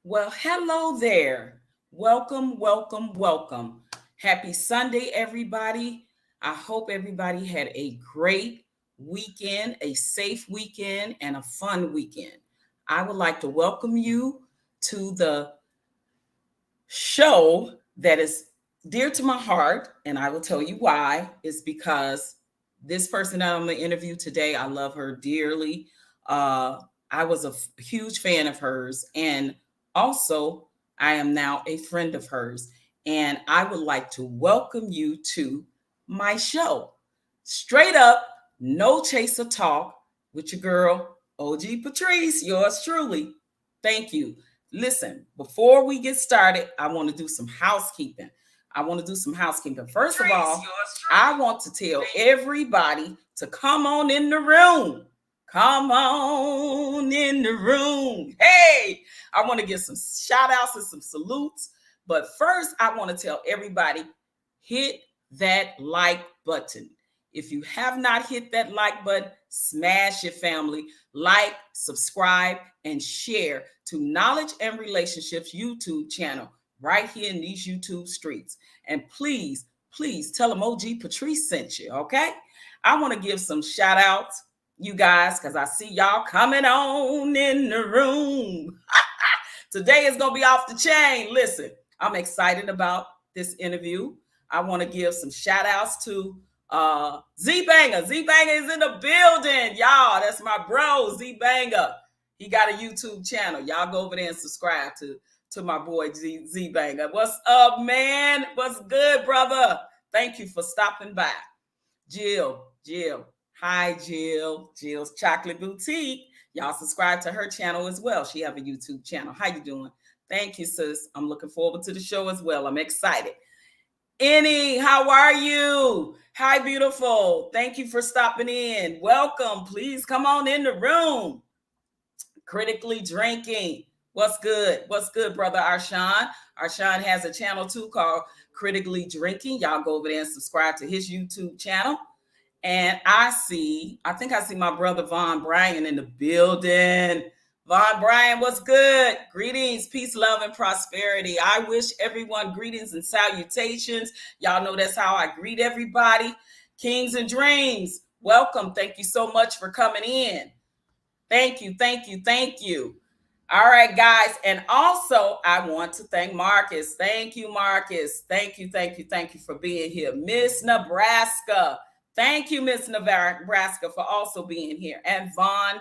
Well, hello there. Welcome, welcome, welcome. Happy Sunday, everybody. I hope everybody had a great weekend, a safe weekend, and a fun weekend. I would like to welcome you to the show that is dear to my heart, and I will tell you why. It's because this person that I'm going to interview today, I love her dearly. I was a huge fan of hers, and also I am now a friend of hers. And I would like to welcome you to my show. Straight up, no chaser talk with your girl, OG Patrice, yours truly. Thank you. Listen, before we get started, I want to do some housekeeping. First of all, I want to tell everybody to come on in the room. Come on in the room. Hey, I want to give some shout outs and some salutes. But first, I want to tell everybody hit that like button. If you have not hit that like button, smash your family, like, subscribe, and share to Knowledge and Relationships YouTube channel right here in these YouTube streets. And please, please tell them OG Patrice sent you, okay? I want to give some shout outs, you guys, because I see y'all coming on in the room. Today is going to be off the chain. Listen, I'm excited about this interview. I want to give some shout outs to Z-Banger. Z-Banger is in the building, y'all. That's my bro, Z-Banger. He got a YouTube channel. Y'all go over there and subscribe to my boy Z-Banger. What's up, man? What's good, brother? Thank you for stopping by. Jill. Hi, Jill. Jill's Chocolate Boutique. Y'all subscribe to her channel as well. She have a YouTube channel. How you doing? Thank you, sis. I'm looking forward to the show as well. I'm excited. Annie, how are you? Hi, beautiful. Thank you for stopping in. Welcome. Please come on in the room. Critically Drinking. What's good? What's good, brother Arshawn? Arshawn has a channel too called Critically Drinking. Y'all go over there and subscribe to his YouTube channel. And I think I see my brother Vouaghn Bryant in the building. Vouaghn Bryant, what's good? Greetings, peace, love, and prosperity. I wish everyone greetings and salutations. Y'all know that's how I greet everybody. Kings and Dreams, welcome. Thank you so much for coming in. Thank you. All right, guys. And also, I want to thank Marcus. Thank you, Marcus. Thank you for being here. Miss Nebraska. Thank you, Miss Nebraska, for also being here. And Vaughn,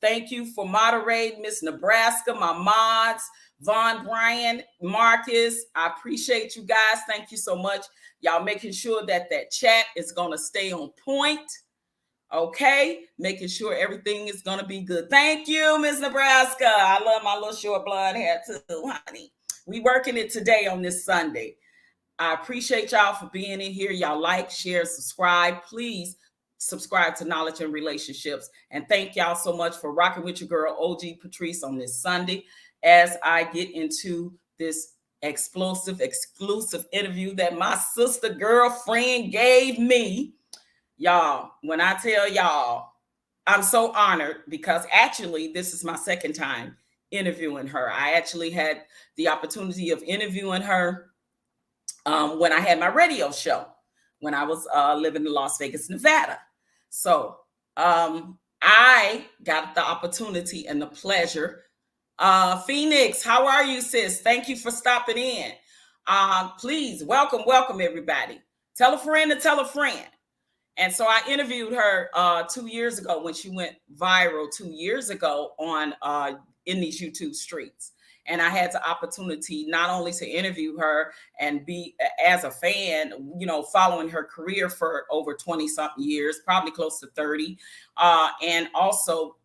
thank you for moderating, Miss Nebraska, my mods, Vouaghn Bryant, Marcus. I appreciate you guys. Thank you so much. Y'all making sure that chat is going to stay on point. Okay, making sure everything is going to be good. Thank you, Miss Nebraska. I love my little short blonde hair too, honey. We working it today on this Sunday. I appreciate y'all for being in here. Y'all like, share, subscribe. Please subscribe to Knowledge and Relationships. And thank y'all so much for rocking with your girl, OG Patrice, on this Sunday as I get into this explosive, exclusive interview that my sister girlfriend gave me. Y'all, when I tell y'all, I'm so honored because actually this is my second time interviewing her. I actually had the opportunity of interviewing her when I had my radio show, when I was living in Las Vegas, Nevada. So I got the opportunity and the pleasure. Phoenix, how are you, sis? Thank you for stopping in. Please, welcome, everybody. Tell a friend to tell a friend. And so I interviewed her 2 years ago when she went viral 2 years ago on in these YouTube streets. And I had the opportunity not only to interview her and be as a fan, following her career for over 20 something years, probably close to 30, and also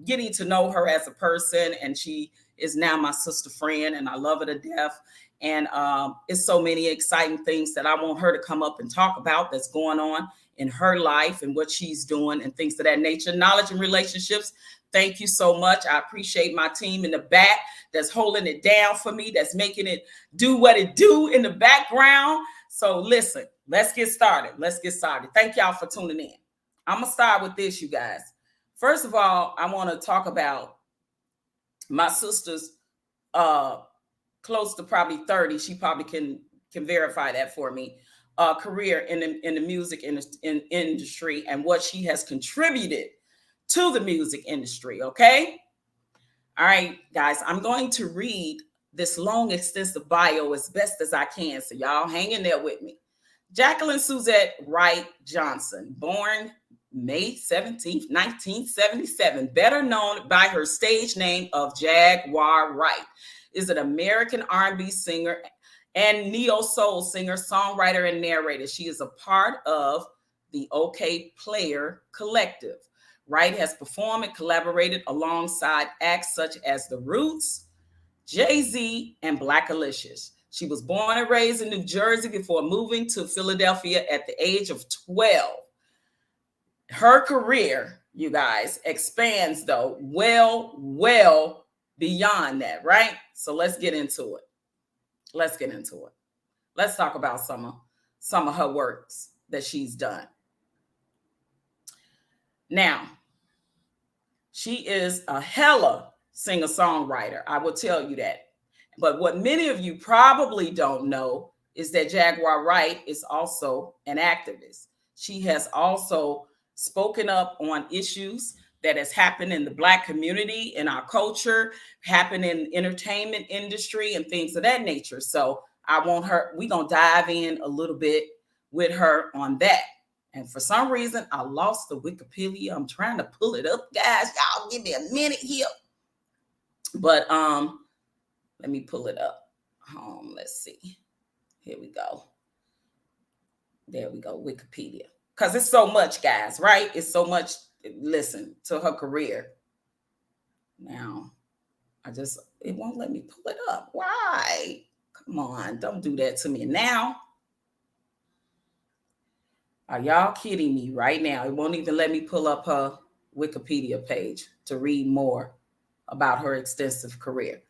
getting to know her as a person. And she is now my sister friend and I love her to death. And it's so many exciting things that I want her to come up and talk about that's going on in her life and what she's doing and things of that nature. Knowledge and Relationships. Thank you so much. I appreciate my team in the back that's holding it down for me, that's making it do what it do in the background. So listen, let's get started. Thank y'all for tuning in. I'm going to start with this, you guys. First of all, I want to talk about my sister's uh, close to probably 30. She probably can verify that for me. Career in the music industry and what she has contributed to the music industry. Okay. All right, guys, I'm going to read this long, extensive bio as best as I can. So y'all hang in there with me. Jacqueline Suzette Wright-Johnson, born May 17th, 1977, better known by her stage name of Jaguar Wright, is an American R&B singer and neo-soul singer, songwriter, and narrator. She is a part of the OK Player Collective. Wright has performed and collaborated alongside acts such as The Roots, Jay-Z, and Black Alicious. She was born and raised in New Jersey before moving to Philadelphia at the age of 12. Her career, you guys, expands though well beyond that, right? So let's get into it. Let's talk about some of her works that she's done. Now, she is a hella singer-songwriter. I will tell you that. But what many of you probably don't know is that Jaguar Wright is also an activist. She has also spoken up on issues that has happened in the Black community, in our culture, happened in the entertainment industry and things of that nature. So we're going to dive in a little bit with her on that. And for some reason, I lost the Wikipedia. I'm trying to pull it up, guys. Y'all give me a minute here. But let me pull it up. Let's see. Here we go. There we go, Wikipedia. Because it's so much, guys, right? It's so much. Listen to her career. Now, it won't let me pull it up. Why? Come on, don't do that to me now. Are y'all kidding me right now? It won't even let me pull up her Wikipedia page to read more about her extensive career.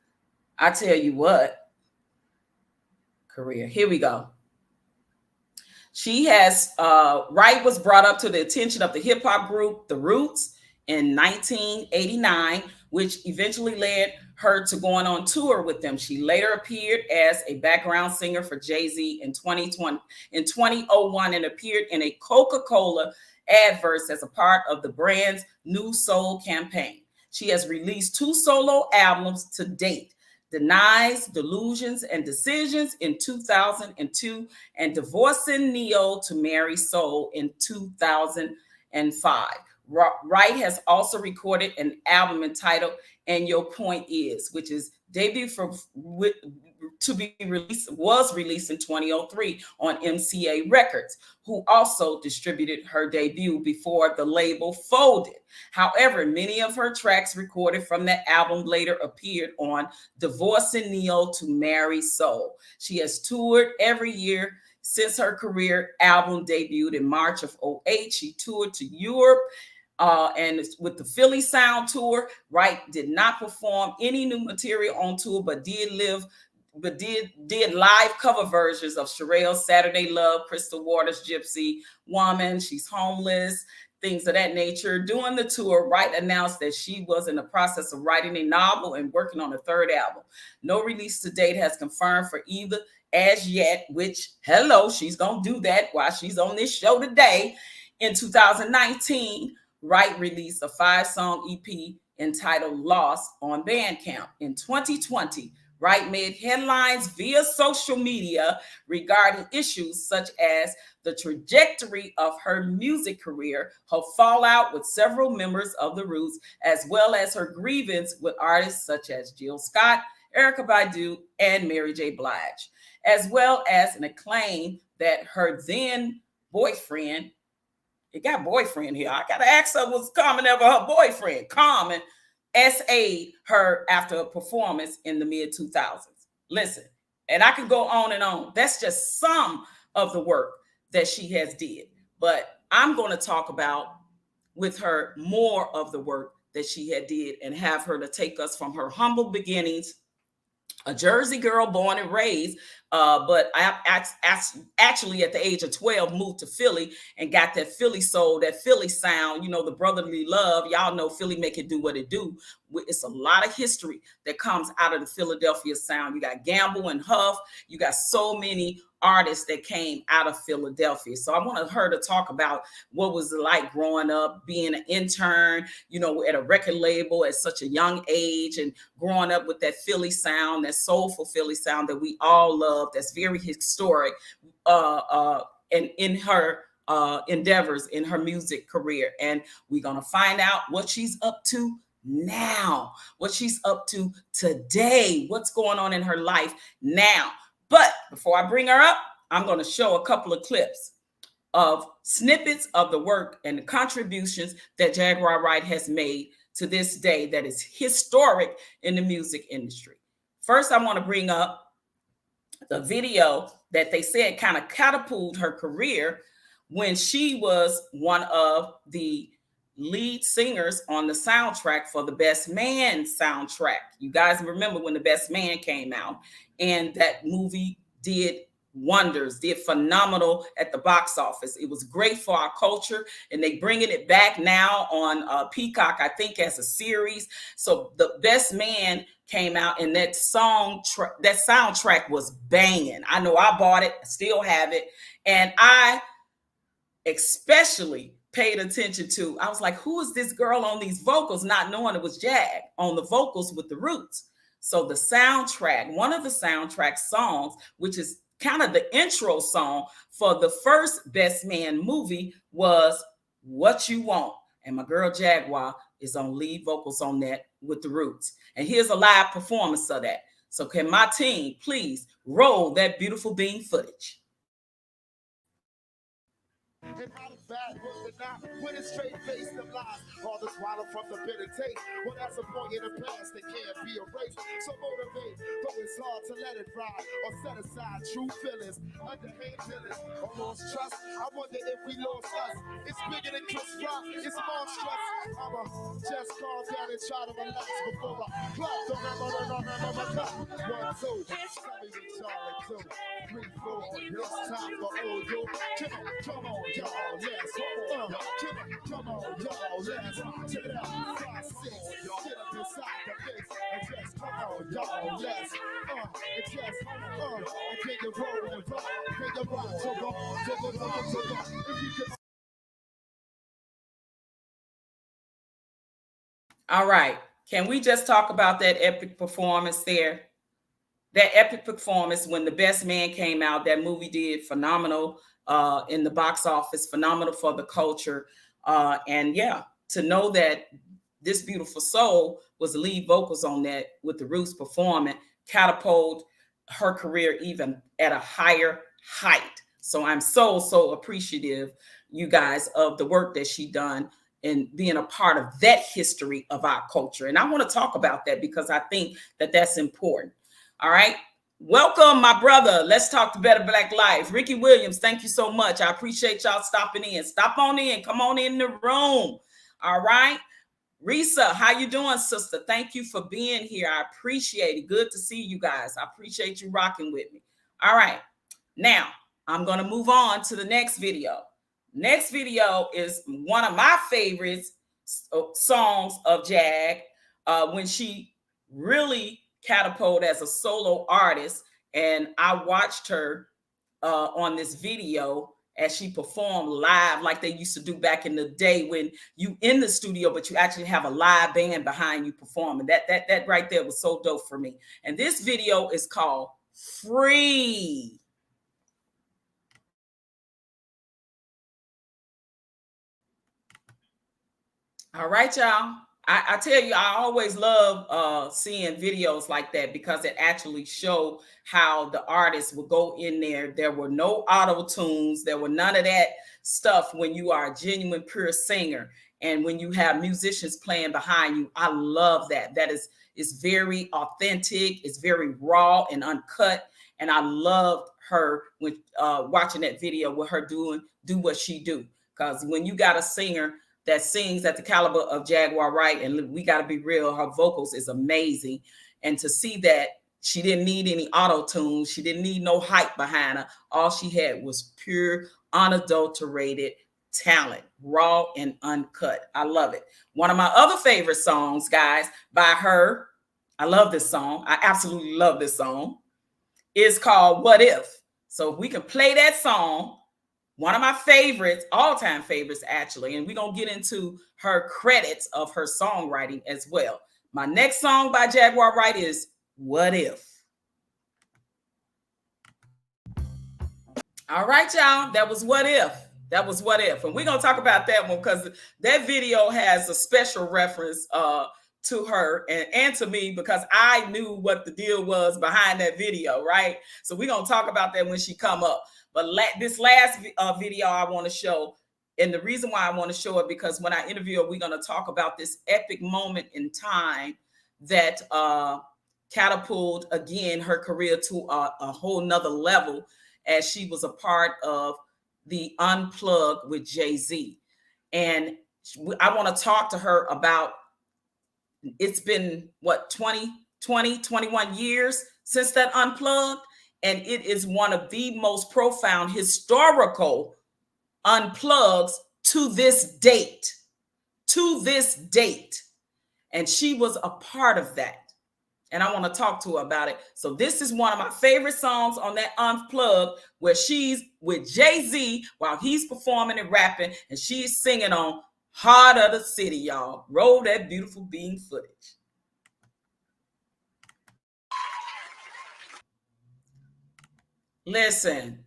I tell you what, career. Here we go. She has, Wright was brought up to the attention of the hip hop group The Roots in 1989, which eventually led her to going on tour with them. She later appeared as a background singer for Jay-Z in 2001 and appeared in a Coca-Cola adverts as a part of the brand's New Soul campaign. She has released 2 solo albums to date: Denies, Delusions, and Decisions in 2002, and Divorcing Neo to Marry Soul in 2005. Wright has also recorded an album entitled And Your Point Is, which is was released in 2003 on MCA Records, who also distributed her debut before the label folded. However, many of her tracks recorded from that album later appeared on Divorcing Neo to Marry Soul. She has toured every year since her career album debuted in March of 2008. She toured to Europe and with the Philly Sound Tour. Wright did not perform any new material on tour, but did live cover versions of Sherelle's Saturday Love, Crystal Waters' Gypsy Woman, She's Homeless, things of that nature. During the tour, Wright announced that she was in the process of writing a novel and working on a 3rd album. No release to date has confirmed for either as yet, which, hello, she's going to do that while she's on this show today. In 2019, Wright released a 5-song EP entitled Lost on Bandcamp. In 2020, Wright made headlines via social media regarding issues such as the trajectory of her music career, her fallout with several members of The Roots, as well as her grievance with artists such as Jill Scott, Erykah Badu, and Mary J. Blige, as well as an acclaim that her then boyfriend, it got boyfriend here. I got to ask her what's common ever her boyfriend, Common, SA'd her after a performance in the mid-2000s. Listen, and I can go on and on. That's just some of the work that she has did. But I'm going to talk about with her more of the work that she had did and have her to take us from her humble beginnings a Jersey girl born and raised. But I actually at the age of 12 moved to Philly and got that Philly soul, that Philly sound, you know, the brotherly love. Y'all know Philly make it do what it do. It's a lot of history that comes out of the Philadelphia sound. You got Gamble and Huff. You got so many artists that came out of Philadelphia. So I wanted her to talk about what was it like growing up, being an intern, you know, at a record label at such a young age, and growing up with that Philly sound, that soulful Philly sound that we all love, that's very historic, and in her endeavors in her music career. And we're going to find out what she's up to now, what she's up to today, what's going on in her life now. But before I bring her up, I'm going to show a couple of clips of snippets of the work and the contributions that Jaguar Wright has made to this day that is historic in the music industry. First, I want to bring up the video that they said kind of catapulted her career when she was one of the lead singers on the soundtrack for the Best Man soundtrack. You guys remember when the Best Man came out, and that movie did wonders, did phenomenal at the box office. It was great for our culture, and they bringing it back now on Peacock, I think, as a series. So the Best Man came out, and that soundtrack was banging. I know I bought it, still have it, and I especially paid attention to. I was like, who is this girl on these vocals? Not knowing it was Jag on the vocals with the Roots. So the soundtrack, one of the soundtrack songs, which is kind of the intro song for the first Best Man movie, was What You Want. And my girl Jaguar is on lead vocals on that with the Roots. And here's a live performance of that. So can my team please roll that beautiful bean footage? And how the bad was it not? With a straight face, them lies, all the swallow from the bitter taste. Well, that's a point in the past that can't be erased. So motivate, though it's hard to let it ride or set aside true feelings, underhand feelings, or lost trust. I wonder if we lost us. It's bigger than Chris Rock, it's monstrous. I'ma just calm down and try to relax before I clap. Don't ever clap. 1, 2, tell me what y'all do. 3, 4, it's time for old you. Come on, y'all, let's come on, y'all, let's check it out. 5, 6, get up inside the face and just come on, y'all, let's and just and get your roll and roll, get your roll to go. If you can. All right, can we just talk about that epic performance there? That epic performance when the Best Man came out, that movie did phenomenal in the box office, phenomenal for the culture. And yeah, to know that this beautiful soul was the lead vocals on that with the Roots performing, catapult her career even at a higher height. So I'm so appreciative, you guys, of the work that she done and being a part of that history of our culture. And I want to talk about that because I think that that's important. All right. Welcome, my brother. Let's talk to Better Black Life. Ricky Williams, thank you so much. I appreciate y'all stopping in. Stop on in. Come on in the room. All right. Risa, how you doing, sister? Thank you for being here. I appreciate it. Good to see you guys. I appreciate you rocking with me. All right. Now, I'm going to move on to the next video. Next video is one of my favorites songs of Jag when she really catapulted as a solo artist. And I watched her on this video as she performed live like they used to do back in the day when you in the studio, but you actually have a live band behind you performing. That right there was so dope for me. And this video is called Free. All right, y'all. I tell you, I always love seeing videos like that because it actually show how the artists will go in there. There were no auto tunes. There were none of that stuff when you are a genuine, pure singer. And when you have musicians playing behind you, I love that. That is very authentic. It's very raw and uncut. And I loved her when watching that video with her do what she do. Because when you got a singer that sings at the caliber of Jaguar Wright, and we got to be real, her vocals is amazing. And to see that She didn't need any auto tune. She didn't need no hype behind her. All she had was pure, unadulterated talent, raw and uncut. I love it. One of my other favorite songs, guys, by her, I love this song. I absolutely love this song. Is called What If. So if we can play that song, one of my favorites, all-time favorites, actually, and we're going to get into her credits of her songwriting as well. My next song by Jaguar Wright is What If. All right, y'all. That was What If. That was What If. And we're going to talk about that one because that video has a special reference to her and to me because I knew what the deal was behind that video, right? So we're going to talk about that when she come up. But this last video I want to show, and the reason why I want to show it because when I interview her, we're going to talk about this epic moment in time that catapulted, again, her career to a whole nother level as she was a part of the Unplugged with Jay-Z. And I want to talk to her about, it's been, what, 21 years since that Unplugged? And it is one of the most profound historical unplugs to this date. To this date. And she was a part of that. And I want to talk to her about it. So this is one of my favorite songs on that Unplugged where she's with Jay-Z while he's performing and rapping. And she's singing on Heart of the City, y'all. Roll that beautiful beam footage. Listen.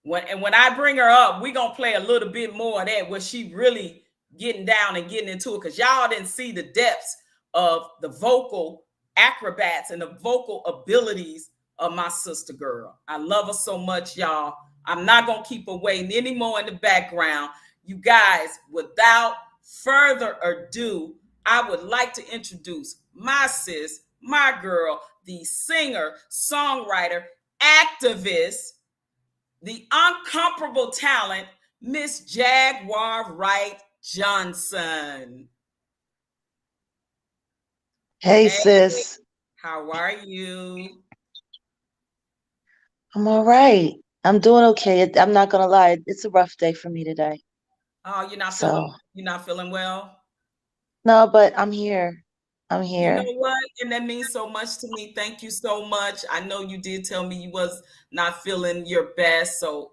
When I bring her up, we're going to play a little bit more of that where she really getting down and getting into it because y'all didn't see the depths of the vocal acrobats and the vocal abilities of my sister girl. I love her so much, y'all. I'm not going to keep her waiting anymore in the background. You guys, without further ado, I would like to introduce my sis, my girl, the singer, songwriter, activist, the incomparable talent, Miss Jaguar Wright-Johnson. Hey, sis. How are you? I'm all right. I'm doing okay. I'm not gonna lie. It's a rough day for me today. Oh, you're not feeling well? No, but I'm here. I'm You know here. what? And that means so much to me. Thank you so much. I know you did tell me you was not feeling your best. So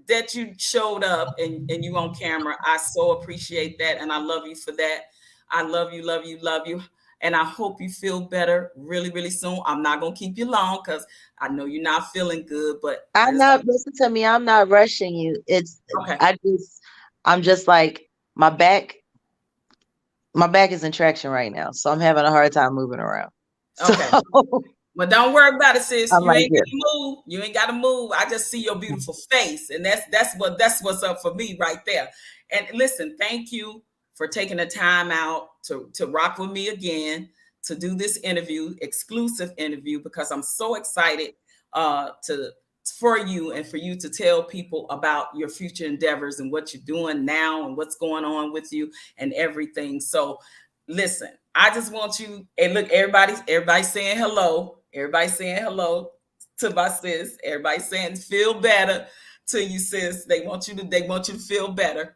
that you showed up and you on camera, I so appreciate that. And I love you for that. I love you, love you, love you. And I hope you feel better really, really soon. I'm not going to keep you long because I know you're not feeling good, but Listen to me. I'm not rushing you. Okay. I'm just like, my back is in traction right now. So I'm having a hard time moving around. Okay. So, but don't worry about it, sis. I'm You like ain't got to move. You ain't got to move. I just see your beautiful face. And that's what's up for me right there. And listen, thank you for taking the time out to rock with me again, to do this interview, exclusive interview, because I'm so excited for you and for you to tell people about your future endeavors and what you're doing now and what's going on with you and everything. So listen, I just want you, and look, everybody's saying hello. Everybody's saying hello to my sis. Everybody's saying feel better to you, sis. They want you to feel better.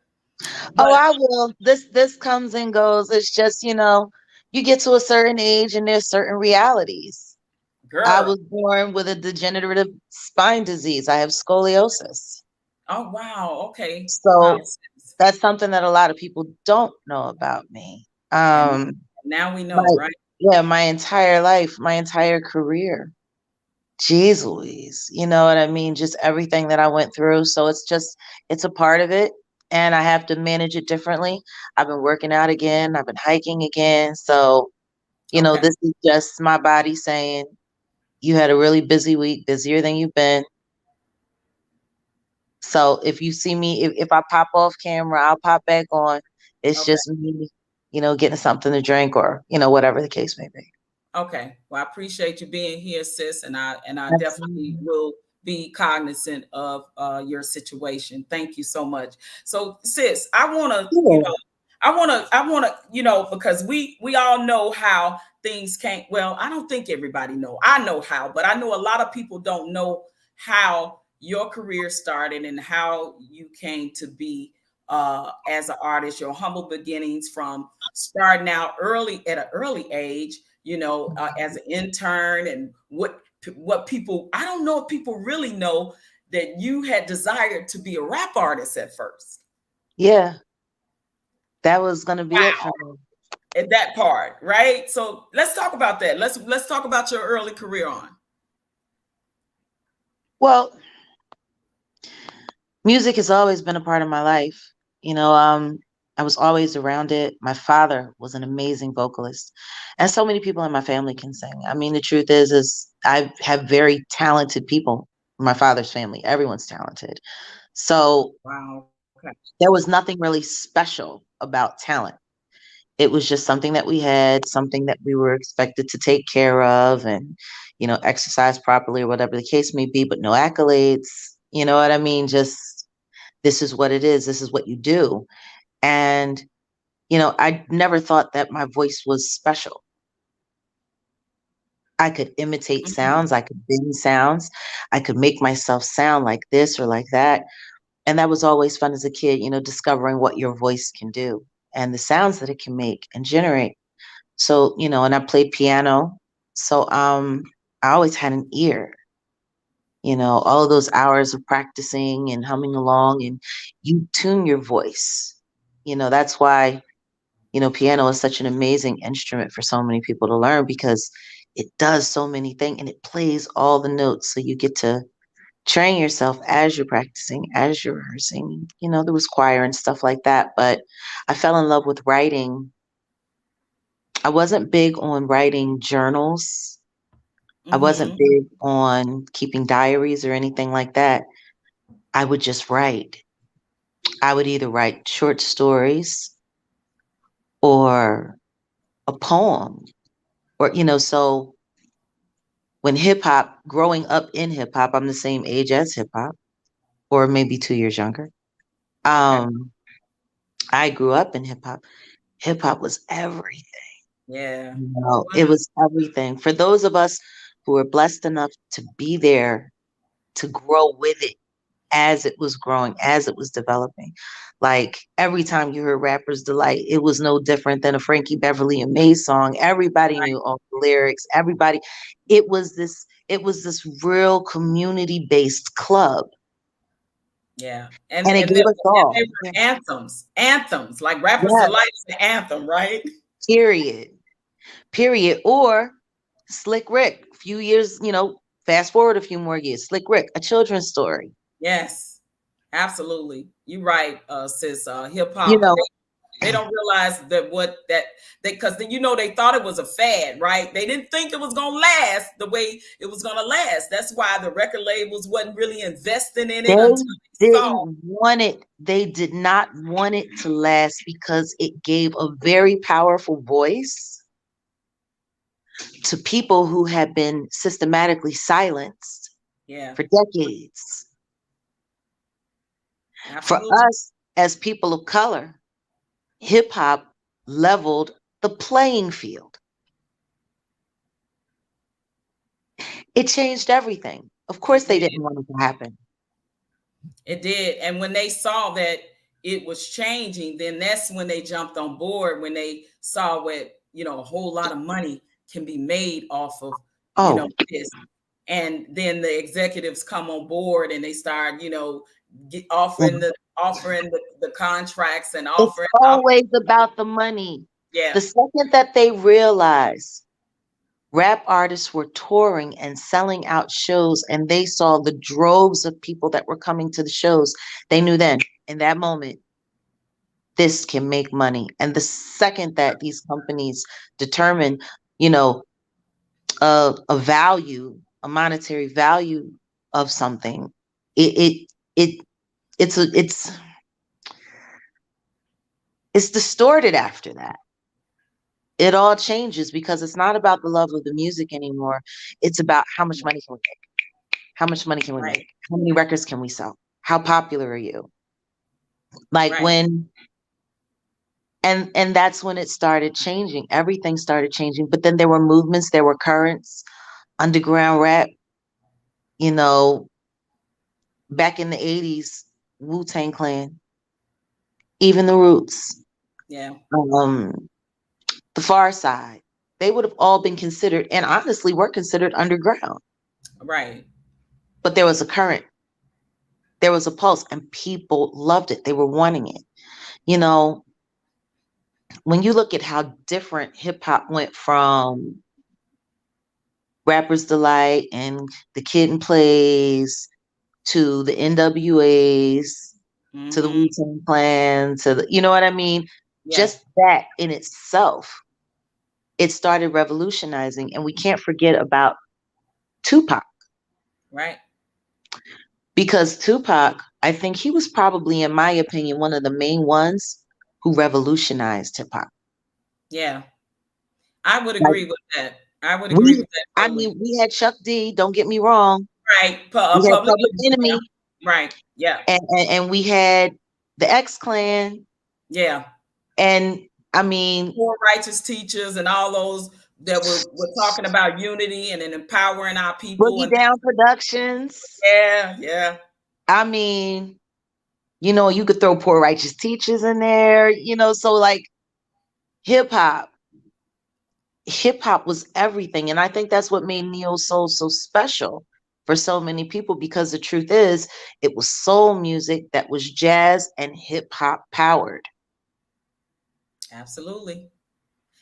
But, I will. This comes and goes. It's just, you get to a certain age and there's certain realities. I girl. was born with a degenerative spine disease. I have scoliosis. Oh wow. Okay. Wow. So that's something that a lot of people don't know about me. And now we know, right? Yeah, my entire life, my entire career. Jeez Louise, you know what I mean? Just everything that I went through. So it's a part of it and I have to manage it differently. I've been working out again. I've been hiking again. So, Okay. this is just my body saying, you had a really busy week, busier than you've been. So if you see me, if I pop off camera, I'll pop back on. It's just me, getting something to drink or, whatever the case may be. Okay. Well, I appreciate you being here, sis, and I Absolutely. definitely will be cognizant of your situation. Thank you so much. So, sis, I want to, I want to, because we all know how things came. Well, I don't think everybody know. I know how, but I know a lot of people don't know how your career started and how you came to be as an artist. Your humble beginnings from starting out early at an early age. As an intern, and what people. I don't know if people really know that you had desired to be a rap artist at first. Yeah, that was gonna be it for Wow. me. At that part, right? So let's talk about that. Let's talk about your early career on. Well, music has always been a part of my life. You know, I was always around it. My father was an amazing vocalist, and so many people in my family can sing. I mean, the truth is I have very talented people in my father's family. Everyone's talented. So Wow. Okay. there was nothing really special about talent. It was just something that we had, something that we were expected to take care of and, exercise properly or whatever the case may be, but no accolades. You know what I mean? Just this is what it is. This is what you do. And, I never thought that my voice was special. I could imitate Mhm. sounds, I could bend sounds, I could make myself sound like this or like that. And that was always fun as a kid, discovering what your voice can do and the sounds that it can make and generate. So, and I played piano. So, I always had an ear, all of those hours of practicing and humming along, and you tune your voice. That's why, piano is such an amazing instrument for so many people to learn because it does so many things and it plays all the notes. So you get to train yourself as you're practicing, as you're rehearsing. There was choir and stuff like that, but I fell in love with writing. I wasn't big on writing journals. I wasn't Mhm. big on keeping diaries or anything like that. I would just write. I would either write short stories or a poem or, so when hip hop, growing up in hip hop, I'm the same age as hip hop or maybe 2 years younger. Okay. Um, I grew up in hip hop. Hip hop was everything. Yeah. It It was. was everything. For those of us who were blessed enough to be there to grow with it as it was growing, as it was developing. Like every time you heard Rapper's Delight, it was no different than a Frankie Beverly and Maze song. Everybody Right. knew all the lyrics. Everybody, it was this real community based club. Yeah. And And it and, gave the, us and all. they Yeah. were anthems. Anthems. Like Rapper's Yes, Delight is an anthem, right? period. Period. Or Slick Rick, few years, fast forward a few more years. Slick Rick, a children's story. Yes. Absolutely. You're right, sis. Hip You hop. know, They don't realize that what that they because they thought it was a fad, right? They didn't think it was gonna last the way it was gonna last. That's why the record labels wasn't really investing in it they until they saw. they did not want it to last because it gave a very powerful voice to people who had been systematically silenced Yeah, for decades. For absolutely. us as people of color, hip hop leveled the playing field. It changed everything. Of course, It they did. didn't want it to happen. It did. And when they saw that it was changing, then that's when they jumped on board. When they saw what a whole lot of money can be made off of Oh, this. And then the executives come on board and they start offering the contracts and it's offering always about the money. yeah. The second that they realize rap artists were touring and selling out shows, and they saw the droves of people that were coming to the shows, they knew then, in that moment, this can make money. And the second that these companies determine, you know, a value, a monetary value of something, it it it it's distorted after that. It all changes because it's not about the love of the music anymore. It's about how much money can we make? How much money can we Right. make? How many records can we sell? How popular are you? Like Right. And that's when it started changing. Everything started changing. But then there were movements, there were currents, underground rap, you know, back in the 80s, Wu-Tang Clan, even the Roots, Yeah. um, the Far Side. They would have all been considered, and honestly were considered underground. Right. But there was a current, there was a pulse, and people loved it. They were wanting it. You know, when you look at how different hip hop went from Rapper's Delight and the Kid and Plays to the NWAs to the Mm-hmm. Wu-Tang Clan to the, you know what I mean? Yeah. Just that in itself, it started revolutionizing. And we can't forget about Tupac, Right. because Tupac, I think he was probably, in my opinion, one of the main ones who revolutionized hip hop. Yeah. I would Like agree with that. I would agree we, with that I totally. mean, we had Chuck D. Don't get me wrong. Right. We had Public Public Enemy. Enemy, Yeah. Right. Yeah. and we had the X Clan, Yeah. and I mean, Poor righteous teachers and all those that were talking about unity and then empowering our people Boogie and Down Productions. yeah, yeah. I mean, you could throw Poor Righteous Teachers in there, so like hip hop. Hip hop was everything. And I think that's what made neo soul so special for so many people, because the truth is, it was soul music that was jazz and hip hop powered. Absolutely.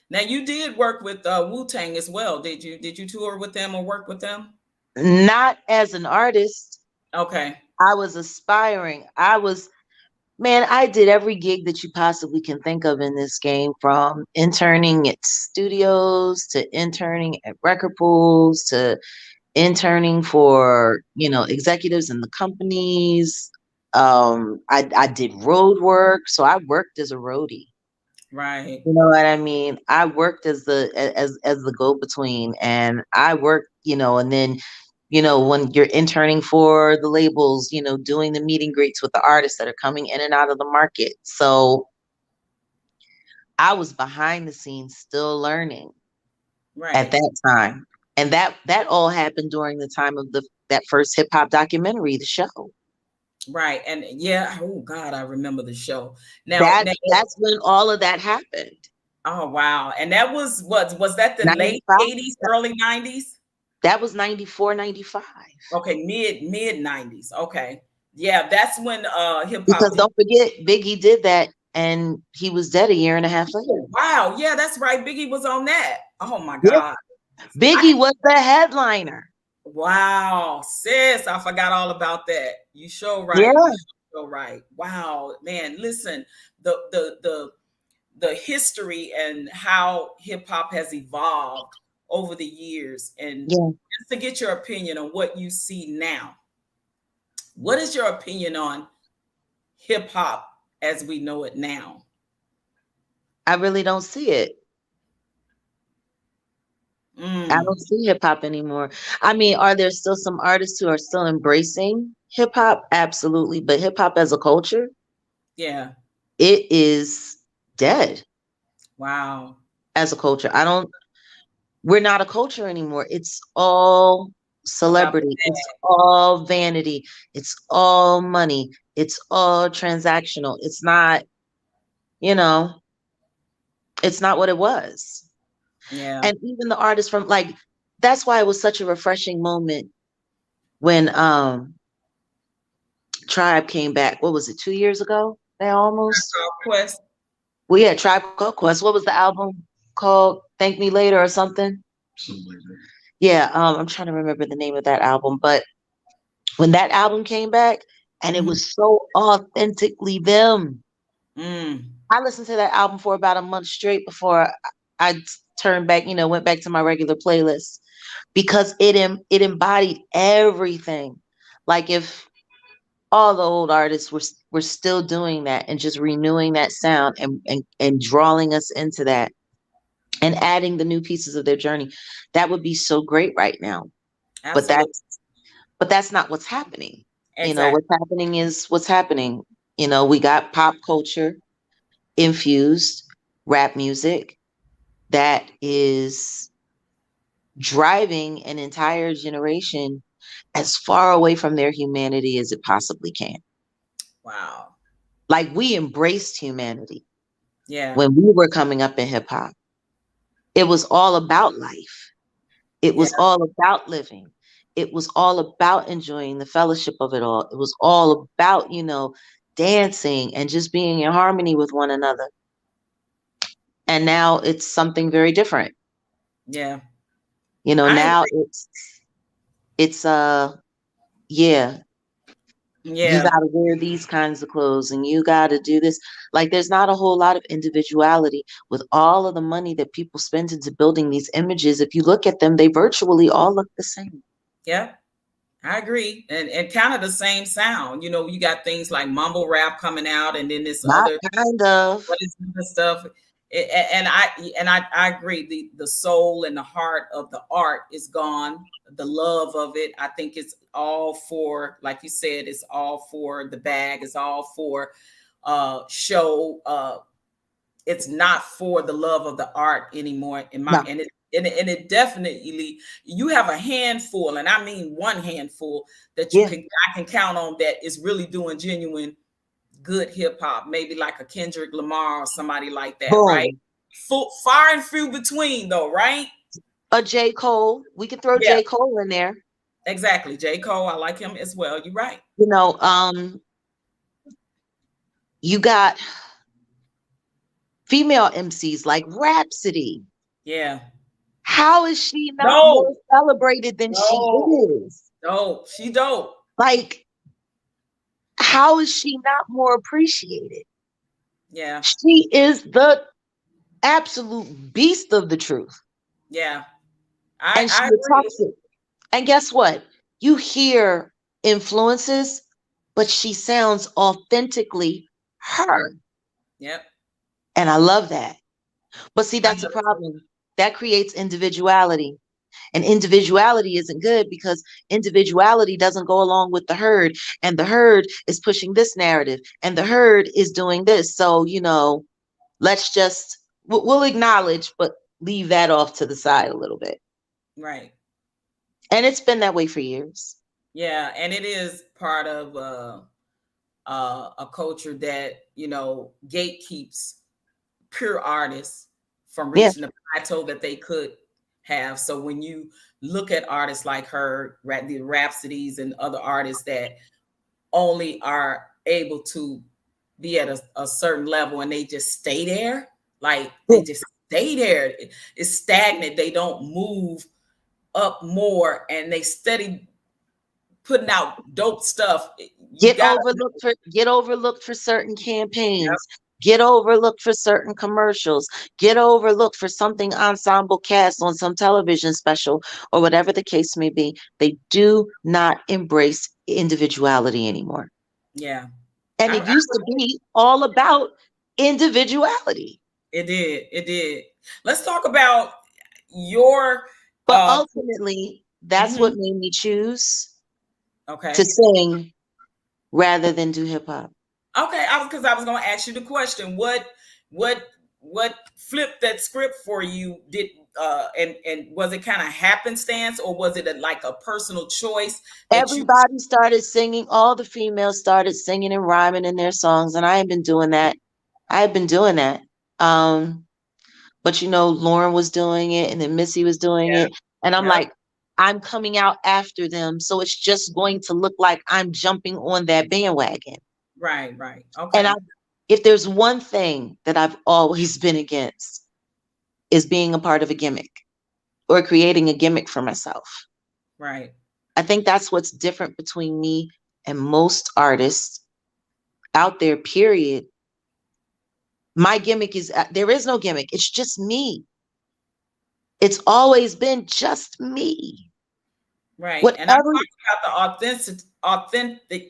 Now you did work with Wu Tang as well. Did you? Did you tour with them or work with them? Not as an artist. Okay. I was aspiring. Man, I did every gig that you possibly can think of in this game, from interning at studios to interning at record pools to interning for, executives in the companies. I did road work, so I worked as a roadie. Right. You know what I mean? I worked as the go between, and I worked, and then, when you're interning for the labels, doing the meet and greets with the artists that are coming in and out of the market. So I was behind the scenes still learning at Right. that time. And that all happened during the time of the that first hip hop documentary, the show. Right. And yeah, oh God, I remember the show. Now, That's when all of that happened. oh wow. And that was that the late 95. 80s, early 90s? That was 94, 95. Okay, mid 90s. Okay. Yeah, that's when hip hop Because don't forget, Biggie did that and he was dead a year and a half later. Oh, wow. Yeah, that's right. Biggie was on that. Oh my Yeah. God. I Biggie was the headliner. wow, sis, I forgot all about that. You show Yeah. right. You show right. Wow, man. Listen, the history and how hip hop has evolved over the years, and Yeah. just to get your opinion on what you see now. What is your opinion on hip hop as we know it now? I really don't see it. I Mm, don't see hip hop anymore. I mean, are there still some artists who are still embracing hip hop? Absolutely. But hip hop as a culture, yeah. it is dead Wow. as a culture. We're not a culture anymore. It's all About the celebrity. It's all vanity. It's all money. It's all transactional. You know, it's not what it was. yeah. And even the artists from, like, that's why it was such a refreshing moment when Tribe came back. What was it, 2 years ago now almost? Quest. Well, yeah, Tribe Called Quest. What was the album called? Thank Me Later or something? Yeah, I'm trying to remember the name of that album. But when that album came back and it Mhm. was so authentically them, Mm, I listened to that album for about a month straight before I turned back, went back to my regular playlist, because it embodied everything. Like, if all the old artists were still doing that and just renewing that sound and drawing us into that and adding the new pieces of their journey, that would be so great right now. But absolutely. that's not what's happening. Exactly. What's happening is what's happening. We got pop culture infused, rap music that is driving an entire generation as far away from their humanity as it possibly can. Wow. Like, we embraced humanity Yeah. when we were coming up in hip hop. It was all about life. It Yeah. was all about living. It was all about enjoying the fellowship of it all. It was all about, dancing and just being in harmony with one another. And now it's something very different. Yeah. I Now agree. it's yeah, you Yeah. got to wear these kinds of clothes and you got to do this. Like, there's not a whole lot of individuality with all of the money that people spend into building these images. If you look at them, they virtually all look the same. Yeah. I agree. And kind of the same sound. You got things like mumble rap coming out, and then this Not other, kind of. what is the stuff. And I agree. The soul and the heart of the art is gone. The love of it, I think, it's all for, like you said, it's all for the bag. It's all for show. It's not for the love of the art anymore. No. And it definitely, you have a handful, and I mean one handful, that Yeah. I can count on, that is really doing genuine good hip hop, maybe like a Kendrick Lamar or somebody like that, right? Boom. Far and few between, though, right? A J. Cole. We can throw Yeah, J. Cole in there. exactly. J. Cole, I like him as well. You're right. You got female MCs like Rhapsody. Yeah. How is she not No, more celebrated than she no, is? no. She dope. Like, how is she not more appreciated? Yeah, She is the absolute beast of the truth. yeah. And she I agree. talks it. And guess what? You hear influences, but she sounds authentically her. Yep. And I love that. But see, I that's a know. problem. That creates individuality. And individuality isn't good because individuality doesn't go along with the herd. And the herd is pushing this narrative. And the herd is doing this. So, let's just, we'll acknowledge, but leave that off to the side a little bit. Right. And it's been that way for years. Yeah, and it is part of a culture that gatekeeps pure artists from Yeah. reaching the plateau that they could have. So when you look at artists like her, the Rhapsodies and other artists that only are able to be at a certain level, and they just stay there, like they just stay there. It's stagnant. They don't move up more, and they steady putting out dope stuff. You Get gotta overlooked for certain Yep. campaigns. Get overlooked for certain commercials. Get overlooked for something ensemble cast on some television special or whatever the case may be. They do not embrace individuality anymore. Yeah. And I it used to be all about individuality. It did. It did. Let's talk about your But uh ultimately, that's mhm. what made me choose to Okay. sing rather than do hip hop. Okay, I was going to ask you the question. What what flipped that script for you? And was it kind of happenstance, or was it like a personal choice that you Everybody started singing. All the females started singing and rhyming in their songs, and I had been doing that. I had been doing that. Um, but Lauren was doing it, and then Missy was doing Yeah. it, and I'm Yep. like, I'm coming out after them, so it's just going to look like I'm jumping on that bandwagon. Right, right. And Okay. if there's one thing that I've always been against, is being a part of a gimmick or creating a gimmick for myself. Right. I think that's what's different between me and most artists out there, period. My gimmick is, there is no gimmick. It's just me. It's always been just me. Right. And I'm Whatever. talking about the authenticity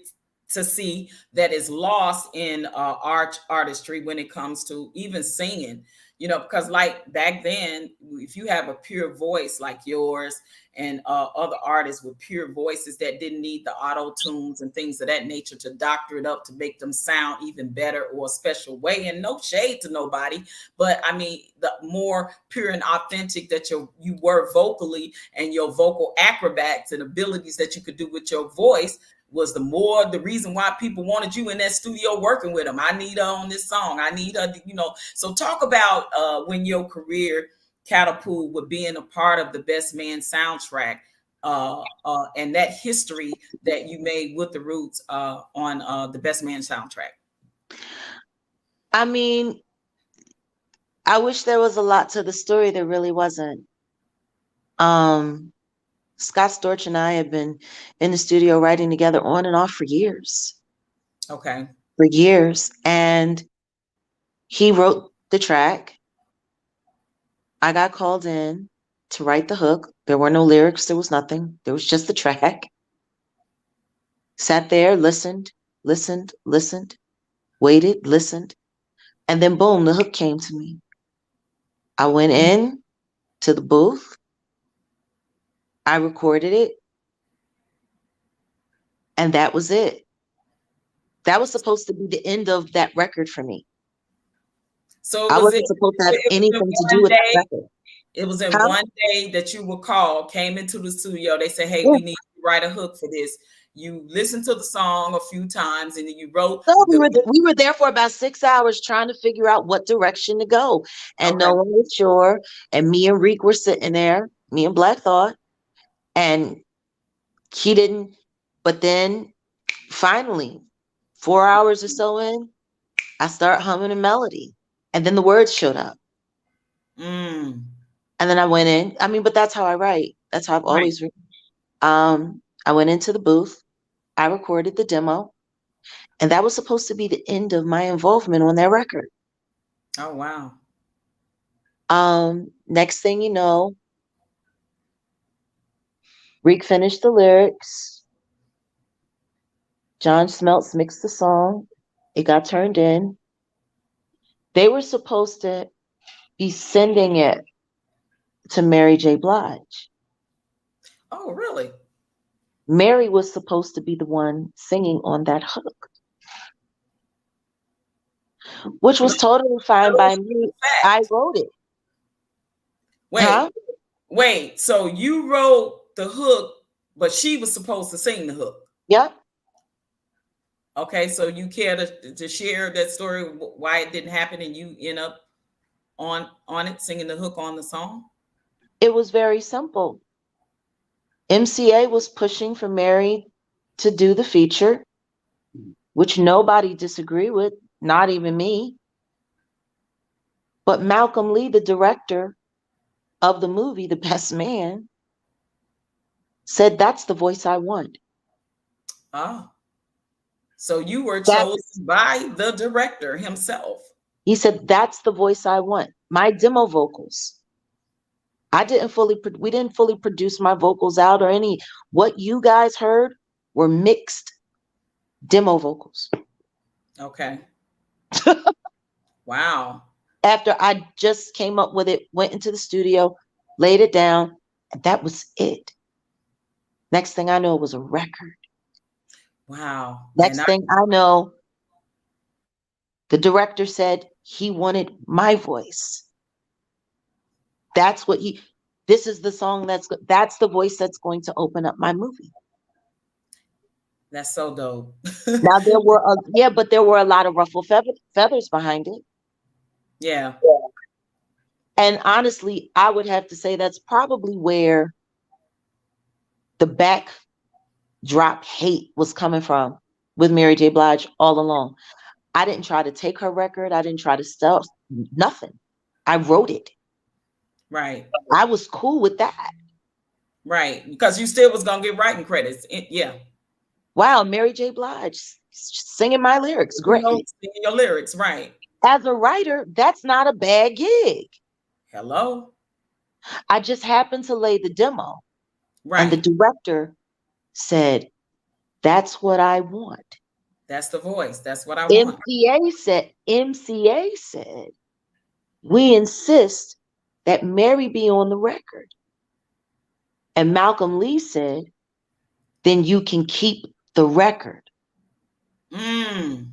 to see that is lost in artistry when it comes to even singing, because like back then, if you have a pure voice like yours and other artists with pure voices that didn't need the auto tunes and things of that nature to doctor it up to make them sound even better or a special way, and no shade to nobody, but I mean, the more pure and authentic that you were vocally, and your vocal acrobats and abilities that you could do with your voice was the reason why people wanted you in that studio working with them. I need her on this song. I need her, So talk about when your career catapult with being a part of the Best Man soundtrack, and that history that you made with the Roots on the Best Man soundtrack. I mean, I wish there was a lot to the story. There really wasn't. Scott Storch and I have been in the studio writing together on and off for years. Okay. For years. And he wrote the track. I got called in to write the hook. There were no lyrics. There was nothing. There was just the track. Sat there, listened, waited, listened. And then boom, the hook came to me. I went in to the booth. I recorded it. And that was it. That was supposed to be the end of that record for me. So I wasn't supposed to have anything to do with that record. It was in one day that you were called, came into the studio. They said, hey, we need to write a hook for this. You listened to the song a few times and then you wrote. So we were there for about 6 hours trying to figure out what direction to go. And no one was sure. And me and Reek were sitting there, me and Black Thought. And he didn't. But then finally, 4 hours or so in, I start humming a melody. And then the words showed up. And then I went in. I mean, but that's how I write. That's how I've always written. I went into the booth. I recorded the demo. And that was supposed to be the end of my involvement on that record. Oh, wow. Next thing you know, Reek finished the lyrics. John Smelts mixed the song. It got turned in. They were supposed to be sending it to Mary J. Blige. Oh, really? Mary was supposed to be the one singing on that hook, which was totally fine by me. I wrote it. Wait. So you wrote the hook, but she was supposed to sing the hook. Yep. Okay, so you care to share that story, why it didn't happen, and you end up on it singing the hook on the song? It was very simple. MCA was pushing for Mary to do the feature, which nobody disagreed with, not even me. But Malcolm Lee, the director of the movie, The Best Man, said, that's the voice I want. Oh. So you were chosen by the director himself. He said, that's the voice I want. My demo vocals. We didn't fully produce my vocals out or any. What you guys heard were mixed demo vocals. Okay. Wow. After I just came up with it, went into the studio, laid it down, and that was it. Next thing I know, it was a record. Wow. Next thing I know, the director said he wanted my voice. That's what this is the song that's the voice that's going to open up my movie. That's so dope. Now there were a lot of ruffled feathers behind it. Yeah. And honestly, I would have to say that's probably where the backdrop hate was coming from with Mary J. Blige all along. I didn't try to take her record. I didn't try to sell nothing. I wrote it. Right. I was cool with that. Right. Because you still was going to get writing credits. Yeah. Wow. Mary J. Blige singing my lyrics. Great. Singing your lyrics. Right. As a writer, that's not a bad gig. Hello. I just happened to lay the demo. Right. And the director said, that's what I want. That's the voice. That's what I want. MCA said, we insist that Mary be on the record. And Malcolm Lee said, then you can keep the record. Mm.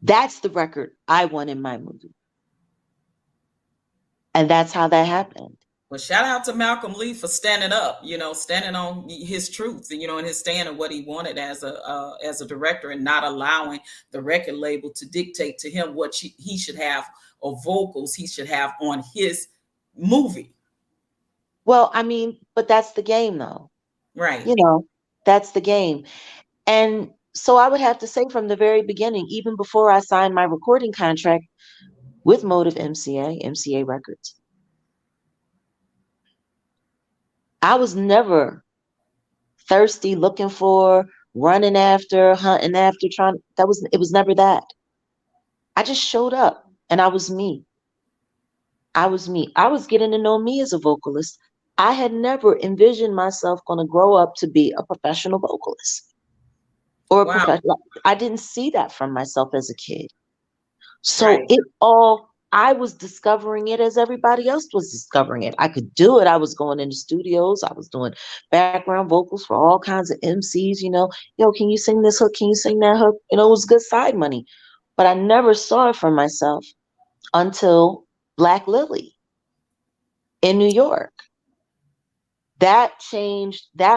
That's the record I want in my movie. And that's how that happened. Well, shout out to Malcolm Lee for standing up, standing on his truth, and his stand on what he wanted as a director, and not allowing the record label to dictate to him what he should have or vocals he should have on his movie. Well, I mean, but that's the game, though. Right. That's the game. And so I would have to say from the very beginning, even before I signed my recording contract with Motive MCA Records, I was never thirsty, looking for, running after, hunting after, it was never that. I just showed up and I was me. I was me. I was getting to know me as a vocalist. I had never envisioned myself going to grow up to be a professional vocalist or a Wow. professional. I didn't see that from myself as a kid. So Right. I was discovering it as everybody else was discovering it. I could do it. I was going into studios. I was doing background vocals for all kinds of MCs, yo, can you sing this hook? Can you sing that hook? It was good side money. But I never saw it for myself until Black Lily in New York. That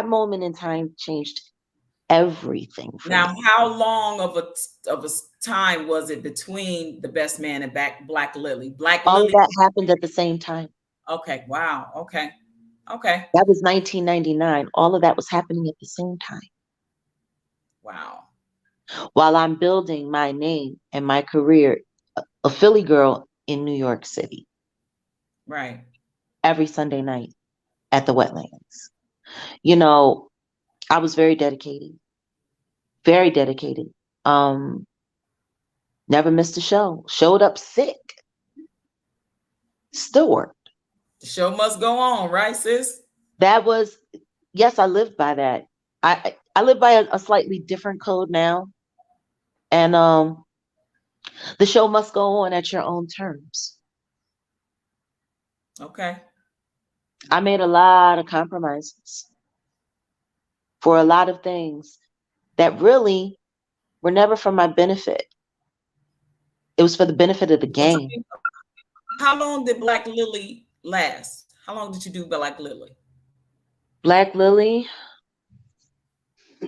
moment in time changed everything for Now, me. how long of a time was it between The Best Man and Black Lily? Black All of Lily. that happened at the same time. Okay. Wow. Okay. Okay. That was 1999. All of that was happening at the same time. Wow. While I'm building my name and my career, a Philly girl in New York City, Right. every Sunday night at the Wetlands. I was very dedicated, very dedicated. Never missed a show. Showed up sick. Still worked. The show must go on, right, sis? Yes, I lived by that. I live by a slightly different code now. And the show must go on at your own terms. Okay. I made a lot of compromises for a lot of things that really were never for my benefit. It was for the benefit of the Well, game. how long did Black Lily last? How long did you do Black Lily? Black Lily,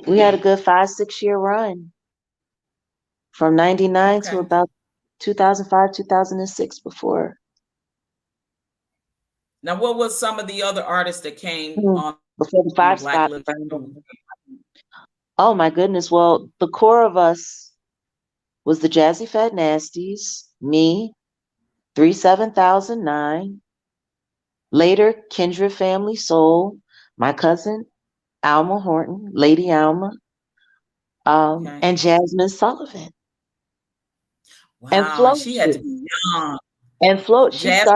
we had a good 5-6 year run from 99 to Okay. about 2005, 2006 before. Now, what was some of the other artists that came on Before the the 5 Black spot Lily burned show? down. Oh my goodness. Well, the core of us was the Jazzy Fat Nasties, me, 37009, later Kindred Family Soul, my cousin Alma Horton, Lady Alma, Okay. and Jasmine Sullivan. And Wow, Float, she had to be young. she Jazz.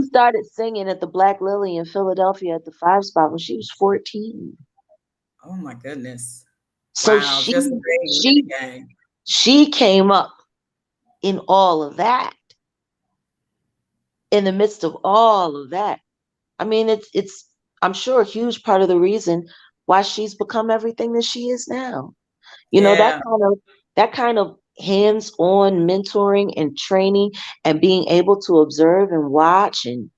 started singing at the Black Lily in Philadelphia at the 5 spot when she was 14. Oh my goodness. So Wow, just a baby in the game. she came up in all of that. In the midst of all of that. I mean, it's I'm sure a huge part of the reason why she's become everything that she is now. Yeah. That kind of hands-on mentoring and training and being able to observe and watch, and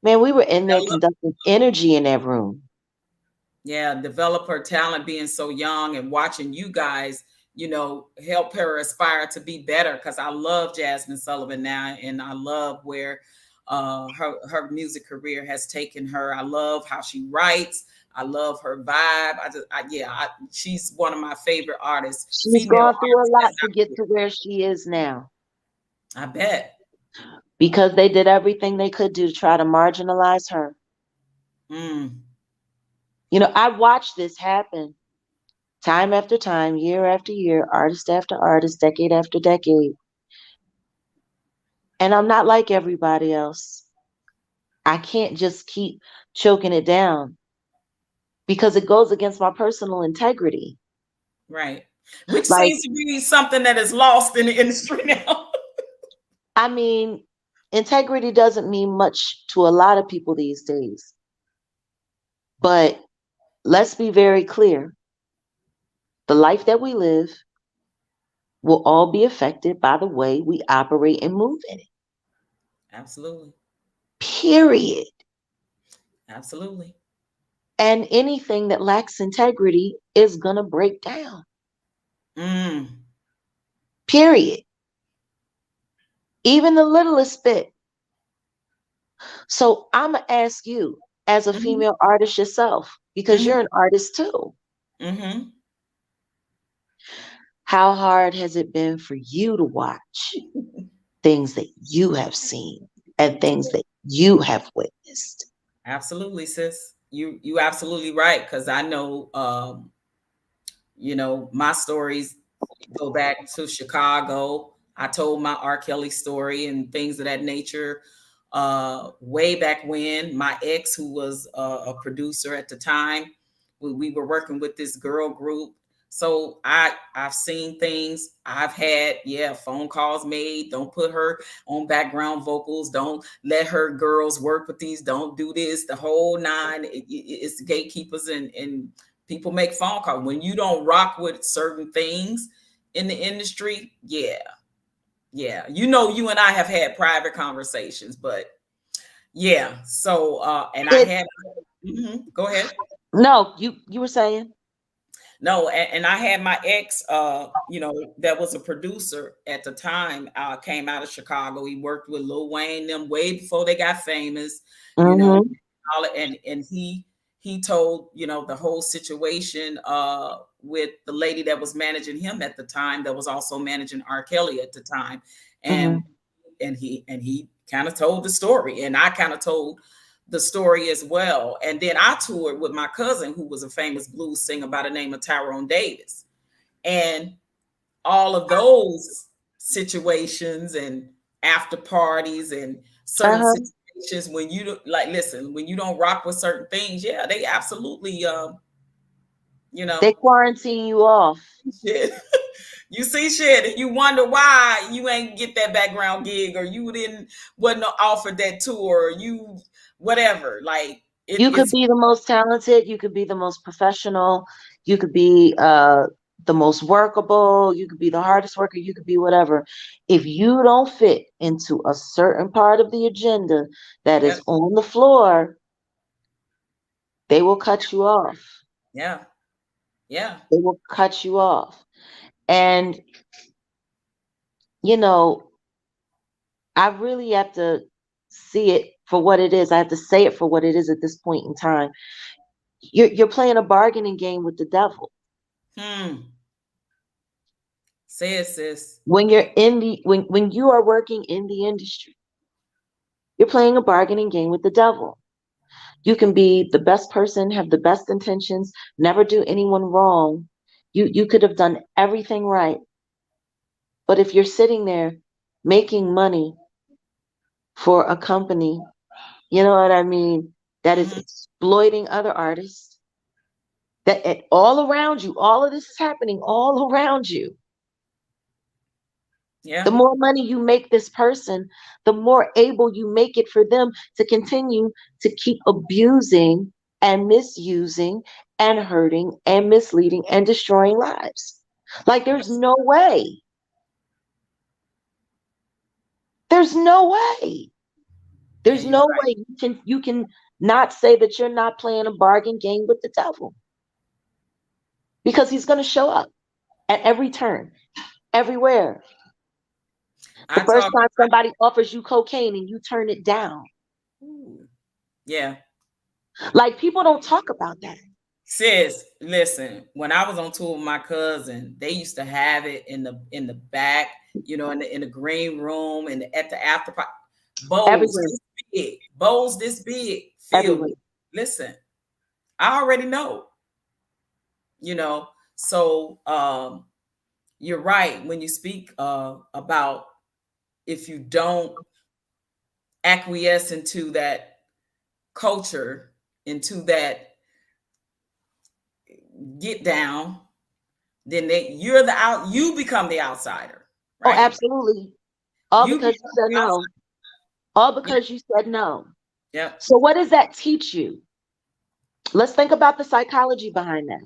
man, we were in there conducting energy in that room. Yeah, develop her talent being so young and watching you guys, help her aspire to be better. Because I love Jasmine Sullivan now, and I love where her music career has taken her. I love how she writes. I love her vibe. She's one of my favorite artists. She's gone through a lot to get to where she is now. I bet. Because they did everything they could do to try to marginalize her. Mm. I watched this happen time after time, year after year, artist after artist, decade after decade. And I'm not like everybody else. I can't just keep choking it down. because it goes against my personal integrity. Right. Which Like, seems to be something that is lost in the industry now. I mean, integrity doesn't mean much to a lot of people these days. But let's be very clear. The life that we live will all be affected by the way we operate and move in it. Absolutely. Period. Absolutely. And anything that lacks integrity is going to break down. Mm. Period. Even the littlest bit. So I'm going to ask you, as a Mm-hmm. female artist yourself, because Mm-hmm. you're an artist too, Mm-hmm. how hard has it been for you to watch things that you have seen and things that you have witnessed? Absolutely, sis. You absolutely right. Because I know, my stories go back to Chicago. I told my R. Kelly story and things of that nature way back when. My ex, who was a producer at the time, we were working with this girl group. So I've seen things. I've had phone calls made. Don't put her on background vocals. Don't let her girls work with these. Don't do this. The whole nine. It's gatekeepers and people make phone calls when you don't rock with certain things in the industry. Yeah, you and I have had private conversations, but yeah. So and I It, had go ahead. no, you were saying. No, and I had my ex, that was a producer at the time, came out of Chicago. He worked with Lil Wayne them way before they got famous, you know, Mm-hmm. and he told, the whole situation with the lady that was managing him at the time, that was also managing R. Kelly at the time. Mm-hmm. And he kind of told the story, and I kind of told the story as well. And then I toured with my cousin, who was a famous blues singer by the name of Tyrone Davis. And all of those situations and after parties and certain Uh-huh. situations, when you like, listen, when you don't rock with certain things, yeah, they absolutely, you know, They quarantine you off. shit. You see shit, and you wonder why you ain't get that background gig, or you wasn't offered that tour, or you whatever. Like You could it's be the most talented, you could be the most professional, you could be the most workable, you could be the hardest worker, you could be whatever. If you don't fit into a certain part of the agenda that yeah, is on the floor, they will cut you off. yeah, yeah. They will cut you off. And, you know, I really have to see it for what it is. I have to say it for what it is at this point in time. You're playing a bargaining game with the devil. Hmm. Say it, sis. When you're in the when you are working in the industry, you're playing a bargaining game with the devil. You can be the best person, have the best intentions, never do anyone wrong. You could have done everything right. But if you're sitting there making money for a company, you know what I mean, that is Hmm. exploiting other artists, all around you, all of this is happening all around you. The Yeah, more money you make this person, the more able you make it for them to continue to keep abusing and misusing and hurting and misleading and destroying lives. Like there's no way. There's no way. yeah. There's You're no right. way you can not say that you're not playing a bargain game with the devil because he's going to show up at every turn, everywhere. The I first talk. time somebody offers you cocaine and you turn it down. Ooh, yeah. Like people don't talk about that. Sis, listen, when I was on tour with my cousin, they used to have it in the back, in the green room and at the after party. Bowls Everywhere, this bowls this big, filled everywhere. with. Listen, I already know, you know. So you're right when you speak about if you don't acquiesce into that culture, into that get down, then you become the outsider, Oh, right? absolutely. All You because become you said the no. outsider. All Yep, because you said no. yep, So what does that teach you? Let's think about the psychology behind that.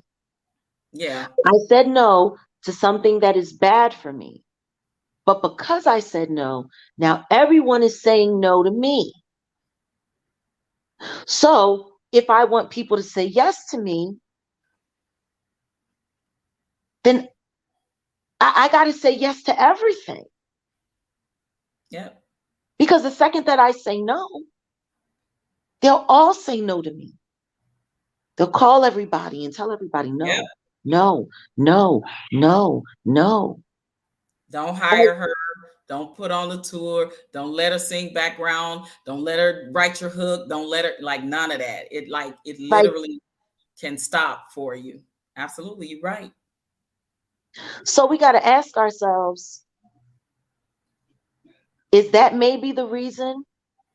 yeah, I said no to something that is bad for me. But because I said no, now everyone is saying no to me. So if I want people to say yes to me, then I got to say yes to everything. yep, Because the second that I say no, they'll all say no to me. They'll call everybody and tell everybody yep. no, no, no, no, no. Don't Like, hire her. Don't put on the tour. Don't let her sing background. Don't let her write your hook. Don't let her like none of that. It like, literally can stop for you. Absolutely, you're right. so we got to ask ourselves, is that maybe the reason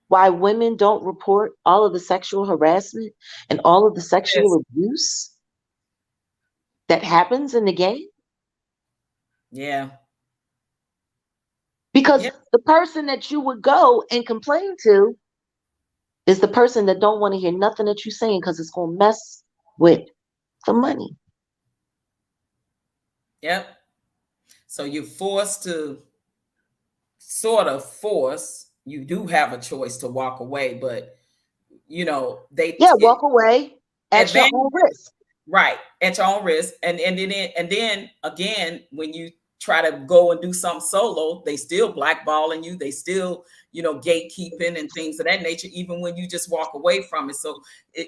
why women don't report all of the sexual harassment and all of the Yes. sexual abuse that happens in the game? Yeah. Because Yeah. the person that you would go and complain to is the person that don't want to hear nothing that you're saying because it's going to mess with the money. Yep. So you're forced to sort of force. You do have a choice to walk away, but they Yeah, walk away at your advantage. own risk. Right, at your own risk, and then again, when you try to go and do something solo, they still blackballing you. They still, gatekeeping and things of that nature. Even when you just walk away from it. So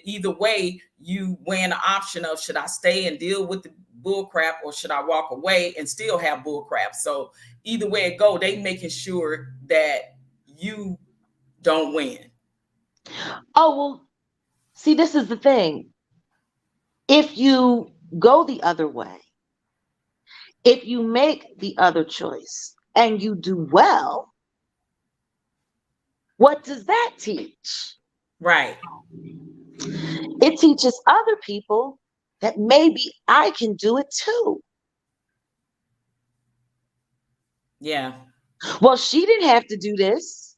either way, you weigh an option of should I stay and deal with the bull crap or should I walk away and still have bull crap. So either way it go, they making sure that you don't win. Oh, well, see, this is the thing. If you go the other way, if you make the other choice and you do well, what does that teach? Right. It teaches other people that maybe I can do it too. Yeah. Well, she didn't have to do this.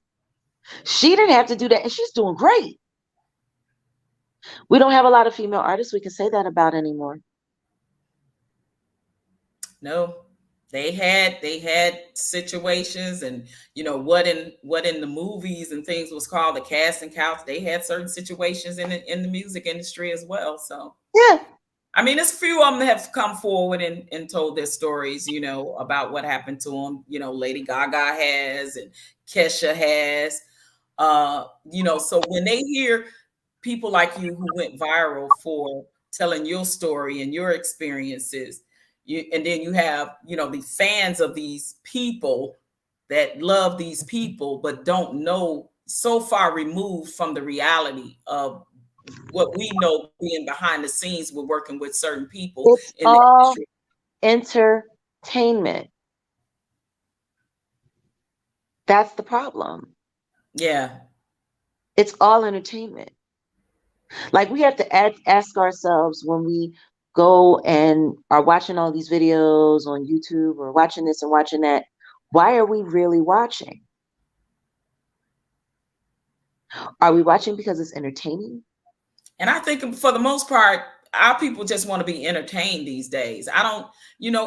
She didn't have to do that. And she's doing great. We don't have a lot of female artists we can say that about anymore. No, they had situations, and what in the movies and things was called the casting couch. They had certain situations in the music industry as well. So Yeah. I mean, there's a few of them that have come forward and told their stories, about what happened to them. Lady Gaga has, and Kesha has. So when they hear people like you who went viral for telling your story and your experiences, and then you have, the fans of these people that love these people but don't know, so far removed from the reality of what we know being behind the scenes with working with certain people It's in the all industry. entertainment. That's the problem. Yeah. It's all entertainment. Like we have to ask ourselves when we go and are watching all these videos on YouTube or watching this and watching that, why are we really watching? Are we watching because it's entertaining? And I think for the most part, our people just want to be entertained these days. I don't,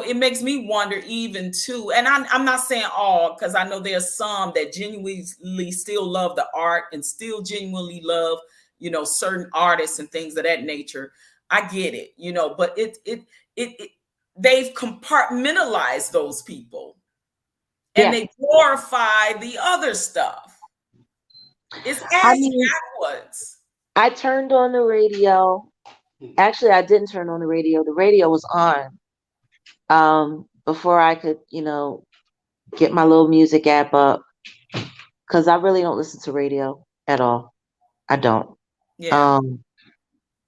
it makes me wonder even too. And I'm not saying all, because I know there's some that genuinely still love the art and still genuinely love, certain artists and things of that nature. I get it, but it they've compartmentalized those people and Yeah. they glorify the other stuff. It's I ass mean, backwards. I turned on the radio. Actually, I didn't turn on the radio. The radio was on before I could, get my little music app up because I really don't listen to radio at all. I don't. Yeah. Um,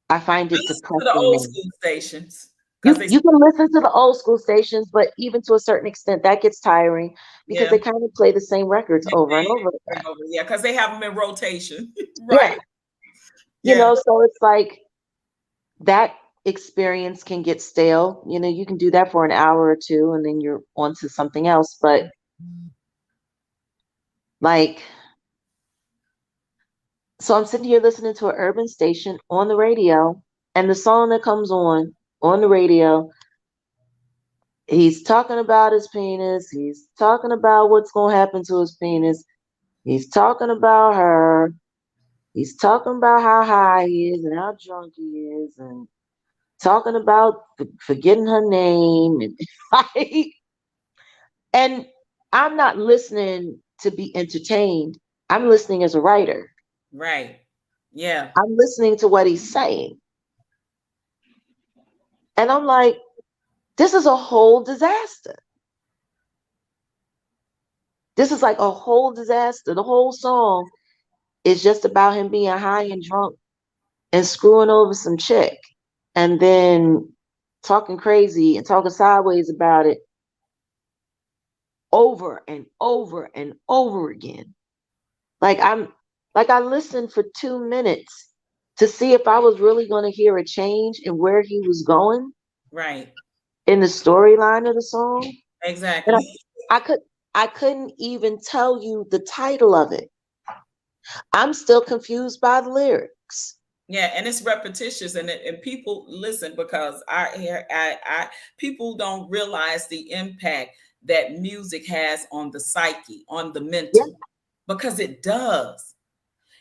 I find I it listen to the depressing old now. school stations You because they, you can listen to the old school stations, but even to a certain extent, that gets tiring because yeah, they kind of play the same records over and over again. yeah, because they have them in rotation, Yeah, right? Yeah, so it's like that. experience can get stale. You know, you can do that for an hour or two and then you're on to something else. But like, so I'm sitting here listening to an urban station on the radio, and the song that comes on the radio, he's talking about his penis. He's talking about what's going to happen to his penis. He's talking about her. He's talking about how high he is and how drunk he is, and talking about forgetting her name, and like, and I'm not listening to be entertained. I'm listening as a writer. Right. Yeah. I'm listening to what he's saying. And I'm like, this is a whole disaster. This is like a whole disaster. The whole song is just about him being high and drunk and screwing over some chick and then talking crazy and talking sideways about it over and over and over again. Like I listened for 2 minutes to see if I was really going to hear a change in where he was going Right. in the storyline of the song. And Exactly. I couldn't even tell you the title of it. I'm still confused by the lyrics. Yeah, and it's repetitious, and people listen because I people don't realize the impact that music has on the psyche, on the Yeah. mental, because it does.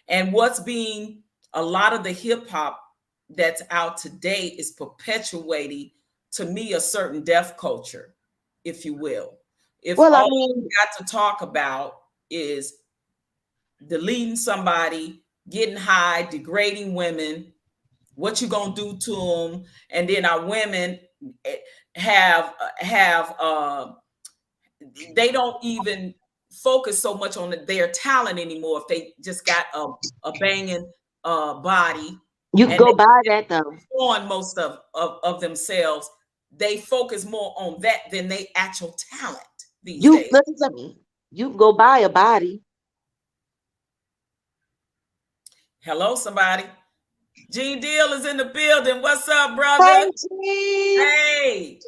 And what's being a lot of the hip hop that's out today is perpetuating, to me, a certain deaf culture, if you will. If Well, I all you mean, got to talk about is deleting somebody, getting high, degrading women, what you gonna do to them, and then our women have they don't even focus so much on their talent anymore if they just got a banging body you can and go they by that though. on most of themselves. They focus more on that than they actual talent these You days. listen to me. You can go buy a body. Hello, somebody. Gene Deal is in the building. What's up, brother? Hey, Gene. Hey,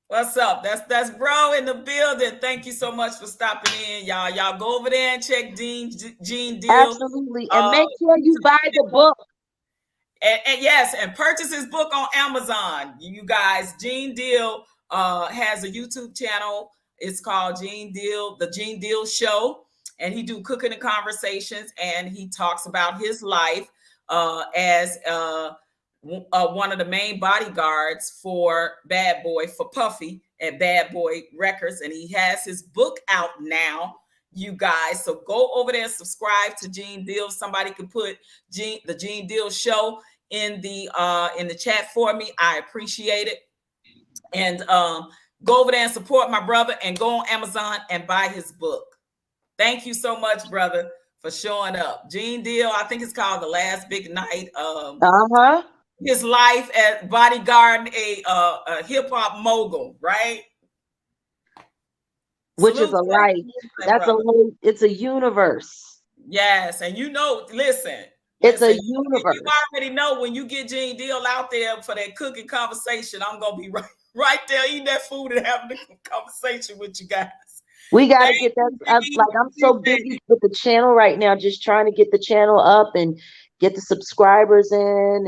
what's up? That's bro in the building. Thank you so much for stopping in, y'all. Y'all go over there and check Gene Deal. Absolutely. And make sure you buy YouTube. the book. And yes, and purchase his book on Amazon. You guys, Gene Deal has a YouTube channel. It's called Gene Deal, the Gene Deal Show, and he do cooking and conversations, and he talks about his life as one of the main bodyguards for Bad Boy, for Puffy at Bad Boy Records, and he has his book out now, you guys. So go over there, subscribe to Gene Deal. Somebody could put the Gene Deal Show in the chat for me. I appreciate it. And go over there and support my brother, and go on Amazon and buy his book. Thank you so much, brother, for showing up. Gene Deal, I think it's called The Last Big Night. Uh-huh. His life as bodyguarding a hip hop mogul, right? Which is Salute a to that, life. my That's a brother. whole, it's a universe. Yes, and you know, listen, It's a you universe. already know when you get Gene Deal out there for that cooking conversation, I'm gonna be right there eating that food and having a conversation with you guys. We got to Thank get that. you, Like, Gene. I'm so busy with the channel right now, just trying to get the channel up and get the subscribers in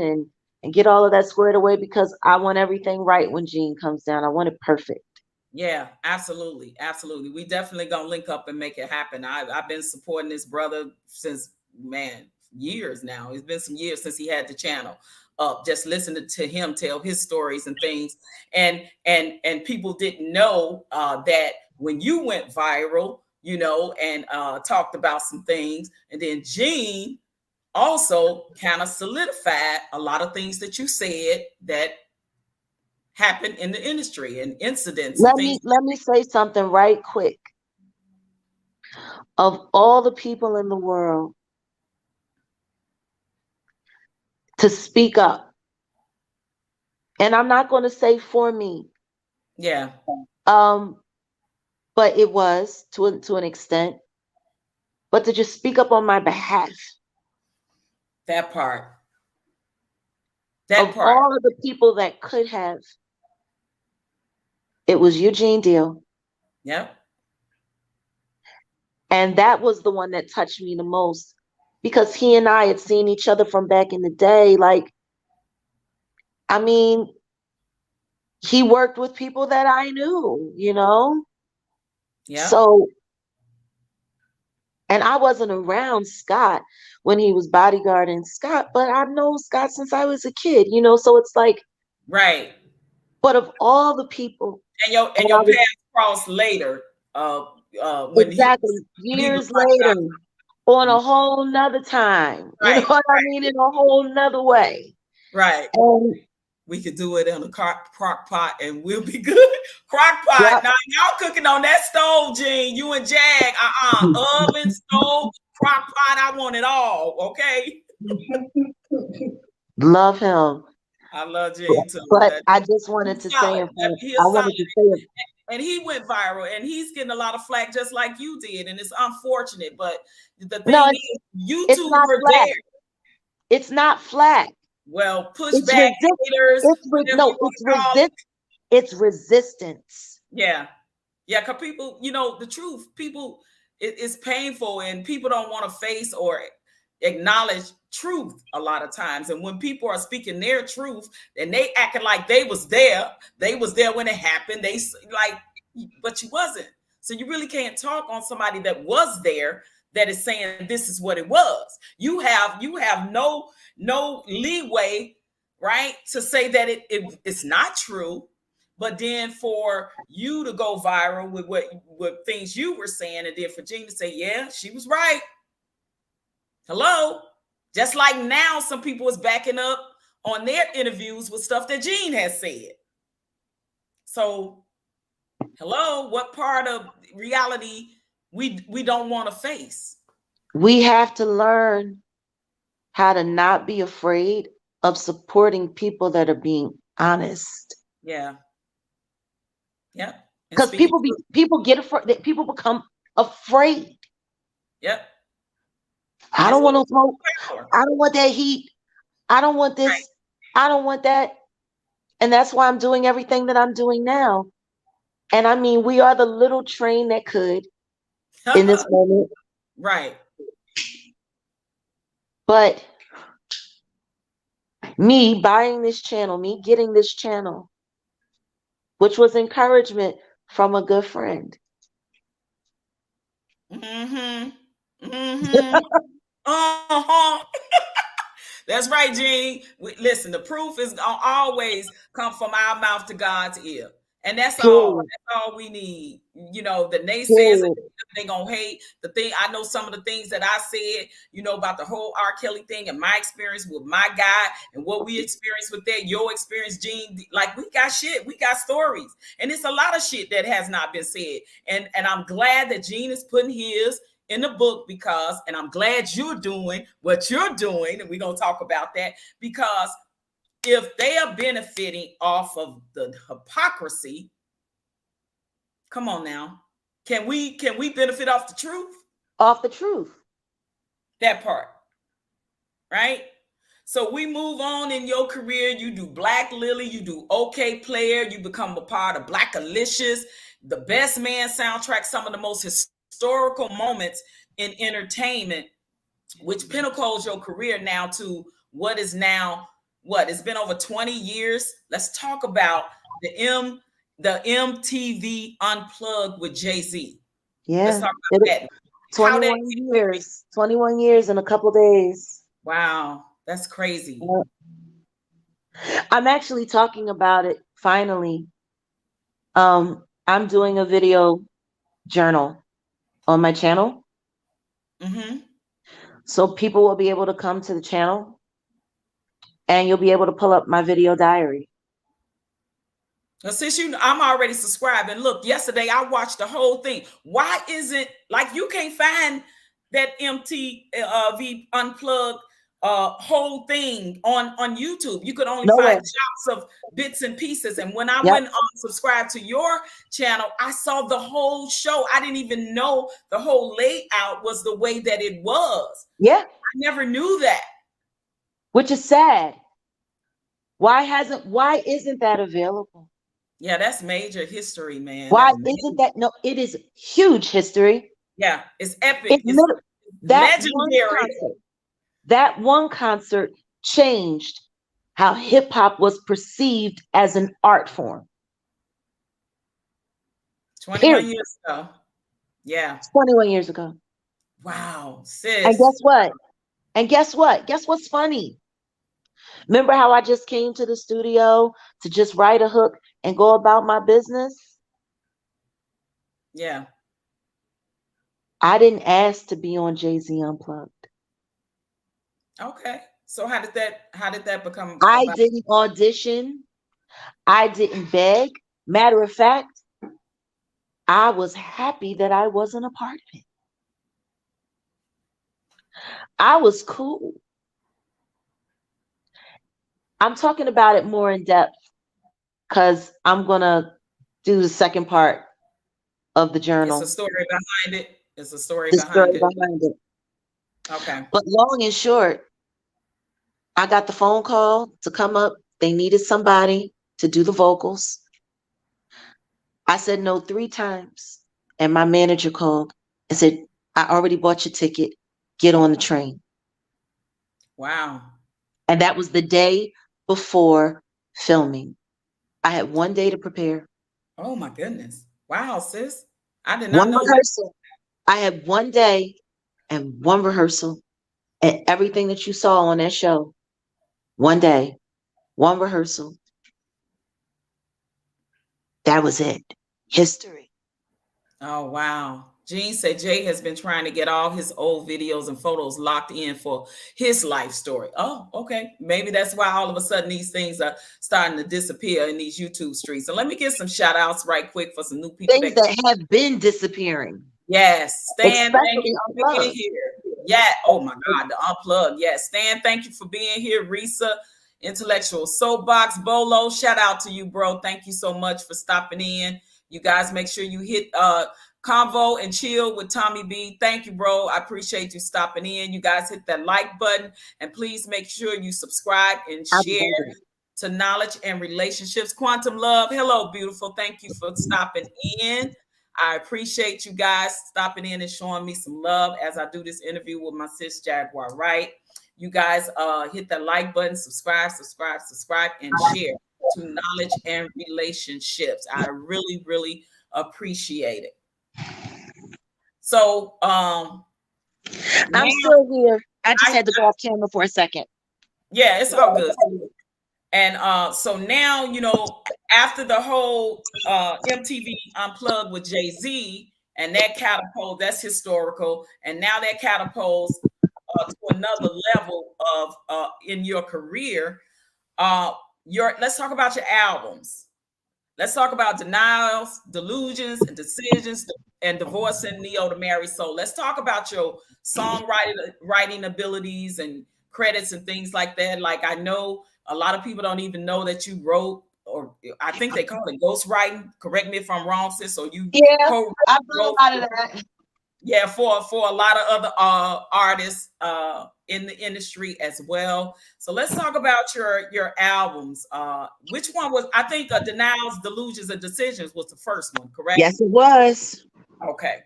and get all of that squared away because I want everything right when Gene comes down. I want it perfect. Yeah, absolutely, absolutely. We definitely gonna link up and make it happen. I've been supporting this brother since, man, years now. It's been some years since he had the channel up. Just listening to him tell his stories and things, and people didn't know that when you went viral, and talked about some things, and then Gene also kind of solidified a lot of things that you said that happened in the industry and incidents and Let things. me let me say something right quick. Of all the people in the world to speak up, and I'm not going to say for me, Yeah, um, but it was to an extent, but to just speak up on my behalf. that part. That Of part. all of the people that could have, it was Eugene Deal. Yep. And that was the one that touched me the most because he and I had seen each other from back in the day. Like, I mean, he worked with people that I knew, you know? Yep. So, and I wasn't around Scott when he was bodyguarding Scott, but I've known Scott since I was a kid, you know? So it's like, Right. but of all the people, And and I your was paths crossed later, when exactly he was years like, later on a whole nother time, you know right, what I mean? In a whole nother way. right. And We could do it in a crock pot and we'll be good. Crock pot. yep. Now y'all cooking on that stove, Gene. You and Jag. Oven, stove, crock pot. I want it all. Okay. Love him. I love Gene too. But That I just wanted he's to say solid. in front of, He I is solid. wanted to say it. And he went viral and he's getting a lot of flack just like you did. And it's unfortunate. But the No, thing is, you it's two not were flat. there. It's not flat. Well, It's pushback resist. haters, whatever you No, want it's to call it. It's resistance. Yeah. Yeah, because people, the truth, people, it's painful and people don't want to face or acknowledge truth a lot of times. And when people are speaking their truth and they acting like they was there when it happened, like, but you wasn't. So you really can't talk on somebody that was there that is saying this is what it was. You have no leeway, right, to say that it's not true. But then for you to go viral with things you were saying, and then for Jean to say, yeah, she was right. Hello. Just like now, some people is backing up on their interviews with stuff that Jean has said. So, hello, what part of reality we don't want to face? We have to learn how to not be afraid of supporting people that are being honest. Yeah. Yep. And Because speaking people get afraid, people become afraid. Yep. I It's don't what want to smoke. power. I don't want that heat. I don't want this. Right. I don't want that. And that's why I'm doing everything that I'm doing now. And I mean, we are the little train that could in this moment. Right. But me buying this channel, me getting this channel, which was encouragement from a good friend. Mm-hmm. Mm-hmm. Uh-huh. That's right, Gene. Listen, the proof is gonna always come from our mouth to God's ear. And that's all. Period. That's all we need. The naysayers, Period. they gonna hate the thing. I know some of the things that I said, about the whole R. Kelly thing and my experience with my guy and what we experienced with that, your experience, Gene. Like, we got shit, we got stories. And it's a lot of shit that has not been said. And I'm glad that Gene is putting his in the book and I'm glad you're doing what you're doing, and we're going to talk about that, because if they are benefiting off of the hypocrisy, come on now, can we benefit off the truth? Off the truth. That part, right? So we move on in your career. You do Black Lily, you do OK Player, you become a part of Black Alicious, the Best Man soundtrack, some of the most historical moments in entertainment, which pinnacles your career now to what is now it's been over 20 years. Let's talk about the MTV Unplugged with Jay-Z. Let's Yeah. talk about that. How that 21 years. 21 years in a couple days. Wow, that's crazy. I'm actually talking about it finally. I'm doing a video journal on my channel. Mm-hmm. So people will be able to come to the channel and you'll be able to pull up my video diary. Now, since I'm already subscribed, and look, yesterday I watched the whole thing. Why isn't, like, you can't find that MTV Unplugged whole thing on YouTube? You could only Nowhere. find chops of bits and pieces. And when I Yep. went on subscribe to your channel, I saw the whole show. I didn't even know the whole layout was the way that it was. Yeah. I never knew that. Which is sad. Why isn't that available? Yeah, that's major history, man. Why That's isn't that? No, it is huge history. yeah, it's epic. It It's lit- that one legendary. concert, that one concert changed how hip hop was perceived as an art form. 21 Period. years ago. Yeah. 21 years ago. Wow, And sis. guess what? And guess what? Guess what's funny? Remember how I just came to the studio to just write a hook and go about my business? Yeah. I didn't ask to be on Jay-Z Unplugged. Okay. So how did that become I about? didn't audition. I didn't beg. Matter of fact, I was happy that I wasn't a part of it. I was cool. I'm talking about it more in depth because I'm going to do the second part of the It's a journal, story behind it. It's a story the story behind it. behind it. Okay. But long and short, I got the phone call to come up. They needed somebody to do the vocals. I said no 3 times. And my manager called and said, I already bought your ticket. Get on the train. Wow. And that was the day before filming. I had 1 day to prepare, Oh my goodness. Wow, sis. I did not one know that. rehearsal. I had 1 day and one rehearsal. And everything that you saw on that show, 1 day, one rehearsal. That was it. History. Oh wow. Gene said Jay has been trying to get all his old videos and photos locked in for his life story. Oh, okay. Maybe that's why all of a sudden these things are starting to disappear in these YouTube streets. And let me get some shout outs right quick for some new people Things that. that have been disappearing, Yes, Stan, thank especially you for being unplugged. here. Yeah. Oh my God, the unplug. Yes, Stan, thank you for being here. Risa, Intellectual SoapBox, Bolo, shout out to you, bro. Thank you so much for stopping in. You guys make sure you hit Convo and Chill with Tommy B. Thank you, bro. I appreciate you stopping in. You guys hit that like button and please make sure you subscribe and I share love it. to Knowledge and Relationships. Quantum Love, hello, beautiful. Thank you for stopping in. I appreciate you guys stopping in and showing me some love as I do this interview with my sis Jaguar Wright. You guys hit that like button, subscribe, and share to Knowledge and Relationships. I really, really appreciate it. So I'm now still here. I just I had to go off camera for a second. yeah, it's all good. And so now, after the whole MTV Unplugged with Jay-Z, and that catapult, that's historical. And now that catapults to another level of in your career. Uh, let's talk about your albums. Let's talk about Denials, Delusions, and Decisions, and Divorcing Neo to Marry Soul. Let's talk about your songwriting writing abilities and credits and things like that. Like I know a lot of people don't even know that you wrote, or I think they call it ghost writing. Correct me if I'm wrong, sis. Or you Yeah, co-wrote I've done a lot of that. yeah, for a lot of other artists in the industry as well. So let's talk about your albums. Which one was I think Denials, Delusions, and Decisions was the first one, correct? Yes, it was. Okay.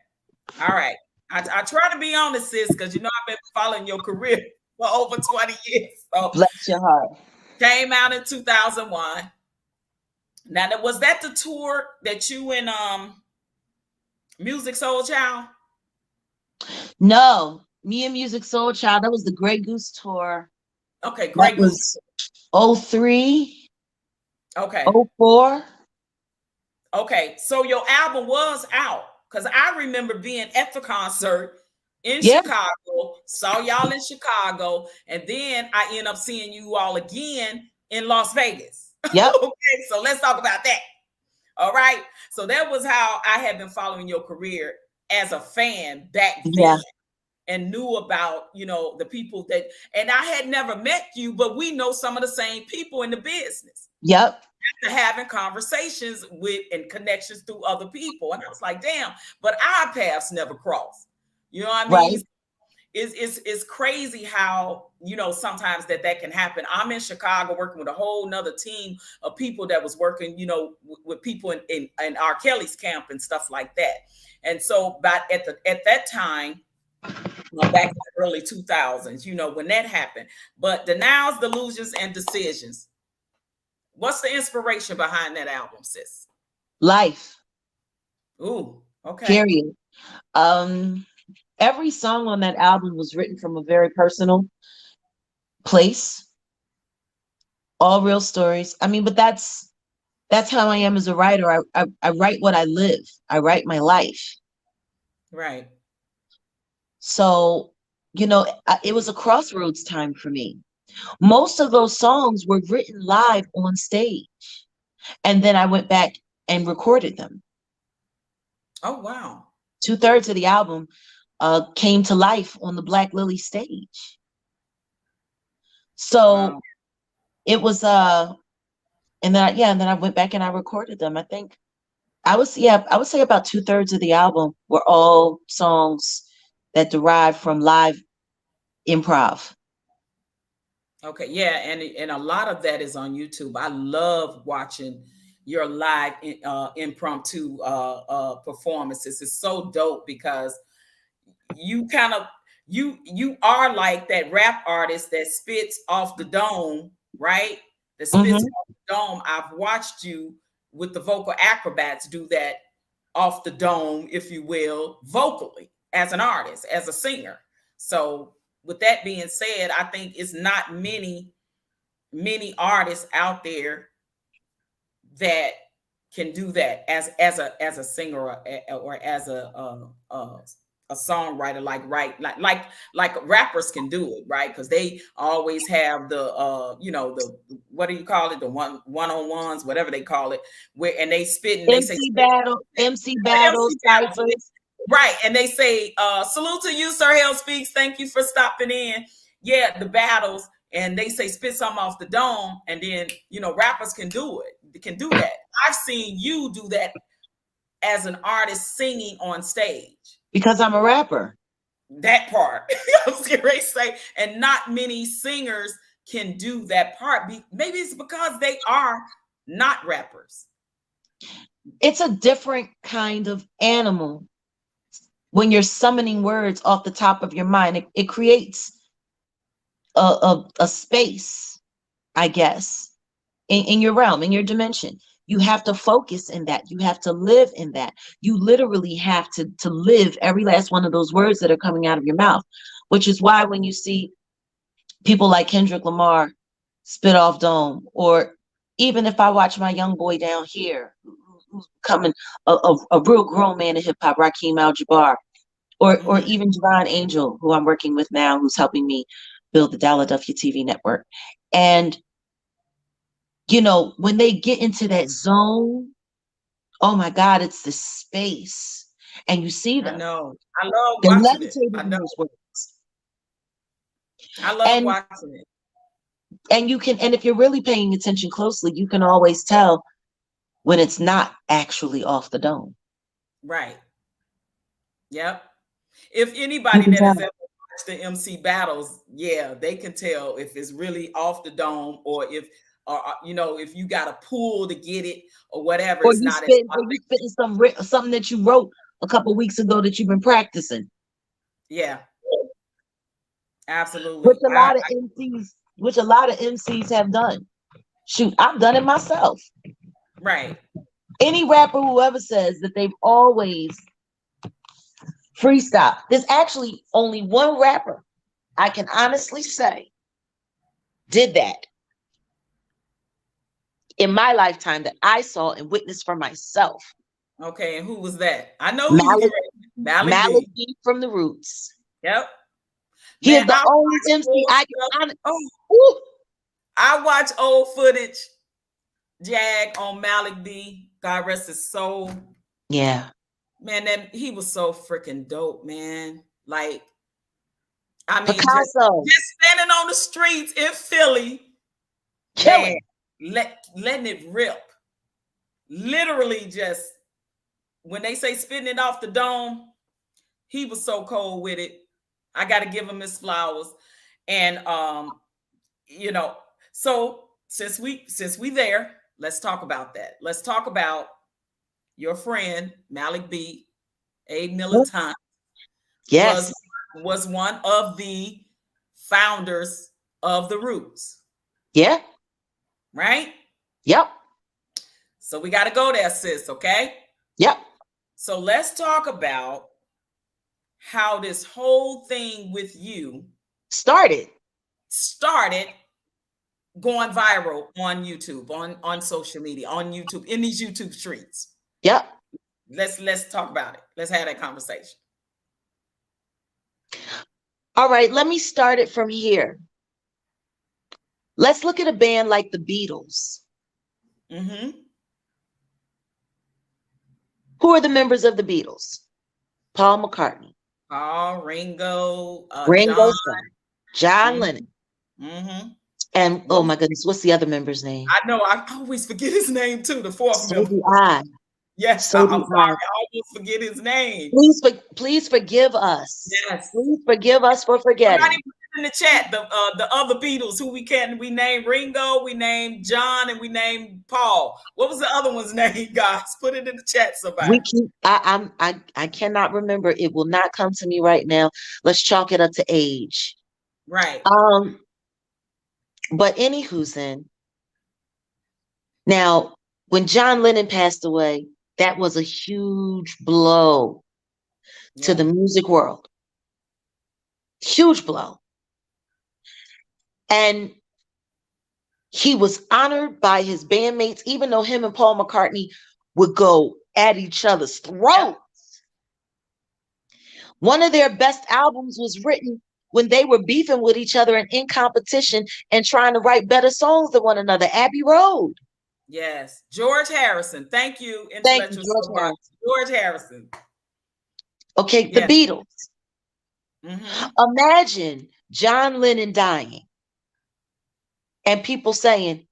All right. I try to be honest, sis, because I've been following your career for over 20 years. So Bless your heart. came out in 2001. Now was that the tour that you and Music Soul Child? No, me and Music Soul Child, that was the Grey Goose tour. Okay, That Grey Goose. was 03, Okay. 04. Okay, so your album was out because I remember being at the concert in Yeah, Chicago, saw y'all in Chicago, and then I end up seeing you all again in Las Vegas. yep, Okay, so let's talk about that. All right, so that was how I had been following your career as a fan back yeah, then and knew about the people that, and I had never met you, but we know some of the same people in the business yep. after having conversations with and connections through other people. And I was like, damn, but our paths never crossed. You know what I mean? Right. it's crazy how, you know, sometimes that can happen. I'm in Chicago working with a whole nother team of people that was working, you know, with people in R. Kelly's camp and stuff like that. And so, but at that time, back in the early 2000s, you know, when that happened. But the Nows, Delusions, and Decisions. What's the inspiration behind that album, sis? Life. Ooh, okay. Period. Every song on that album was written from a very personal place. All real stories. I mean, but that's how I am as a writer. I write what I live. I write my life. Right. So, you know, it was a crossroads time for me. Most of those songs were written live on stage. And then I went back and recorded them. Oh, wow. 2/3 of the album came to life on the Black Lily stage. So Wow. it was and then I went back and I recorded them. I think I would say about 2/3 of the album were all songs that derive from live improv. Okay. Yeah. And a lot of that is on YouTube. I love watching your live impromptu performances. It's so dope because you kind of you are like that rap artist that spits off the dome, right? That spits Mm-hmm. off the dome. I've watched you with the vocal acrobats do that off the dome, if you will, vocally as an artist, as a singer. So with that being said, I think it's not many artists out there that can do that as a singer or as a songwriter, like rappers can do it, right? Because they always have the you know, the, what do you call it, the one-on-ones, whatever they call it, where, and they spit and they say MC battles, MC battles, ciphers. right? And they say, salute to you, Sir Hell Speaks, thank you for stopping in. Yeah, the battles, and they say spit something off the dome, and then, you know, rappers can do it. They can do that. I've seen you do that as an artist singing on stage. Because I'm a rapper. That part, I was getting ready to say, and not many singers can do that part. Maybe it's because they are not rappers. It's a different kind of animal when you're summoning words off the top of your mind. It creates a space, I guess, in your realm, in your dimension. You have to focus in that. You have to live in that. You literally have to live every last one of those words that are coming out of your mouth, which is why when you see people like Kendrick Lamar spit off dome, or even if I watch my young boy down here, who's becoming a real grown man in hip hop, Rakim Al-Jabbar, or Mhm. even Javon Angel, who I'm working with now, who's helping me build the Philadelphia TV network. And, you know, when they get into that zone, oh my God, it's the space. And you see I them. know. I love They're watching it. levitating I in know. those words. I love And watching it. you can, and if you're really paying attention closely, you can always tell when it's not actually off the dome. Right. Yep. If You anybody can that has tell. ever watched the MC battles, yeah, they can tell if it's really off the dome, or if, you know, if you got to pull to get it or whatever. It's not as Or you authentic. spitting something that you wrote a couple weeks ago that you've been practicing. Yeah, Which absolutely. a lot of MCs have done. Shoot, I've done it myself. Right. Any rapper who ever says that they've always freestyle. There's actually only one rapper I can honestly say did that in my lifetime that I saw and witnessed for myself. Okay. And who was that? I know who you get Malik, ready. Malik Malik B. B from the Roots. Yep. He Man, is the only MC I can honestly. Ooh, I watch old footage, Jag on Malik B. God rest his soul. yeah, Man, that he was so freaking dope, man. Like, I mean, Picasso, just standing on the streets in Philly, man, killing. letting it rip. Literally, just when they say spitting it off the dome, he was so cold with it. I got to give him his flowers. And you know, so since we there, let's talk about that. Let's talk about your friend Malik B, a militant, was Yes. was one of the founders of the Roots, Yeah. right? Yep. So we got to go there, sis. Okay. Yep. So let's talk about how this whole thing with you Started. started going viral on YouTube, on social media, on YouTube, in these YouTube streets. Yep. Let's talk about it. Let's have that conversation. All right, let me start it from here. Let's look at a band like the Beatles. Mm-hmm. Who are the members of the Beatles? Paul McCartney, Paul, Ringo, Ringo John. Starr, John Mm-hmm. Lennon, Mm-hmm. and What oh my goodness, what's the other member's name? I know I always forget his name too, the fourth So member. do I. Yes, So I'm do sorry. I. I always forget his name. Please forgive us. Yes. Please forgive us for forgetting. Somebody put in the chat the other Beatles who we named Ringo, we named John, and we named Paul. What was the other one's name, guys? Put it in the chat, somebody. I cannot remember. It will not come to me right now. Let's chalk it up to age. Right. But anywho's in. Now, when John Lennon passed away, that was a huge blow to the music world. Huge blow. And he was honored by his bandmates, even though him and Paul McCartney would go at each other's throats. One of their best albums was written when they were beefing with each other and in competition and trying to write better songs than one another. Abbey Road. Yes. George Harrison. Thank you, Thank you, Intellectual George SoapBox. George Harrison. Okay, the Beatles. Mm-hmm. Imagine John Lennon dying and people saying,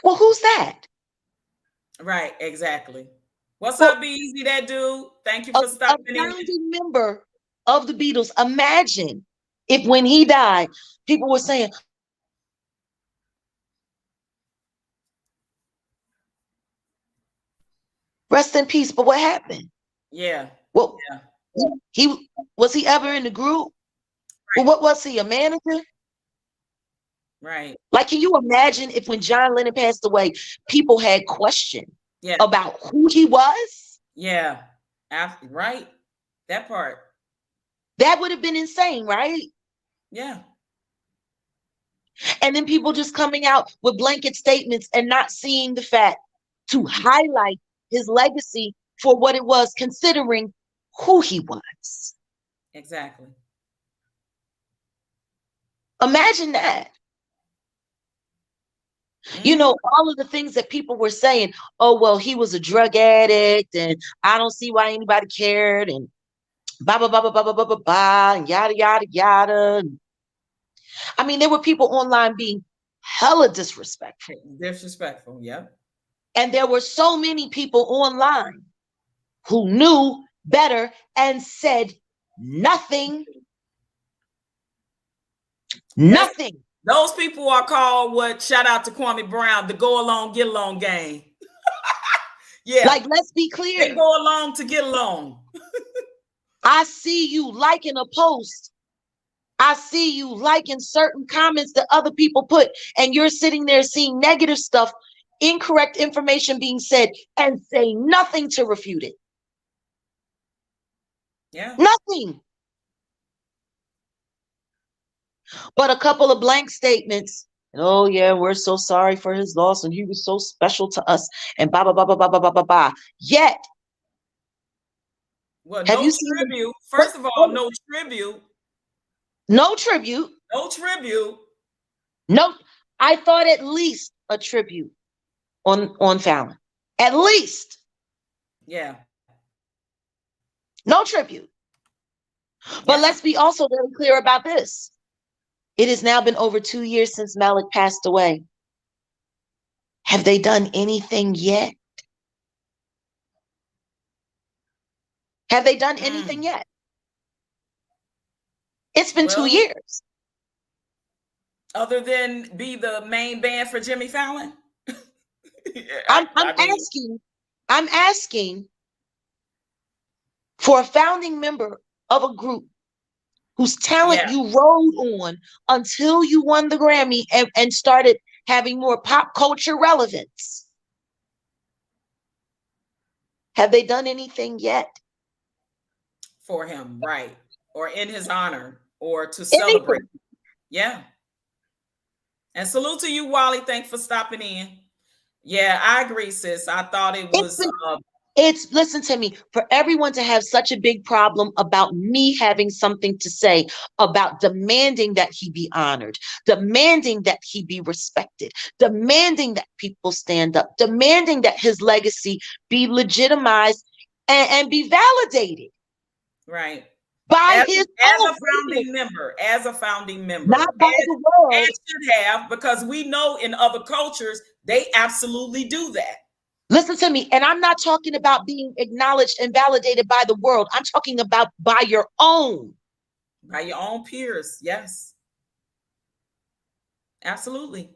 well, who's that? Right, exactly. What's up, B-Eazy Dat Dude? Thank you for stopping in. A founding member of the Beatles. Imagine if when he died, people were saying, rest in peace. But what happened? Yeah. Well, was he ever in the group? Right. Well, what was he, a manager? Right. Like, can you imagine if when John Lennon passed away, people had questions about who he was? Yeah. Right. That part. That would have been insane, right? Yeah. And then people just coming out with blanket statements and not seeing the fact to highlight his legacy for what it was, considering who he was. Exactly. Imagine that. You know, all of the things that people were saying, oh, well, he was a drug addict and I don't see why anybody cared and blah, blah, blah, blah, blah, blah, blah, blah, blah, and yada, yada, yada. I mean, there were people online being hella disrespectful. Disrespectful, yeah. And there were so many people online who knew better and said nothing. Nothing. Those people are called what? Shout out to Kwame Brown, the go along, get along gang. Yeah. Like, let's be clear. They go along to get along. I see you liking a post. I see you liking certain comments that other people put, and you're sitting there seeing negative stuff, incorrect information being said, and say nothing to refute it. Yeah. Nothing. But a couple of blank statements. Oh, yeah, we're so sorry for his loss, and he was so special to us, and blah, blah, blah, blah, blah, blah, blah, blah, blah. Yet, well, have no tribute. First of all, no tribute. No tribute. No tribute. No, I thought at least a tribute on Fallon. At least. Yeah. No tribute. But let's be also very clear about this. It has now been over 2 years since Malik passed away. Have they done anything yet? Have they done anything yet? It's been 2 Well, years. other than be the main band for Jimmy Fallon. I'm I'm I mean, asking, I'm asking for a founding member of a group whose talent yeah, you rode on until you won the Grammy and started having more pop culture relevance. Have they done anything yet? for him, right? Or in his honor, or to celebrate. Anything. Yeah. And salute to you, Wally. Thanks for stopping in. Yeah, I agree, sis. I thought it It's was been it's listen to me, for everyone to have such a big problem about me having something to say about demanding that he be honored, demanding that he be respected, demanding that people stand up, demanding that his legacy be legitimized and be validated right. by As his as own a people, founding member, not by the world. as should have, because we know in other cultures they absolutely do that. Listen to me, and I'm not talking about being acknowledged and validated by the world. I'm talking about by your own. By your own peers. Yes, absolutely.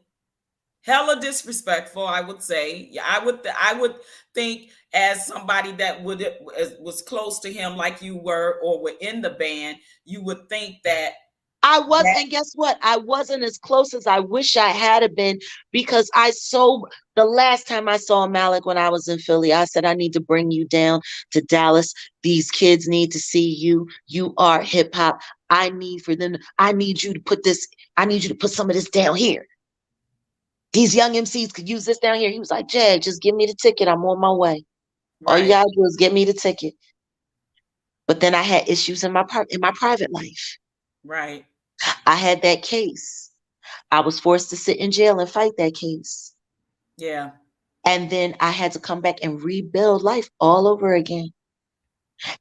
Hella disrespectful, I would say. Yeah, I would think, as somebody that was close to him like you were, or were in the band, you would think that I was, that and guess what? I wasn't as close as I wish I had been because the last time I saw Malik when I was in Philly, I said, I need to bring you down to Dallas. These kids need to see you. You are hip hop. I need you to put this, I need you to put some of this down here. These young MCs could use this down here. He was like, Jay, just give me the ticket. I'm on my way. All you right, gotta do is get me the ticket. But then I had issues in my private life. right. I had that case. I was forced to sit in jail and fight that case. Yeah, And then I had to come back and rebuild life all over again.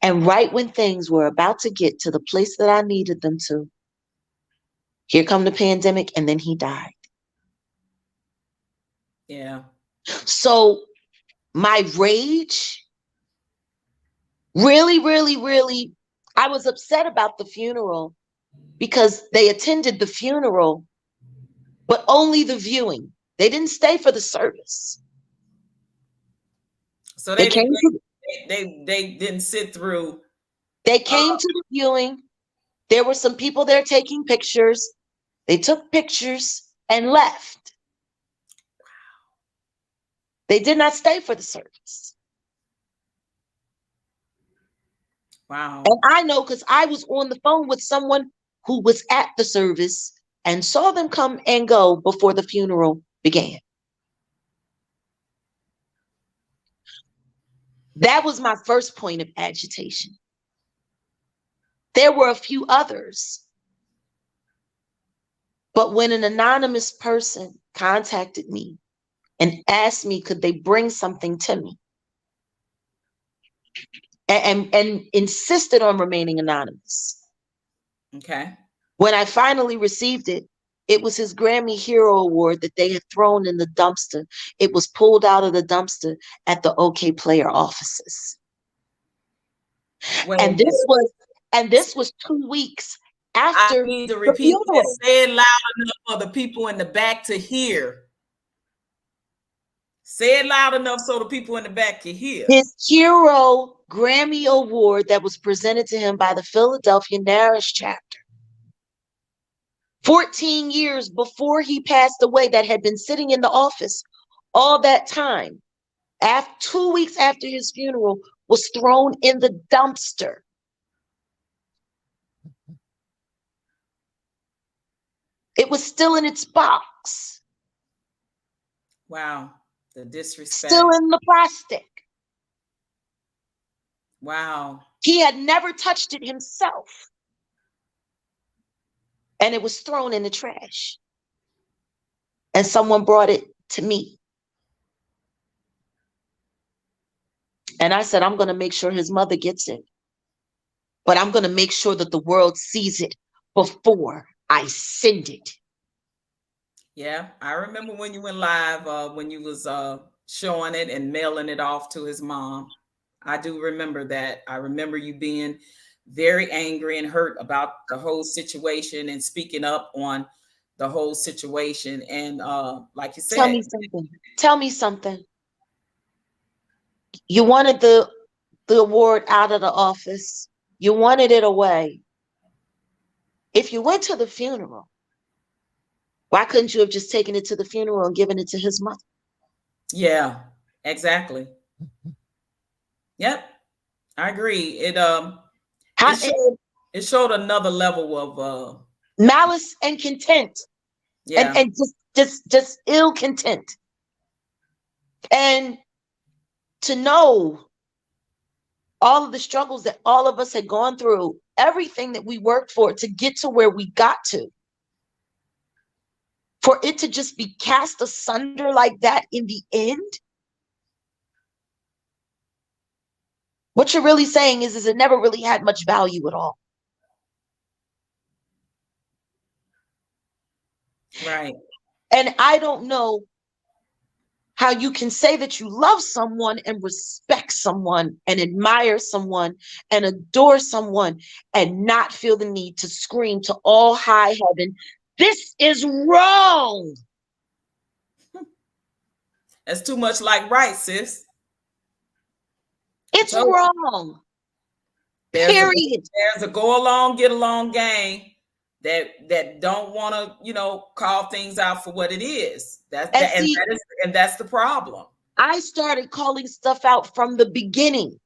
And right when things were about to get to the place that I needed them to, here come the pandemic, and then he died. yeah. So my rage, really, really, really, I was upset about the funeral because they attended the funeral, but only the viewing. They didn't stay for the service. So They they came didn't to they didn't sit through. they Uh, came to the viewing. There were some people there taking pictures. They took pictures and left. They did not stay for the service. wow. And I know because I was on the phone with someone who was at the service and saw them come and go before the funeral began. That was my first point of agitation. There were a few others, but when an anonymous person contacted me and asked me, could they bring something to me, and insisted on remaining anonymous. Okay. When I finally received it, it was his Grammy Hero Award that they had thrown in the dumpster. It was pulled out of the dumpster at the OK Player offices. Wait a And this minute. was and this was 2 weeks I after need to the repeat that. funeral. Say it loud enough for the people in the back to hear. Say it loud enough so the people in the back can hear. His Hero Grammy Award that was presented to him by the Philadelphia Narrows chapter. 14 years before he passed away, that had been sitting in the office all that time, after 2 weeks after his funeral, was thrown in the dumpster. It was still in its box, Wow. The still disrespect. in the plastic. Wow. He had never touched it himself, and it was thrown in the trash. And someone brought it to me. And I said, I'm going to make sure his mother gets it, but I'm going to make sure that the world sees it before I send it. Yeah. I remember when you went live, when you was showing it and mailing it off to his mom. I do remember that. I remember you being very angry and hurt about the whole situation and speaking up on the whole situation. And like you Tell said, me something. Tell me something. You wanted the award out of the office. You wanted it away. If you went to the funeral, why couldn't you have just taken it to the funeral and given it to his mother? yeah, exactly. Yep, I agree. How, It showed it showed another level of malice and content, and yeah, just ill content, and to know all of the struggles that all of us had gone through, everything that we worked for to get to where we got to, for it to just be cast asunder like that in the end. What you're really saying is it never really had much value at all. right. And I don't know how you can say that you love someone and respect someone and admire someone and adore someone and not feel the need to scream to all high heaven, this is wrong. That's too much like right, sis. It's So wrong. there's a Period. there's a go along, get along gang that don't want to, call things out for what it is. That's And that and see, that is and that's the problem. I started calling stuff out from the beginning,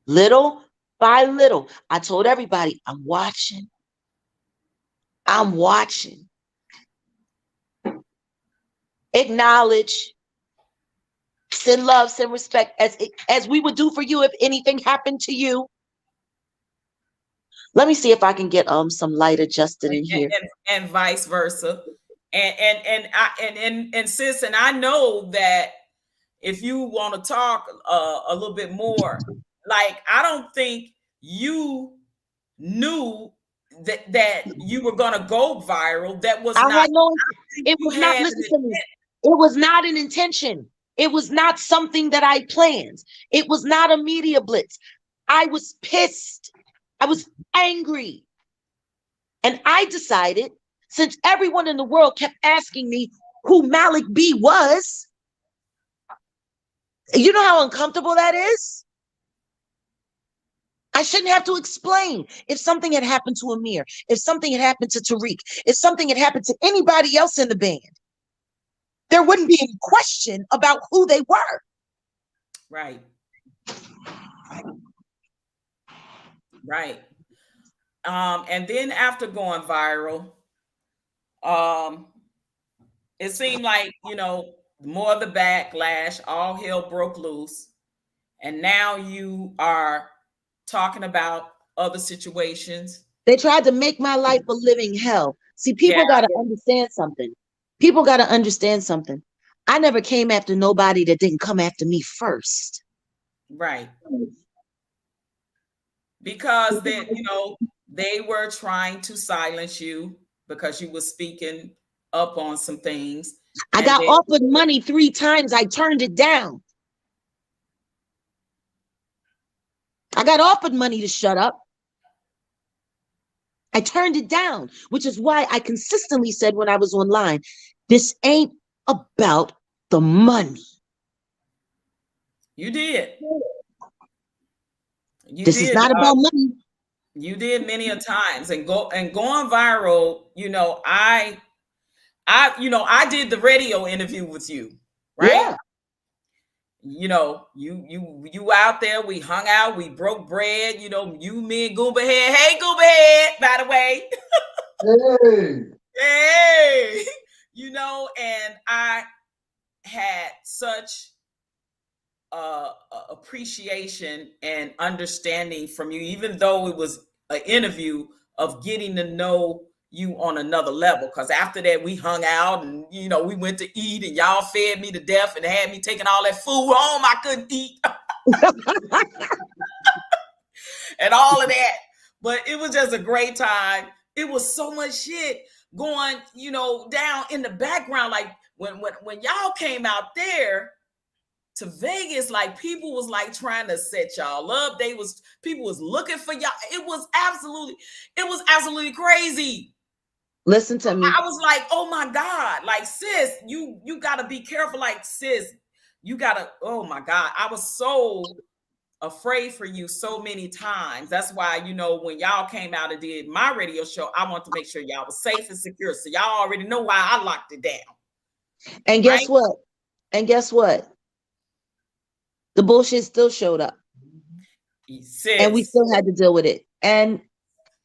little by little. I told everybody, I'm watching. I'm watching. Acknowledge, send love, send respect, as we would do for you if anything happened to you. Let me see if I can get some light adjusted in here. And vice versa. And sis, and I know that if you want to talk a little bit more, like I don't think you knew that you were gonna go viral. That was I not. had no, it You was not, had listen to me, it was not an intention. It was not something that I planned. It was not a media blitz. I was pissed. I was angry. And I decided, since everyone in the world kept asking me who Malik B was, you know how uncomfortable that is? I shouldn't have to explain. If something had happened to Amir, if something had happened to Tariq, if something had happened to anybody else in the band, there wouldn't be any question about who they were. right. Right. And then after going viral, um, it seemed like, more of the backlash, all hell broke loose. And now you are talking about other situations. They tried to make my life a living hell. See, Yeah, people got to understand something. People got to understand something. I never came after nobody that didn't come after me first. right. Because they were trying to silence you because you were speaking up on some things. I And got then offered money 3 times. I turned it down. I got offered money to shut up. I turned it down, which is why I consistently said when I was online, this ain't about the money. you did. This is not about money. You did many a times and going viral, I did the radio interview with you, right? Yeah. You out there, we hung out, we broke bread, you, me, and Goomba Head. Hey, Goomba Head, by the way. Hey. Hey, and I had such appreciation and understanding from you, even though it was an interview of getting to know you on another level. Because after that, we hung out and we went to eat, and y'all fed me to death and had me taking all that food home I couldn't eat and all of that. But it was just a great time. It was so much shit going, down in the background. Like when y'all came out there to Vegas, like people was like trying to set y'all up. People was looking for y'all. It was absolutely crazy. Listen to me. I was like, oh my God, like sis, you gotta be careful. Like, sis, you gotta, oh my God. I was so afraid for you so many times. That's why, when y'all came out and did my radio show, I want to make sure y'all was safe and secure. So y'all already know why I locked it down. And guess what? The bullshit still showed up. Sis. And we still had to deal with it. And,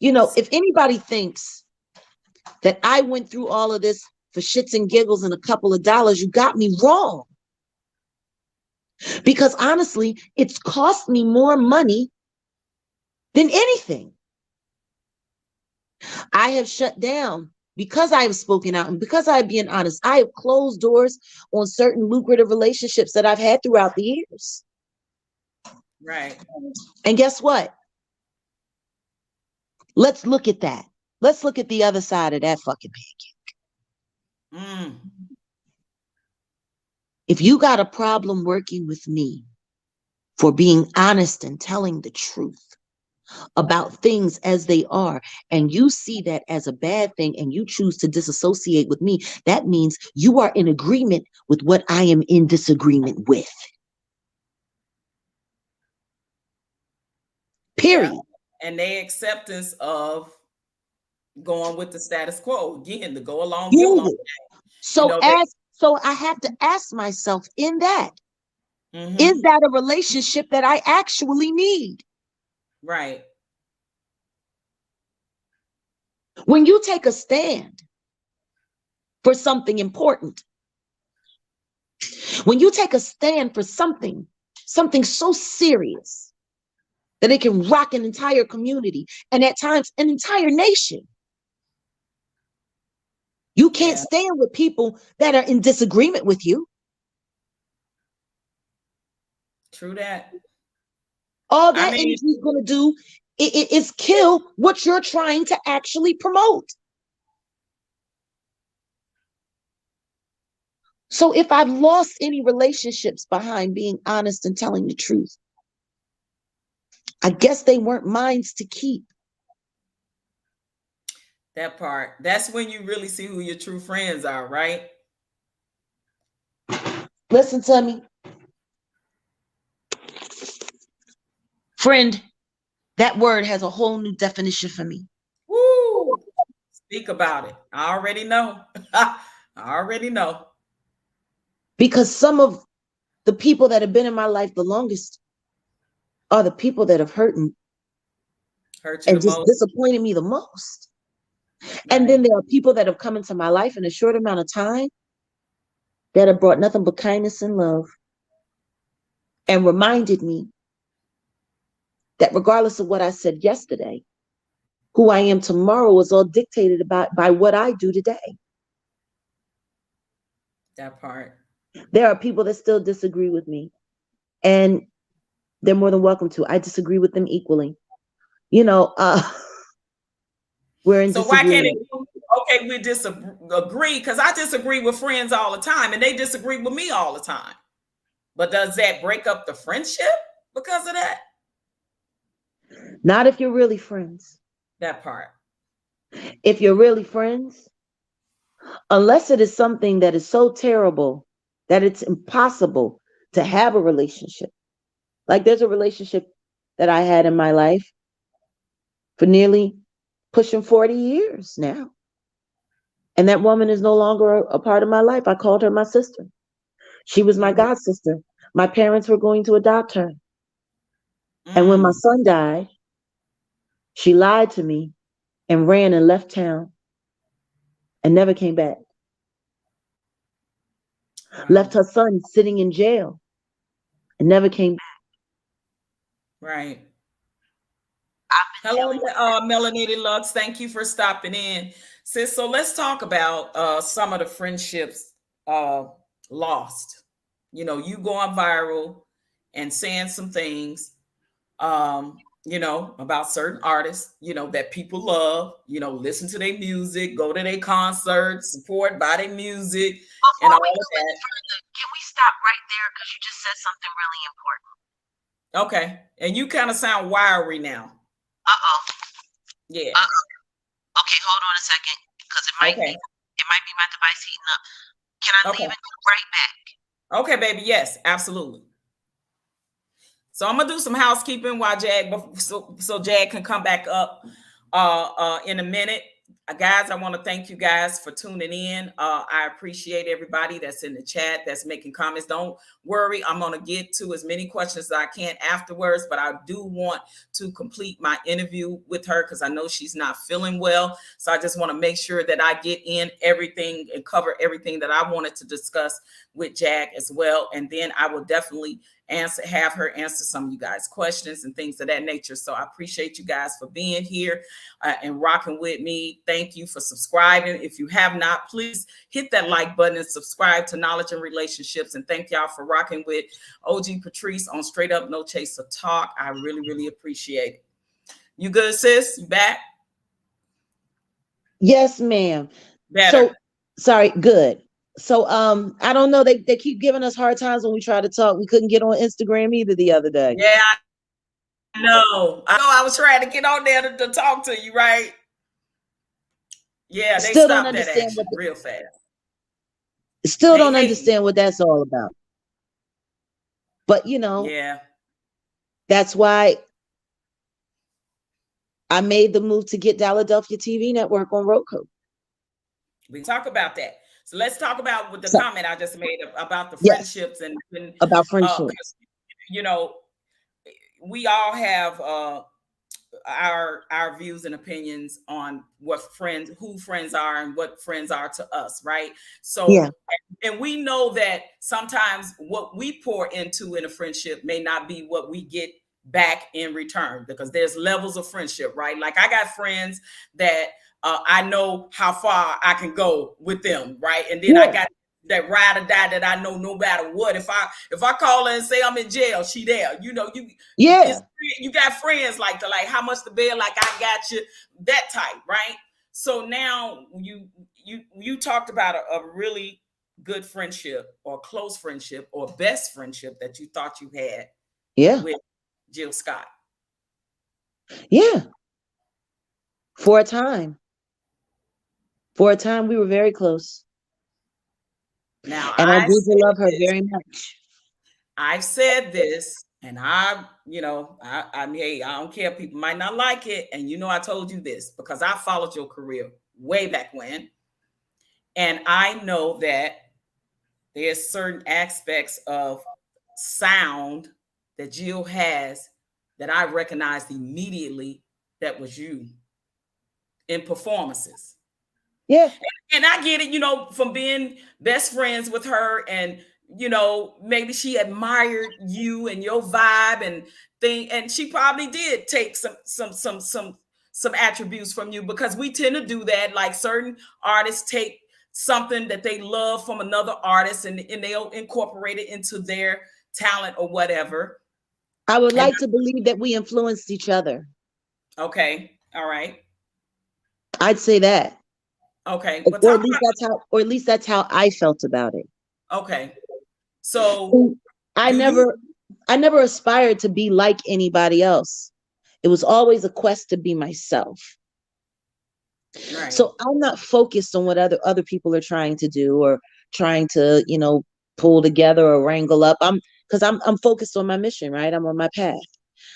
if anybody thinks that I went through all of this for shits and giggles and a couple of dollars, you got me wrong. Because honestly, it's cost me more money than anything. I have shut down because I have spoken out and because I have been honest. I have closed doors on certain lucrative relationships that I've had throughout the years. Right. And guess what? Let's look at that. Let's look at the other side of that fucking pancake. If you got a problem working with me for being honest and telling the truth about things as they are, and you see that as a bad thing and you choose to disassociate with me, that means you are in agreement with what I am in disagreement with. Period. Yeah. And their acceptance of going with the status quo, again, to go along, get along. So I have to ask myself in that, is that a relationship that I actually need? Right. When you take a stand for something important, when you take a stand for something so serious that it can rock an entire community and at times an entire nation, you can't stand with people that are in disagreement with you. True that. All that energy is going to do is kill what you're trying to actually promote. So if I've lost any relationships behind being honest and telling the truth, I guess they weren't mine to keep. That part. That's when you really see who your true friends are, right? Listen to me. Friend, that word has a whole new definition for me. Woo! Speak about it. I already know. I already know. Because some of the people that have been in my life the longest are the people that have hurt me and just disappointed me the most. Right. And then there are people that have come into my life in a short amount of time that have brought nothing but kindness and love and reminded me that regardless of what I said yesterday, who I am tomorrow is all dictated by what I do today. That part. There are people that still disagree with me, and they're more than welcome to. I disagree with them equally. We're in disagreement. Why can't it be, okay, we disagree, because I disagree with friends all the time and they disagree with me all the time. But does that break up the friendship because of that? Not if you're really friends. That part. If you're really friends, unless it is something that is so terrible that it's impossible to have a relationship. Like there's a relationship that I had in my life for nearly pushing 40 years now. And that woman is no longer a part of my life. I called her my sister. She was my god sister. My parents were going to adopt her. And when my son died, she lied to me and ran and left town and never came back. Wow. Left her son sitting in jail and never came back. Right. Hello, Melanated Lux. Thank you for stopping in, sis. So let's talk about some of the friendships lost. You going viral and saying some things, about certain artists, that people love, listen to their music, go to their concerts, support, buy their music, and all of that. Can we stop right there because you just said something really important. Okay. And you kind of sound wiry now. Uh-oh. Yeah. Okay, hold on a second, because it might be my device heating up. Can I leave and come right back? Okay, baby. Yes, absolutely. So I'm gonna do some housekeeping while Jag, so Jag can come back up in a minute. Guys, I want to thank you guys for tuning in. I appreciate everybody that's in the chat, that's making comments. Don't worry, I'm going to get to as many questions as I can afterwards, but I do want to complete my interview with her because I know she's not feeling well. So I just want to make sure that I get in everything and cover everything that I wanted to discuss with Jag as well. And then I will definitely have her answer some of you guys' questions and things of that nature. So I appreciate you guys for being here and rocking with me. Thank you for subscribing. If you have not, please hit that like button and subscribe to Knowledge and Relationships. And thank y'all for rocking with OG Patrice on Straight Up No Chaser Talk. I really, really appreciate it. You good, sis? You back? Yes, ma'am. Better. So sorry, good. So I don't know. They keep giving us hard times when we try to talk. We couldn't get on Instagram either the other day. Yeah, I know. I was trying to get on there to talk to you, right? Yeah, they still stopped don't that understand action real fast. Still don't understand what that's all about. But you know, yeah, that's why I made the move to get Philadelphia TV network on Roku. We can talk about that. So let's talk about what the comment I just made about the friendships and about friendship. You know, we all have our views and opinions on who friends are and what friends are to us, right? So and we know that sometimes what we pour into in a friendship may not be what we get back in return, because there's levels of friendship, right? Like I got friends that I know how far I can go with them, right? And then I got that ride or die that I know no matter what. If I call her and say I'm in jail, she there. You know, you got friends like how much the bill, like I got you, that type, right? So now you talked about a really good friendship or close friendship or best friendship that you thought you had with Jill Scott. Yeah. For a time we were very close. Now, and I do love her very much. I've said this, and I don't care. People might not like it. And I told you this because I followed your career way back when. And I know that there's certain aspects of sound that Jill has that I recognized immediately that was you in performances. Yeah. And I get it, from being best friends with her, and maybe she admired you and your vibe and thing, and she probably did take some attributes from you, because we tend to do that. Like certain artists take something that they love from another artist and they'll incorporate it into their talent or whatever. I would like to believe that we influenced each other. Okay. All right. I'd say that. Okay. But or at least that's how I felt about it. Okay. So I never aspired to be like anybody else. It was always a quest to be myself. Right. So I'm not focused on what other people are trying to do or trying to, pull together or wrangle up. I'm focused on my mission, right? I'm on my path.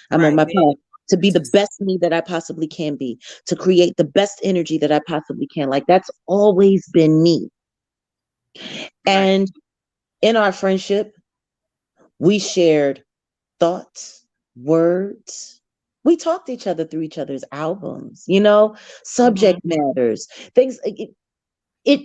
I'm on my path to be the best me that I possibly can be, to create the best energy that I possibly can. Like that's always been me. And in our friendship, we shared thoughts, words. We talked to each other through each other's albums, subject matters, things. It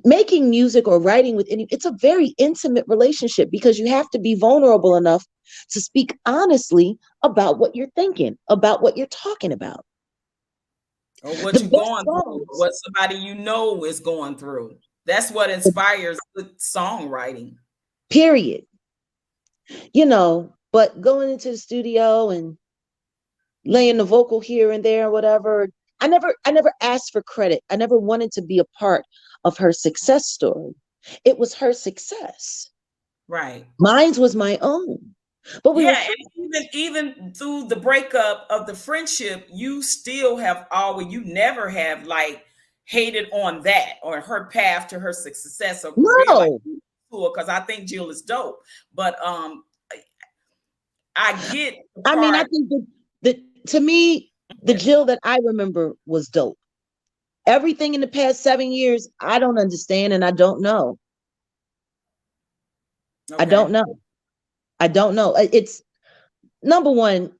making music or writing with it's a very intimate relationship, because you have to be vulnerable enough to speak honestly about what you're thinking, about what you're talking about, or what you're going through, what somebody is going through. That's what inspires good songwriting. Period. But going into the studio and laying the vocal here and there, whatever, I never asked for credit. I never wanted to be a part of her success story. It was her success. Right. Mine was my own. But we were Yeah, friends. and even through the breakup of the friendship, you still have always, you never have like hated on that or her path to her success or career like No. because I think Jill is dope. But I get the I mean, I part. think that to me, the Yeah. Jill that I remember was dope. Everything in the past 7 years, I don't understand and I don't know. I Okay. don't know. I don't know. It's number one,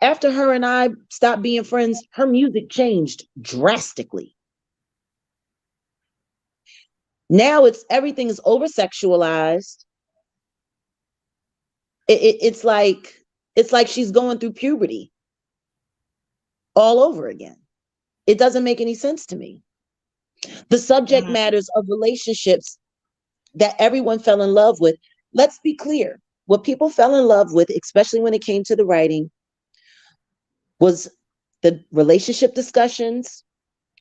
after her and I stopped being friends, her music changed drastically. Now everything is over sexualized. It's like she's going through puberty all over again. It doesn't make any sense to me. The subject Mhm. matters of relationships that everyone fell in love with. Let's be clear. What people fell in love with, especially when it came to the writing, was the relationship discussions,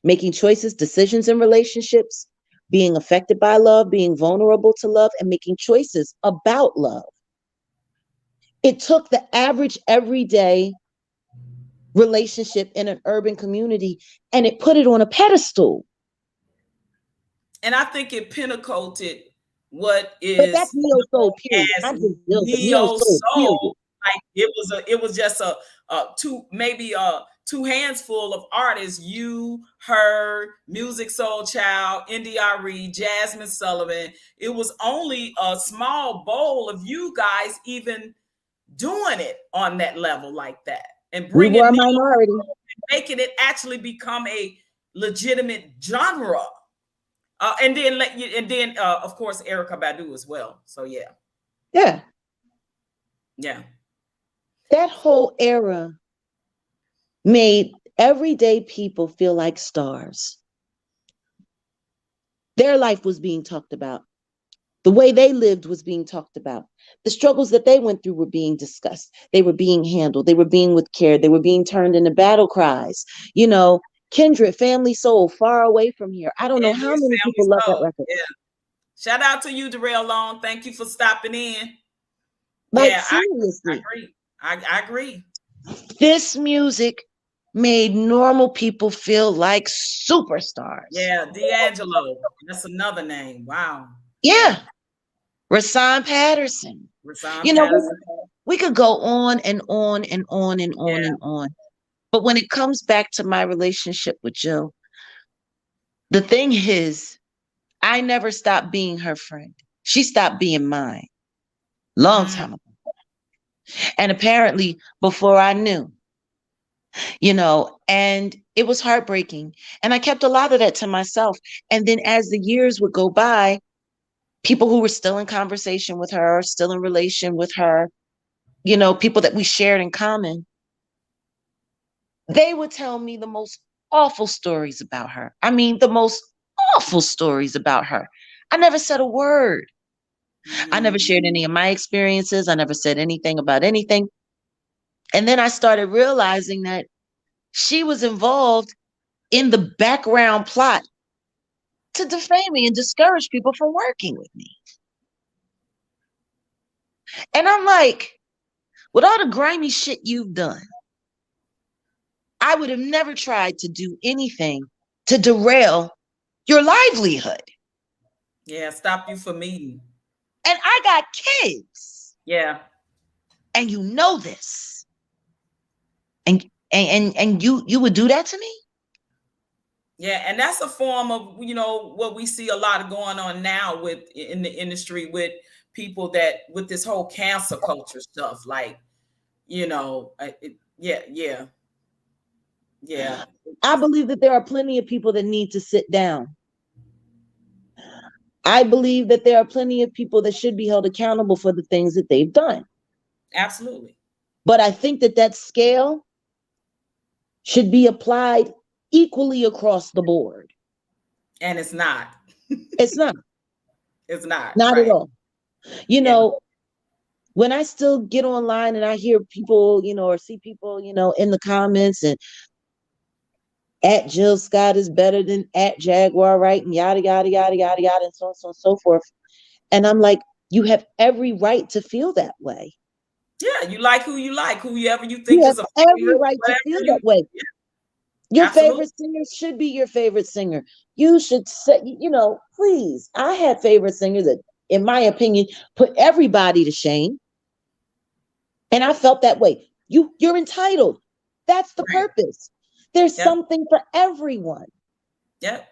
making choices, decisions in relationships, being affected by love, being vulnerable to love, and making choices about love. It took the average everyday relationship in an urban community and it put it on a pedestal. And I think it pinnacled what But that's is neo known soul, period. as Not just Jill, but neo neo soul, period. soul. Like it was just a two, maybe two hands full of artists. You, her, Music Soul Child, India.Arie, Jasmine Sullivan. It was only a small bowl of you guys even doing it on that level like that and We were bringing a neo minority. soul and making it actually become a legitimate genre. And then let you, and then of course Erica Badu as well. So yeah, Yeah. yeah, That whole era made everyday people feel like stars. Their life was being talked about. The way they lived was being talked about. The struggles that they went through were being discussed. They were being handled. They were being with care. They were being turned into battle cries. You know, Kindred, Family Soul, Far Away from Here. I don't know it how is many family people love that soul. record. Yeah, shout out to you, Darrell Long. Thank you for stopping in. Like, Yeah, I seriously, agree. I agree. this music made normal people feel like superstars. Yeah, D'Angelo. That's another name. Wow. Yeah, Yeah. Rasan Patterson. Rasan You know, Patterson. we could go on and on and on and on Yeah. and on. But when it comes back to my relationship with Jill, the thing is, I never stopped being her friend. She stopped being mine long Mm, time ago. And apparently, before I knew, and it was heartbreaking. And I kept a lot of that to myself. And then as the years would go by, people who were still in conversation with her, still in relation with her, people that we shared in common, they would tell me the most awful stories about her. I mean, the most awful stories about her. I never said a word. I never mm-hmm. shared any of my experiences. I never said anything about anything. And then I started realizing that she was involved in the background plot to defame me and discourage people from working with me. And I'm like, with all the grimy shit you've done, I would have never tried to do anything to derail your livelihood. Yeah, stop you from meeting. And I got kids. Yeah. And you know this. And you would do that to me? Yeah, and that's a form of what we see a lot of going on now with in the industry with people that with this whole cancel culture stuff. Like, yeah, yeah, yeah, I believe that there are plenty of people that need to sit down. I believe that there are plenty of people that should be held accountable for the things that they've done. absolutely. But I think that scale should be applied equally across the board. And it's not. It's not. It's not Not at right. all. You Yeah. know, when I still get online and I hear people, or see people, in the comments and at Jill Scott is better than at Jaguar Wright and yada, yada, yada, yada, yada, and so on and so forth. And I'm like, You have every right to feel that way. Yeah, you like, whoever you You think have is a every favorite, right to whatever feel that you, way. yeah, Your absolutely. favorite singer should be your favorite singer. You should say, please. I had favorite singers that, in my opinion, put everybody to shame. And I felt that way. You're entitled. That's the Right. purpose. There's Yep. something for everyone. Yep.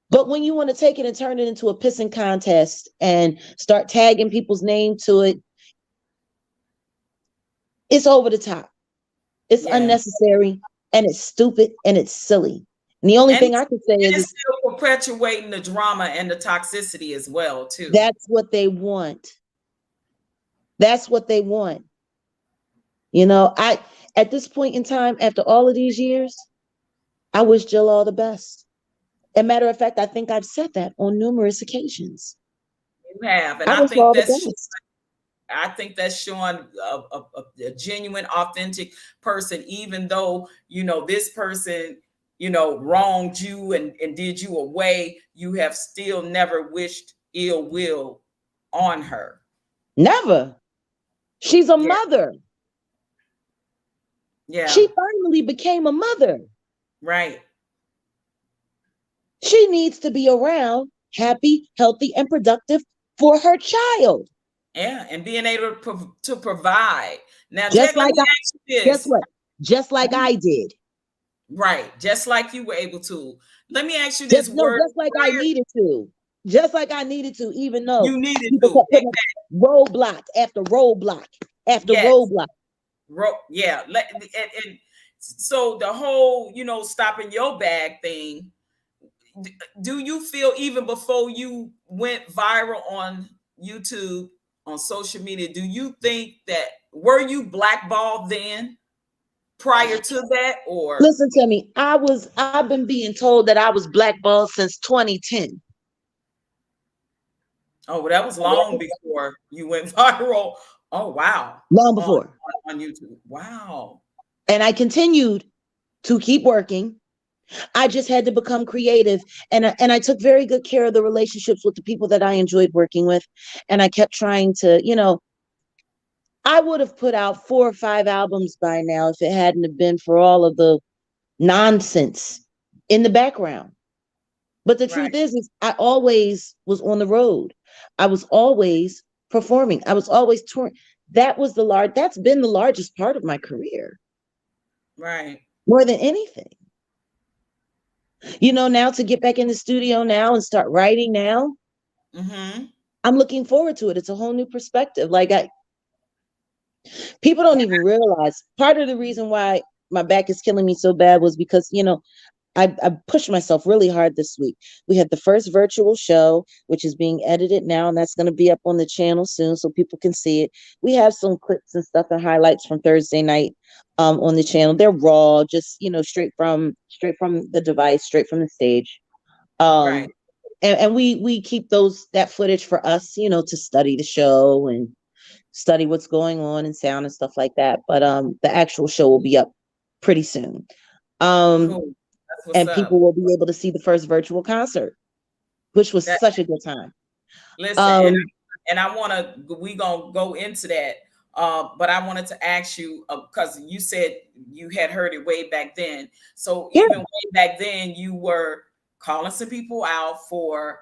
But when you want to take it and turn it into a pissing contest and start tagging people's name to it, it's over the top. It's Yeah. unnecessary and it's stupid and it's silly. And the only And thing I can say it's is still perpetuating the drama and the toxicity as well, too. that's what they want. That's what they want. I at this point in time, after all of these years, I wish Jill all the best. As a matter of fact, I think I've said that on numerous occasions. You have, and I wish her all the best. I think that's showing a genuine, authentic person, even though, this person, wronged you and did you away, you have still never wished ill will on her. Never. She's a Yeah. mother. Yeah. She finally became a mother. Right. She needs to be around, happy, healthy, and productive for her child. Yeah. And being able to provide. Now, Just Jack, let like me ask you guess this. what? Just like I did. Right. Just like you were able to. Let me ask you this word. Just like I needed to. Just like I needed to, even though You needed people to. kept putting roadblock after roadblock after Yes. roadblock. Yeah. And so the whole, stopping your bag thing, do you feel even before you went viral on YouTube, on social media, do you think that, were you blackballed then prior to that, or? Listen to me. I've been being told that I was blackballed since 2010. Oh, well, that was long before you went viral. Oh, wow. Long On, before. on YouTube. Wow. And I continued to keep working. I just had to become creative, and I took very good care of the relationships with the people that I enjoyed working with, and I kept trying to, I would have put out 4 or 5 albums by now if it hadn't have been for all of the nonsense in the background. But the Right. truth is I always was on the road. I was always performing. I was always touring. That's been the largest part of my career. Right. More than anything. Now to get back in the studio now and start writing now, Mm-hmm. I'm looking forward to it. It's a whole new perspective. People don't even realize part of the reason why my back is killing me so bad was because, I pushed myself really hard this week. We had the first virtual show, which is being edited now, and that's going to be up on the channel soon so people can see it. We have some clips and stuff and highlights from Thursday night on the channel. They're raw, just straight from the device, straight from the stage. Right. And we keep that footage for us, to study the show and study what's going on and sound and stuff like that. But the actual show will be up pretty soon. Cool. That's what's And up. people will be able to see the first virtual concert, which was That, such a good time. listen, and I want to, we gonna go into that. But I wanted to ask you, because you said you had heard it way back then. So Yeah. even way back then, you were calling some people out for,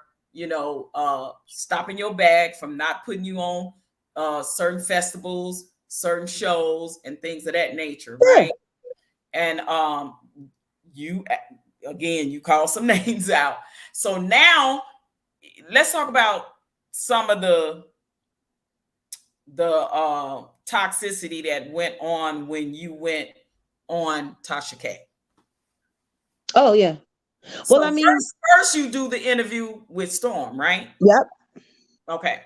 stopping your bag from not putting you on certain festivals, certain shows, and things of that nature, Yeah. right? And you, again, you call some names out. So now let's talk about some of the toxicity that went on when you went on Tasha K. Oh yeah. So Well, I mean, first you do the interview with Storm, right? yep. Okay.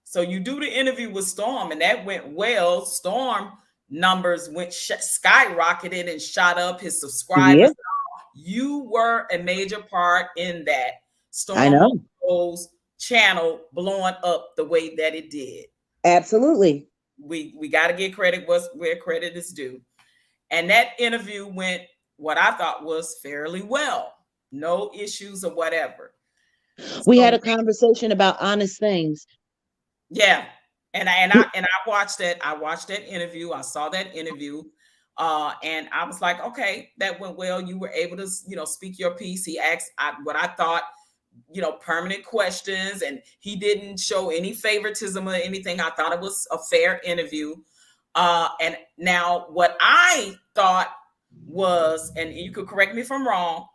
So you do the interview with Storm, and that went well. Storm numbers went skyrocketed and shot up, his subscribers. Yeah. You were a major part in that I Storm know. Mo's channel blowing up the way that it did. Absolutely. We got to get credit where credit is due. And that interview went, what I thought was, fairly well. No issues or whatever. We So, had a conversation about honest things. Yeah. And I watched that. I watched that interview. I saw that interview. And I was like, okay, that went well. You were able to, speak your piece. He asked what I thought, permanent questions, and he didn't show any favoritism or anything. I thought it was a fair interview. And now what I thought was, and you could correct me if I'm wrong,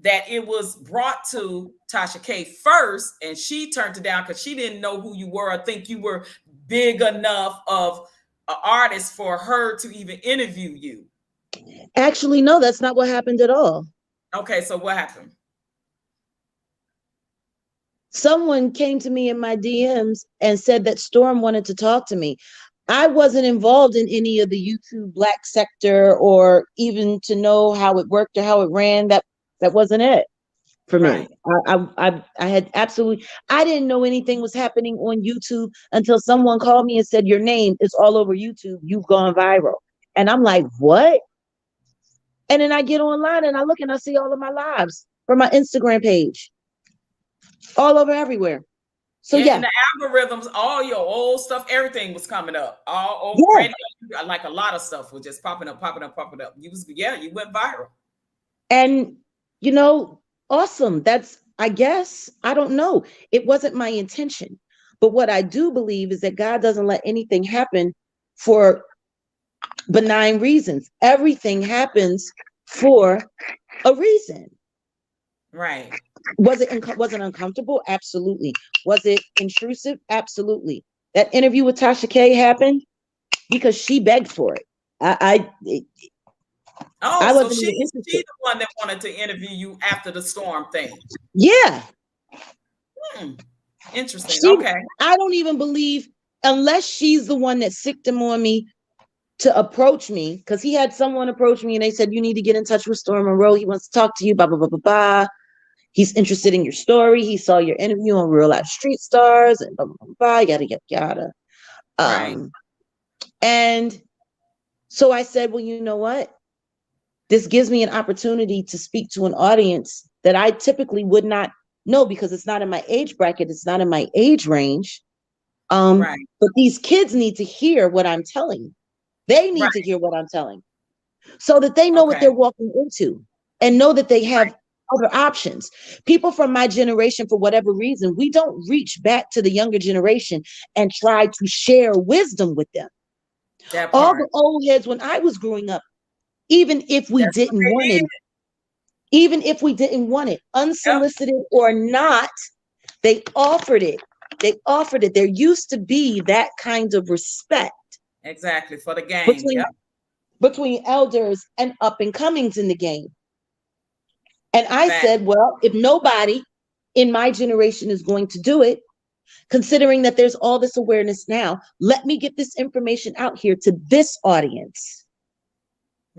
that it was brought to Tasha K first, and she turned it down because she didn't know who you were. I think you were big enough of an artist for her to even interview you. Actually, no, that's not what happened at all. Okay, so what happened? Someone came to me in my DMs and said that Storm wanted to talk to me. I wasn't involved in any of the YouTube Black sector or even to know how it worked or how it ran. That wasn't it for me. I had absolutely, I didn't know anything was happening on YouTube until someone called me and said, your name is all over YouTube. You've gone viral. And I'm like, what? And then I get online and I look and I see all of my lives from my Instagram page all over everywhere. So yeah. And the algorithms, all your old stuff, everything was coming up. All old radio, like a lot of stuff was just popping up. You went viral. And awesome. That's, I guess, I don't know. It wasn't my intention. But what I do believe is that God doesn't let anything happen for benign reasons. Everything happens for a reason. Right. Was it uncomfortable? Absolutely. Was it intrusive? Absolutely. That interview with Tasha K happened because she begged for it. So she's the one that wanted to interview you after the Storm thing. Yeah. Interesting. Okay. I don't even believe, unless she's the one that sicked him on me to approach me, because he had someone approach me and they said, you need to get in touch with Storm Monroe. He wants to talk to you, blah, blah, blah, blah, blah. He's interested in your story. He saw your interview on Real Life Street Stars and blah, blah, blah, blah, yada, yada, yada. Right. And so I said, well, you know what? This gives me an opportunity to speak to an audience that I typically would not know because it's not in my age bracket. It's not in my age range. But these kids need to hear what I'm telling. They need to hear what I'm telling so that they know what they're walking into and know that they have other options. People from my generation, for whatever reason, we don't reach back to the younger generation and try to share wisdom with them. All the old heads when I was growing up, even if we didn't want it, unsolicited or not, they offered it. There used to be that kind of respect. Exactly, for the game. Between elders and up and comings in the game. And I said, well, if nobody in my generation is going to do it, considering that there's all this awareness now, let me get this information out here to this audience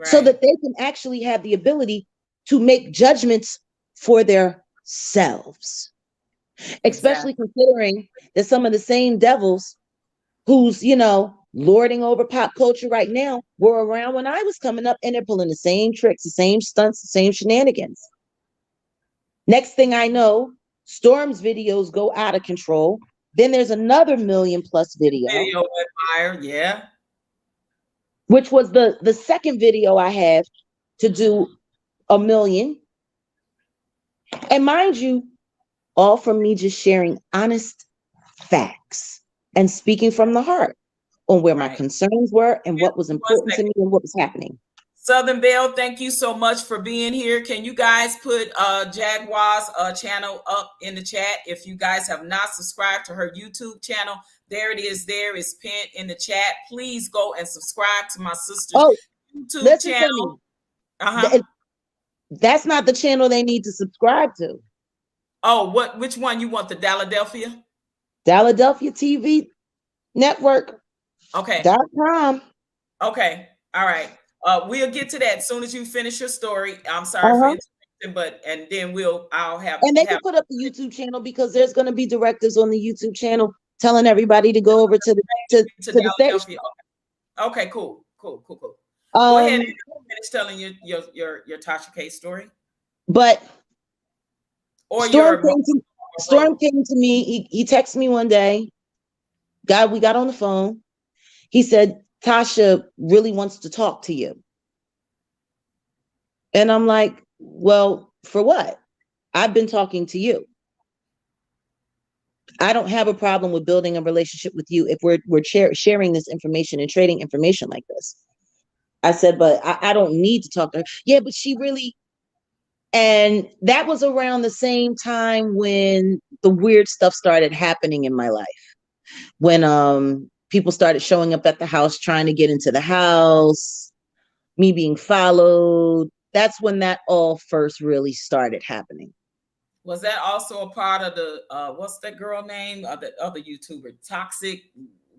so that they can actually have the ability to make judgments for themselves. Especially considering that some of the same devils who's, lording over pop culture right now were around when I was coming up, and they're pulling the same tricks, the same stunts, the same shenanigans. Next thing I know, Storm's videos go out of control. Then there's another 1 million+ video. Video went viral, which was the second video I have to do 1 million. And mind you, all from me just sharing honest facts and speaking from the heart on where my concerns were and what was important to me and what was happening. Southern Belle, thank you so much for being here. Can you guys put Jaguar's channel up in the chat? If you guys have not subscribed to her YouTube channel, there it is. There is pinned in the chat. Please go and subscribe to my sister's YouTube channel. That's not the channel they need to subscribe to. Oh, which one you want? The Philadelphia TV Network. .com. Okay. All right. We'll get to that as soon as you finish your story. I'm sorry for interrupting, and then I'll have. And they can put up the YouTube channel because there's going to be directives on the YouTube channel telling everybody to go over to the station. Okay, cool. Go ahead and finish telling your Tasha K story. But Storm came to me. He texted me one day we got on the phone. He said, Tasha really wants to talk to you. And I'm like, well, for what? I've been talking to you. I don't have a problem with building a relationship with you if we're sharing this information and trading information like this. I said, but I don't need to talk to her. Yeah, but she really, and that was around the same time when the weird stuff started happening in my life. When people started showing up at the house trying to get into the house, me being followed. That's when that all first really started happening. Was that also a part of the what's that girl name? The other YouTuber, Toxic,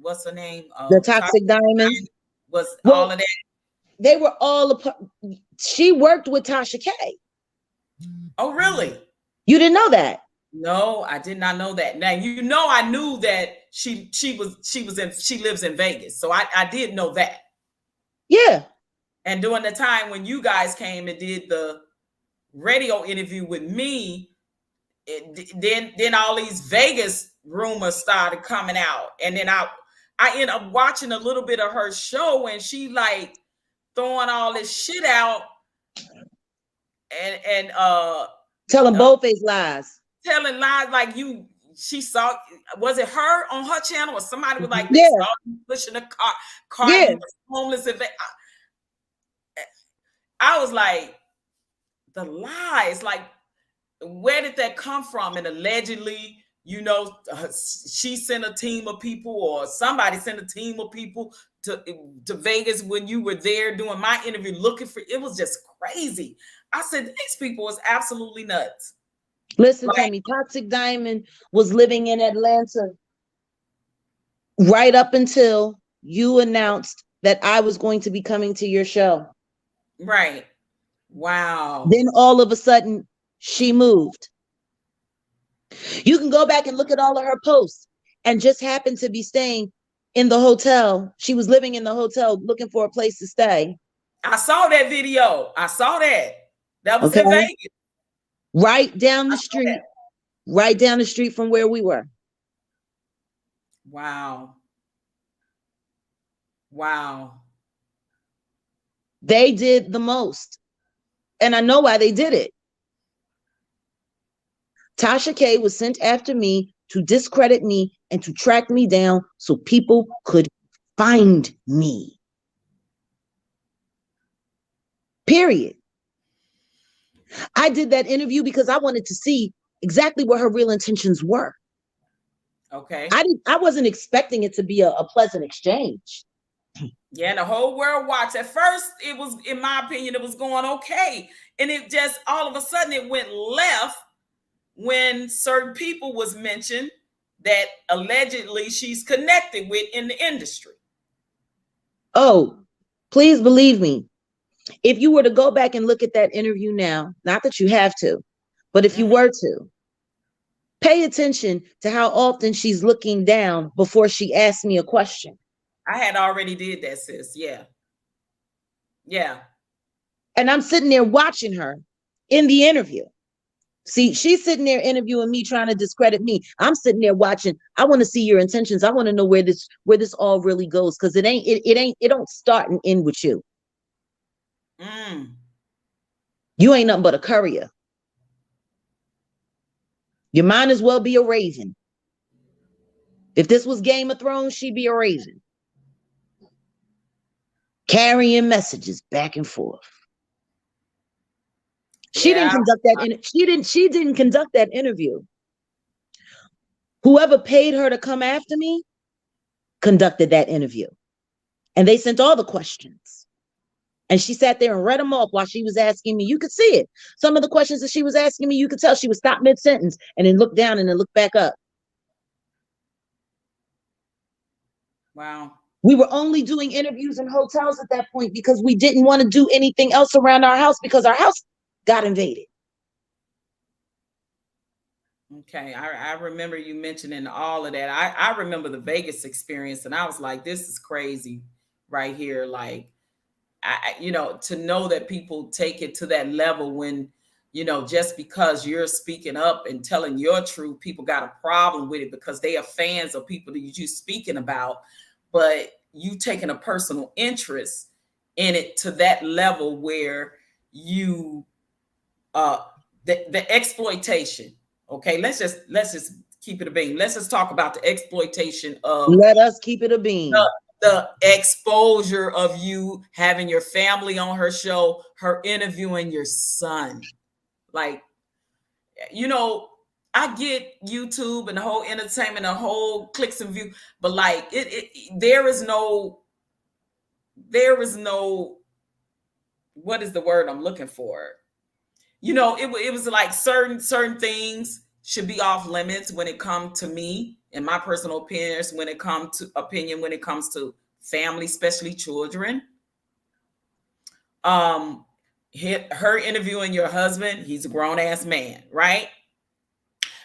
what's her name? The Toxic Diamond. Was all of that? They were all a part. She worked with Tasha K. Oh, really? You didn't know that? No, I did not know that. Now you know I knew that she lives in Vegas. So I did know that. Yeah. And during the time when you guys came and did the radio interview with me, then all these Vegas rumors started coming out. And then I ended up watching a little bit of her show, and she like throwing all this shit out and telling both-faced lies. Telling lies like she saw, was it her on her channel or somebody was like, they saw you pushing a car, yeah. You homeless. I was like, the lies, like, where did that come from? And allegedly, she sent a team of people, or somebody sent a team of people to Vegas when you were there doing my interview looking for, it was just crazy. I said, these people is absolutely nuts. Listen to me. Toxic Diamond was living in Atlanta right up until you announced that I was going to be coming to your show. Right. Wow. Then all of a sudden, she moved. You can go back and look at all of her posts, and just happened to be staying in the hotel. She was living in the hotel looking for a place to stay. I saw that video. I saw that. That was in Vegas. Right down the street. Right down the street from where we were. Wow. Wow. They did the most. And I know why they did it. Tasha K was sent after me to discredit me and to track me down so people could find me. Period. I did that interview because I wanted to see exactly what her real intentions were. Okay. I wasn't expecting it to be a pleasant exchange. Yeah, and the whole world watched. At first, it was, in my opinion, it was going okay. And it just, all of a sudden, it went left when certain people was mentioned that allegedly she's connected with in the industry. Oh, please believe me. If you were to go back and look at that interview now, not that you have to, but if you were to, pay attention to how often she's looking down before she asked me a question. I had already did that, sis. Yeah. Yeah. And I'm sitting there watching her in the interview. See, she's sitting there interviewing me, trying to discredit me. I'm sitting there watching. I want to see your intentions. I want to know where this all really goes, because it don't start and end with you. You ain't nothing but a courier. You might as well be a raven. If this was Game of Thrones, she'd be a raven, carrying messages back and forth. She didn't conduct that. She didn't conduct that interview. Whoever paid her to come after me conducted that interview, and they sent all the questions. And she sat there and read them off while she was asking me. You could see it. Some of the questions that she was asking me, you could tell she would stop mid-sentence and then look down and then look back up. Wow. We were only doing interviews in hotels at that point because we didn't want to do anything else around our house because our house got invaded. Okay. I remember you mentioning all of that. I remember the Vegas experience, and I was like, this is crazy right here. Like, to know that people take it to that level when, just because you're speaking up and telling your truth, people got a problem with it because they are fans of people that you speaking about, but you taking a personal interest in it to that level where you the exploitation. Okay, let's just keep it a bean. Let's just talk about the exploitation of. Let us keep it a bean. The exposure of you having your family on her show, her interviewing your son. Like, I get YouTube and the whole entertainment, the whole clicks and view, but like there is no, what is the word I'm looking for? It was like certain things should be off limits when it comes to me and my personal opinions, when it comes to family, especially children. Her interviewing your husband, he's a grown-ass man, right?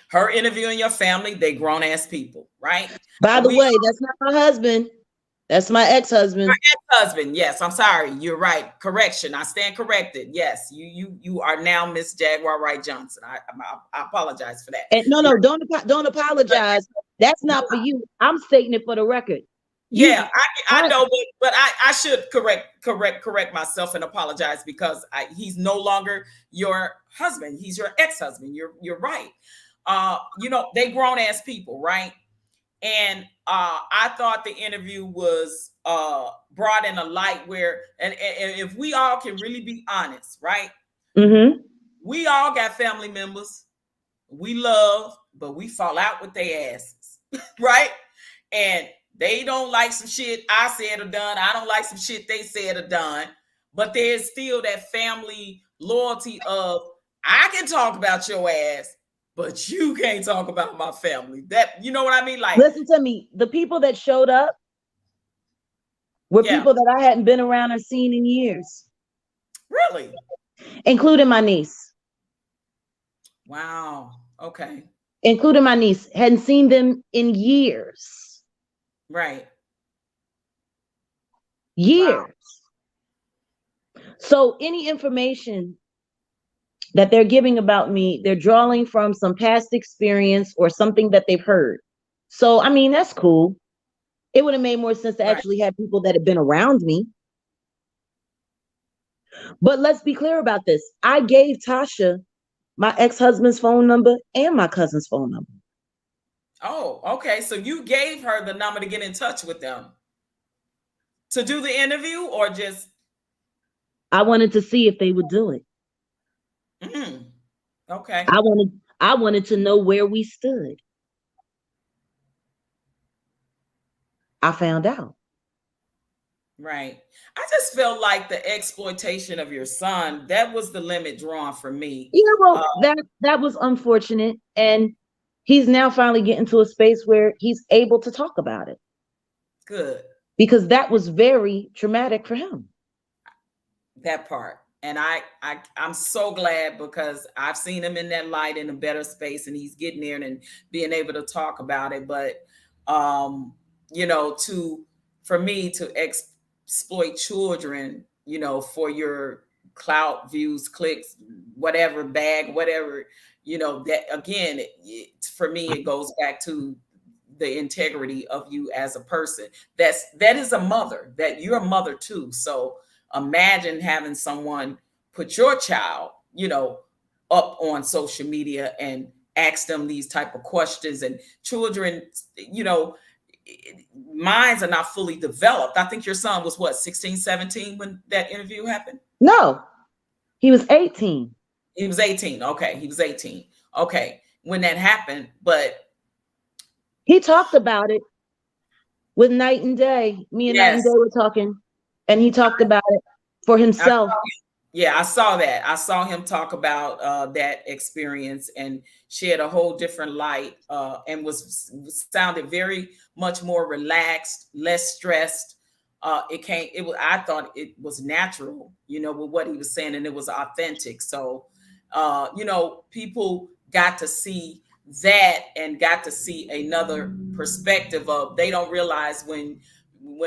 Her interviewing your family, they grown-ass people, right? By the way, that's not my husband. That's my ex-husband. Your ex-husband, yes. I'm sorry. You're right. Correction. I stand corrected. Yes, you are now Miss Jaguar Wright-Johnson. I apologize for that. And no, don't apologize. That's not for you. I'm stating it for the record. I know, but I should correct myself and apologize because he's no longer your husband. He's your ex-husband. You're right. They grown-ass people, right? And I thought the interview was brought in a light where, and if we all can really be honest, right? Mm-hmm. We all got family members we love, but we fall out with their asses, right? And they don't like some shit I said or done. I don't like some shit they said or done. But there's still that family loyalty of, I can talk about your ass, but you can't talk about my family. That, you know what I mean? Like, listen to me. The people that showed up were people that I hadn't been around or seen in years. Really? Including my niece. Wow. Okay. Including my niece. Hadn't seen them in years. Right. Years. Wow. So any information that they're giving about me, they're drawing from some past experience or something that they've heard. So, I mean, that's cool. It would have made more sense to actually have people that have been around me. But let's be clear about this. I gave Tasha my ex-husband's phone number and my cousin's phone number. Oh, okay. So you gave her the number to get in touch with them to do the interview, or just? I wanted to see if they would do it. Okay. I wanted to know where we stood. I found out. Right. I just felt like the exploitation of your son, that was the limit drawn for me. Yeah, well, that was unfortunate. And he's now finally getting to a space where he's able to talk about it. Good. Because that was very traumatic for him. That part. And I'm so glad, because I've seen him in that light in a better space, and he's getting there and being able to talk about it. But, for me to exploit children, for your clout, views, clicks, whatever, bag, whatever, that again, for me, it goes back to the integrity of you as a person. That is a mother, that you're a mother too. So imagine having someone put your child, up on social media and ask them these type of questions. And children, minds are not fully developed. I think your son was 16, 17 when that interview happened? No, he was 18. He was 18. Okay. He was 18. Okay. When that happened, but he talked about it with Night and Day. Me and Night and Day were talking, and he talked about it for himself. I saw that. I saw him talk about that experience and shed a whole different light, and sounded very much more relaxed, less stressed. I thought it was natural, with what he was saying, and it was authentic. So, people got to see that and got to see another perspective of, they don't realize when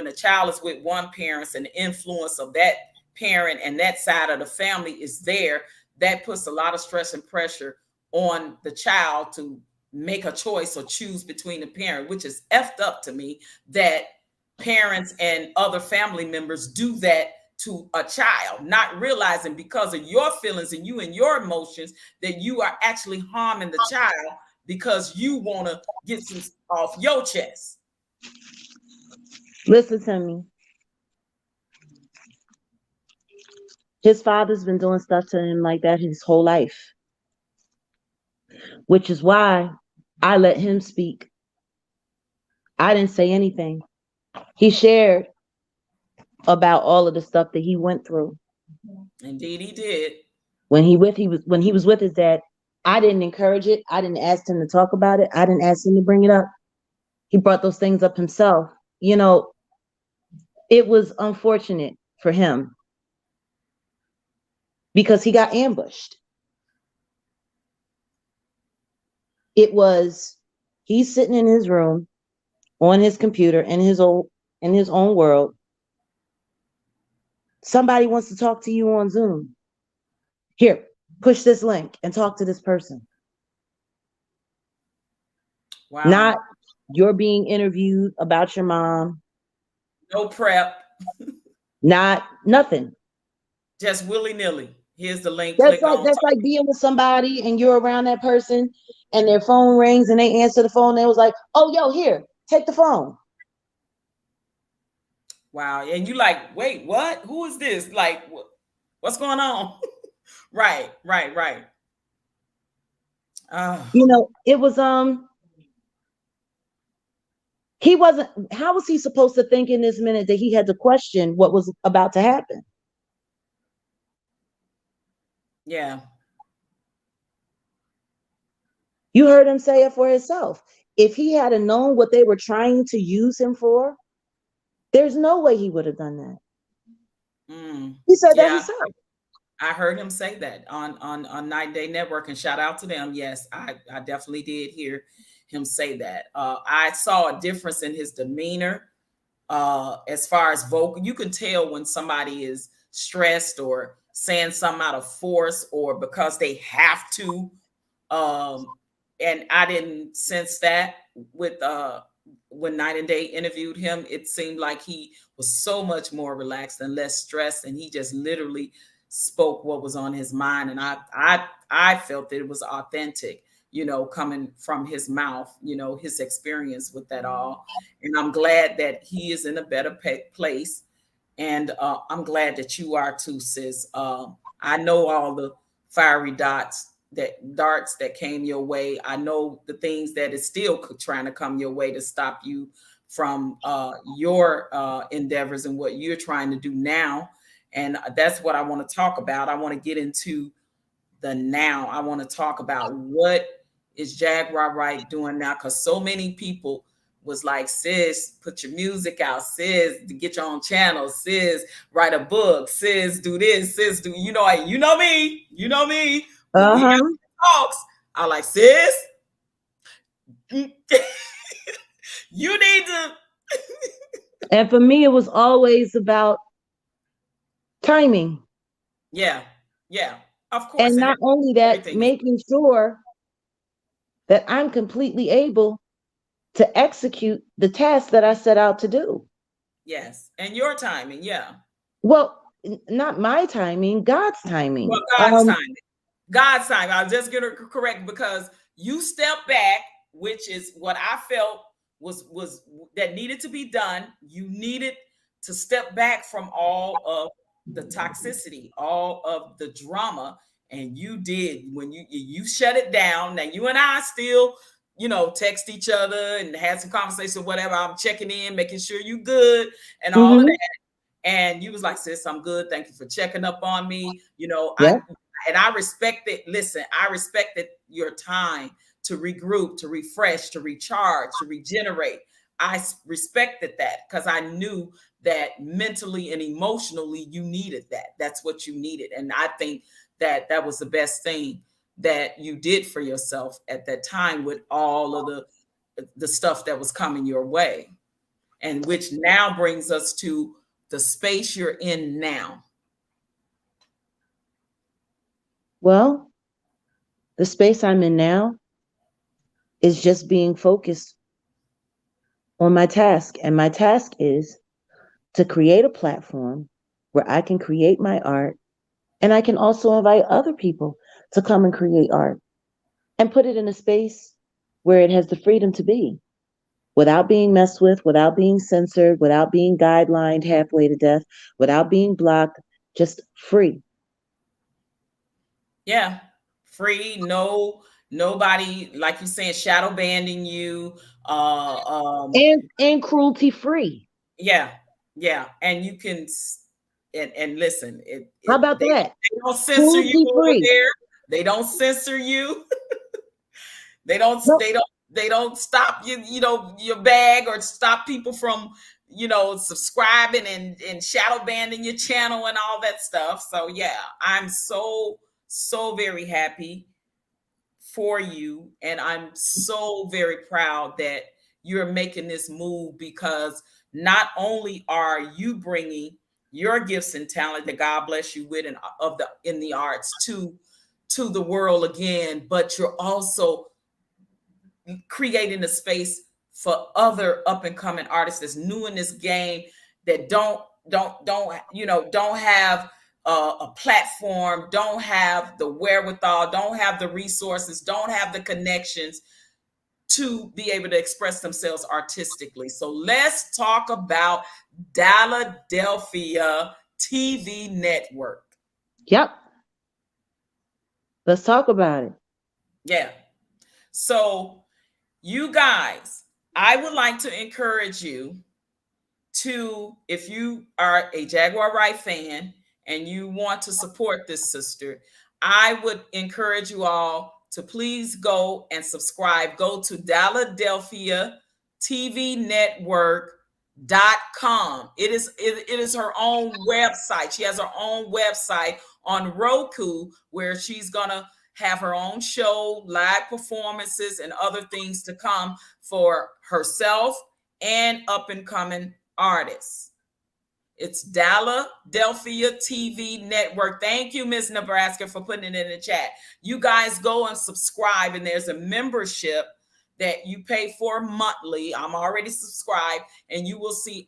a child is with one parent and the influence of that parent and that side of the family is there, that puts a lot of stress and pressure on the child to make a choice or choose between the parent, which is effed up to me that parents and other family members do that to a child, not realizing because of your feelings and you and your emotions that you are actually harming the child because you want to get some off your chest. Listen to me. His father's been doing stuff to him like that his whole life, which is why I let him speak. I didn't say anything. He shared about all of the stuff that he went through. Indeed, he did. When he was with his dad, I didn't encourage it. I didn't ask him to talk about it. I didn't ask him to bring it up. He brought those things up himself. You know, it was unfortunate for him because he got ambushed. It was, he's sitting in his room on his computer in his own world. Somebody wants to talk to you on Zoom. Here, push this link and talk to this person. Wow. Not you're being interviewed about your mom. No prep. Not nothing. Just willy-nilly. Here's the link. That's like being with somebody and you're around that person and their phone rings and they answer the phone. They was like, oh, yo, here, take the phone. Wow. And you like, wait, what? Who is this? Like, what's going on? Right. You know, it was, he wasn't, how was he supposed to think in this minute that he had to question what was about to happen? Yeah. You heard him say it for himself. If he had known what they were trying to use him for, there's no way he would have done that. He said that himself. I heard him say that on Night and Day Network, and shout out to them. Yes, I definitely did hear him say that. I saw a difference in his demeanor as far as vocal. You can tell when somebody is stressed or saying something out of force or because they have to. And I didn't sense that with when Night and Day interviewed him. It seemed like he was so much more relaxed and less stressed, and he just literally spoke what was on his mind. And I felt that it was authentic, you know, coming from his mouth, you know, his experience with that all. And I'm glad that he is in a better place. And I'm glad that you are too, sis. I know all the fiery darts that came your way. I know the things that is still trying to come your way to stop you from your endeavors and what you're trying to do now. And that's what I want to talk about. I want to get into the now. I want to talk about what is Jaguar Wright doing now, because so many people was like, sis, put your music out, sis, to get your own channel, sis, write a book, sis, do this, sis, do you know me. When we have talks, I like, sis, you need to. And for me, it was always about timing. Yeah, of course. And not only that, making sure that I'm completely able to execute the task that I set out to do. Yes, and your timing, yeah. Well, not my timing, God's timing. Well, God's timing. God's timing. I'll just get her correct, because you step back, which is what I felt was that needed to be done. You needed to step back from all of the toxicity, all of the drama, and you did. When you shut it down. Now you and I still, you know, text each other and had some conversation, whatever. I'm checking in, making sure you good and all of that. And you was like, sis, I'm good. Thank you for checking up on me. You know, I respected, listen, I respected your time to regroup, to refresh, to recharge, to regenerate. I respected that because I knew that mentally and emotionally you needed that. That's what you needed. And I think that that was the best thing that you did for yourself at that time, with all of the stuff that was coming your way. And which now brings us to the space you're in now. Well, the space I'm in now is just being focused on my task. And my task is to create a platform where I can create my art and I can also invite other people to come and create art and put it in a space where it has the freedom to be without being messed with, without being censored, without being guidelined halfway to death, without being blocked, just free. Yeah. Free, no, nobody, like you saying, shadow banning you. Uh um And cruelty free. yeah, yeah. And you can and listen, How about that? they don't censor you Cruelty over free. there. They don't censor you. They don't No, they don't they don't stop your bag or stop people from subscribing and shadow banning your channel and all that stuff. So yeah, I'm so very happy for you, and I'm so very proud that you're making this move, because not only are you bringing your gifts and talent that God bless you with, and of the in the arts to the world again, but you're also creating a space for other up and coming artists that's new in this game, that don't have a platform, don't have the wherewithal, don't have the resources, don't have the connections to be able to express themselves artistically. So let's talk about Philadelphia TV network. yep. Let's talk about it. Yeah. So you guys, I would like to encourage you to, if you are a Jaguar Wright fan and you want to support this sister, I would encourage you all to please go and subscribe. Go to Philadelphia TV Network.com. It is her own website. She has her own website on Roku where she's gonna have her own show, live performances, and other things to come for herself and up and coming artists. It's Philadelphia TV Network. Thank you, Miss Nebraska, for putting it in the chat. You guys go and subscribe, and there's a membership that you pay for monthly. I'm already subscribed, and you will see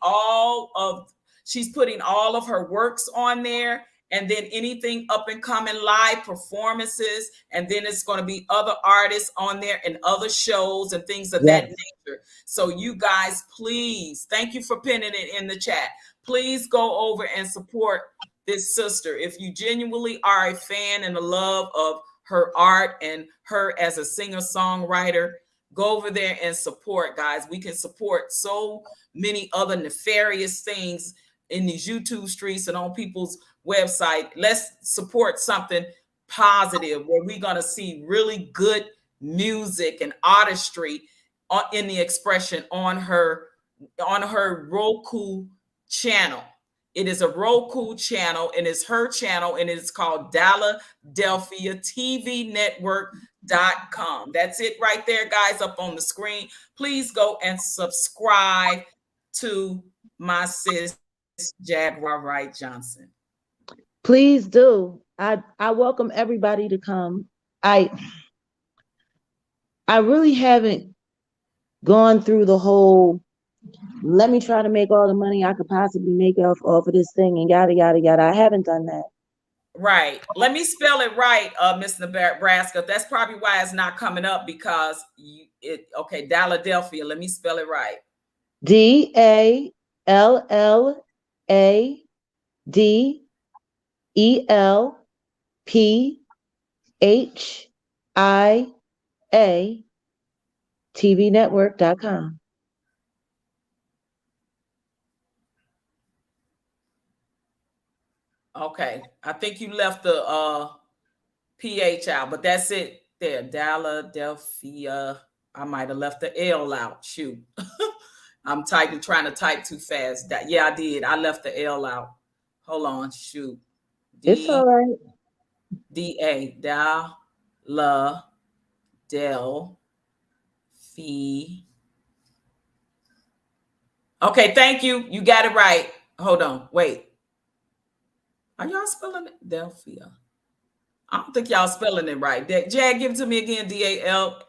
she's putting all of her works on there, and then anything up and coming live performances, and then it's going to be other artists on there and other shows and things of that Yes. nature. So you guys, please, thank you for pinning it in the chat. Please go over and support this sister. If you genuinely are a fan and a love of her art and her as a singer-songwriter, go over there and support, guys. We can support so many other nefarious things in these YouTube streets and on people's website. Let's support something positive where we're going to see really good music and artistry in the expression on her Roku channel. It is a Roku channel, and it's her channel, and it's called Philadelphia TV Network.com. That's it right there, guys, up on the screen. Please go and subscribe to my sis Jaguar Wright-Johnson. Please do. I welcome everybody to come. I really haven't gone through the whole let me try to make all the money I could possibly make off of this thing and yada yada yada. I haven't done that. Right. Let me spell it right, Miss Nebraska. That's probably why it's not coming up, because okay, Philadelphia. Let me spell it right. DALLADELPHIA TVnetwork.com. Okay. I think you left the PH out, but that's it there. Philadelphia. I might have left the L out. Shoot. I'm trying to type too fast. Yeah, I did. I left the L out. Hold on. Shoot. It's all right. DA. La Del Fee. Okay, thank you. You got it right. Hold on. Wait. Are y'all spelling it? Delphia? I don't think y'all spelling it right. Jag, give it to me again. Dalldeal.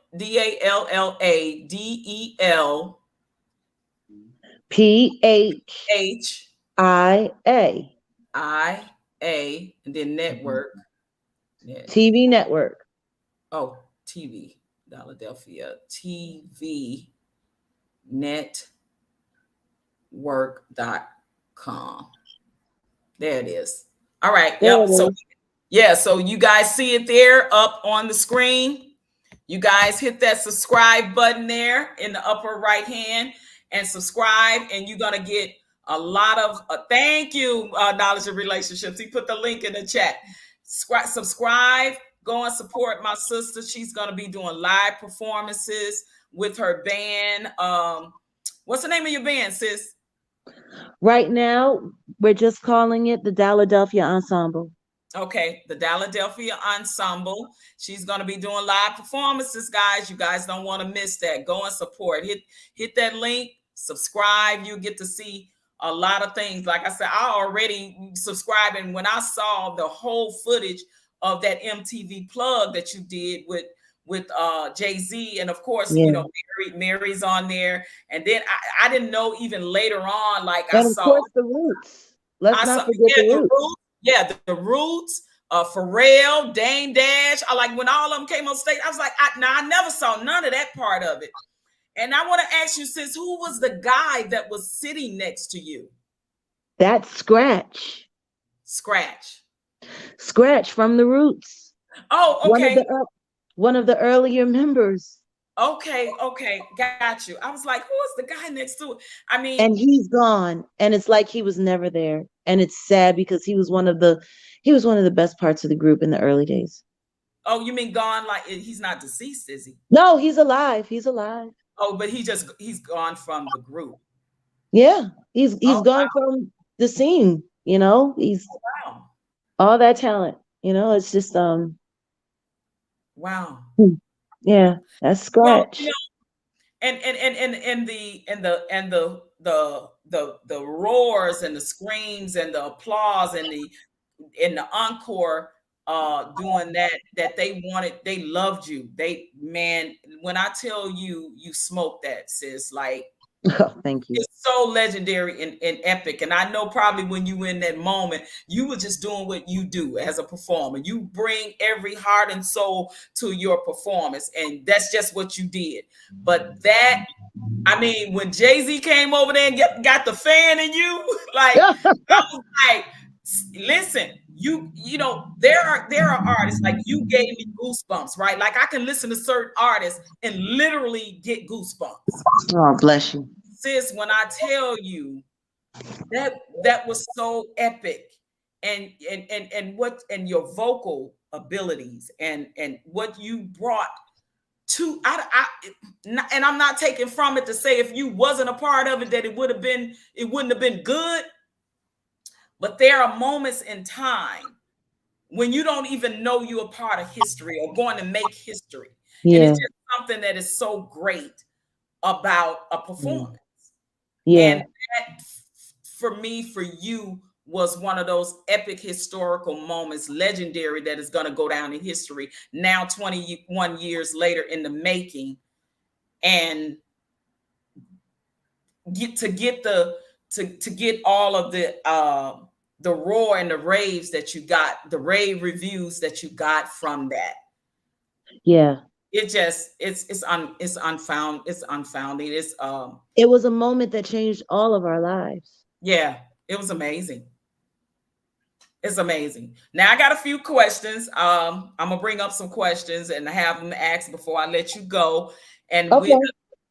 PHIA. HIA, and then network. TV network. Oh, TV. Philadelphia TV network.com. There it is. All right. There Yep. it So is. yeah, so you guys see it there up on the screen. You guys hit that subscribe button there in the upper right hand and subscribe, and you're gonna get a lot of thank you, Knowledge of Relationships. He put the link in the chat. Subscribe, go and support my sister. She's gonna be doing live performances with her band. What's the name of your band, sis? Right now, we're just calling it the Philadelphia Ensemble. Okay, the Philadelphia Ensemble. She's going to be doing live performances, guys. You guys don't want to miss that. Go and support. Hit that link, subscribe. You get to see a lot of things. Like I said, I already subscribed, and when I saw the whole footage of that MTV plug that you did with Jay-Z, and of course, Yeah. you know, Mary's on there, and then I didn't know even later on, like And I of saw, course, the Roots. Let's not forget yeah, the Roots. Yeah, the Roots, Pharrell, Dame Dash. I like when all of them came on stage. I was like, I never saw none of that part of it. And I want to ask you, sis, who was the guy that was sitting next to you? That's Scratch. Scratch from the Roots. Oh, okay. One of the earlier members. Okay, got you. I was like, who is the guy next to it? I mean, and he's gone, and it's like he was never there, and it's sad because he was one of the best parts of the group in the early days. Oh, you mean gone? Like he's not deceased, is he? No, he's alive. Oh, but he's gone from the group. Yeah, he's gone from the scene. You know, he's all that talent. You know, it's just wow. Yeah, that's Scratch. Well, you know, the roars and the screams and the applause and the encore doing that they loved you. When I tell you smoked that, sis, like thank you. It's so legendary and epic. And I know probably when you were in that moment, you were just doing what you do as a performer. You bring every heart and soul to your performance, and that's just what you did. But I mean, when Jay-Z came over there and got the fan in you, like I was like, listen, you know, there are artists like you gave me goosebumps, right? Like I can listen to certain artists and literally get goosebumps. Oh, bless you. Sis, when I tell you that was so epic, and your vocal abilities and what you brought to and I'm not taking from it to say if you wasn't a part of it that it wouldn't have been good. But there are moments in time when you don't even know you're a part of history or going to make history. Yeah. And it's just something that is so great about a performance. Yeah. And that, for me, for you, was one of those epic historical moments, legendary, that is going to go down in history now 21 years later in the making. And get all of the roar and the raves that you got, the rave reviews that you got from that. Yeah. It's unfounding. It was a moment that changed all of our lives. Yeah, it was amazing. It's amazing. Now I got a few questions. I'm gonna bring up some questions and have them asked before I let you go. And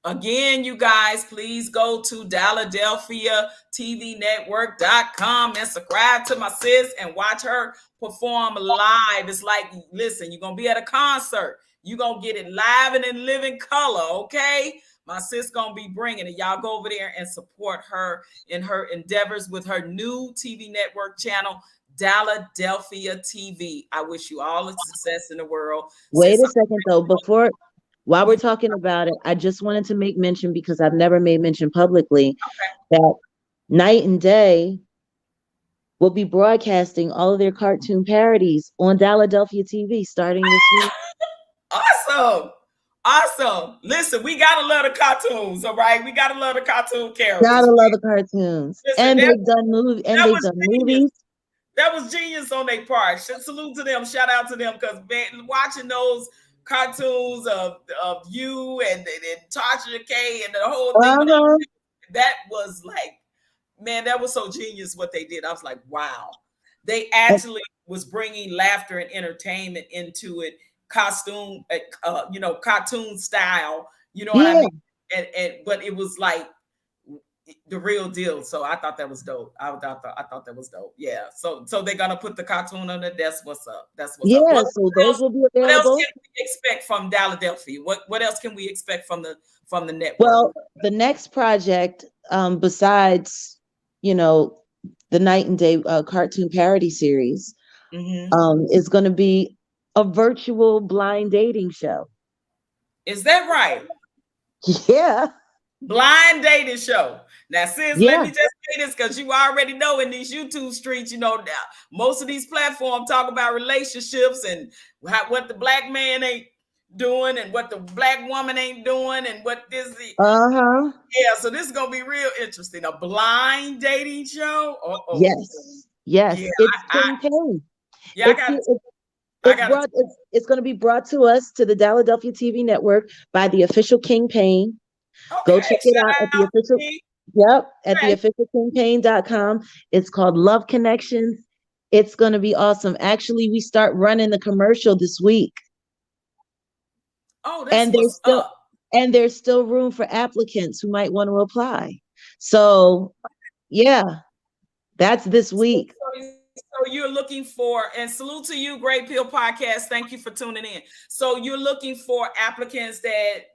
again, you guys, please go to PhiladelphiaTVNetwork.com and subscribe to my sis and watch her perform live. It's like, listen, you're gonna be at a concert. You're gonna get it live and in living color, okay? My sis gonna be bringing it. Y'all go over there and support her in her endeavors with her new TV network channel, Philadelphia TV. I wish you all the success in the world. Wait a second, though. While we're talking about it, I just wanted to make mention, because I've never made mention publicly, that night and day, will be broadcasting all of their cartoon parodies on Philadelphia TV starting this week. Awesome. Awesome. Listen, we gotta love the cartoons, all right? We gotta love the cartoon characters. Gotta love the cartoons. Listen, And that, they've that was done genius. movies. That was genius on their part. Salute to them. Shout out to them because watching those cartoons of you and Tasha K and the whole thing, Uh-huh. that was like, man, that was so genius what they did. I was like, wow. They actually was bringing laughter and entertainment into it, cartoon style. You know what I Yeah. mean? And but it was like the real deal. So I thought that was dope. I thought that was dope. Yeah. So they're gonna put the cartoon on it. That's what's up. That's what's up. Yeah, so those will be What else available. can we expect from Philadelphia? What else can we expect from the network? Well, the next project, besides, the Night and Day cartoon parody series, is going to be a virtual blind dating show. Is that right? Yeah. Blind dating show. Now, sis, let Yeah. me just say this because you already know in these YouTube streets, most of these platforms talk about relationships and what the black man ain't doing and what the black woman ain't doing and what this is. Uh-huh. Yeah, so this is gonna be real interesting. A blind dating show. Yes. Yes. Yeah, It's King Payne. yeah, It's going to be brought to us to the Philadelphia TV network by the official King Payne. Go check it out at the official. Yep, at the official kingpayne.com. It's called Love Connections. It's going to be awesome. Actually, we start running the commercial this week. Oh, that's what's up. And there's still room for applicants who might want to apply. So, yeah, that's this week. So you're looking for, and salute to you, Great Pill Podcast. Thank you for tuning in. So you're looking for applicants that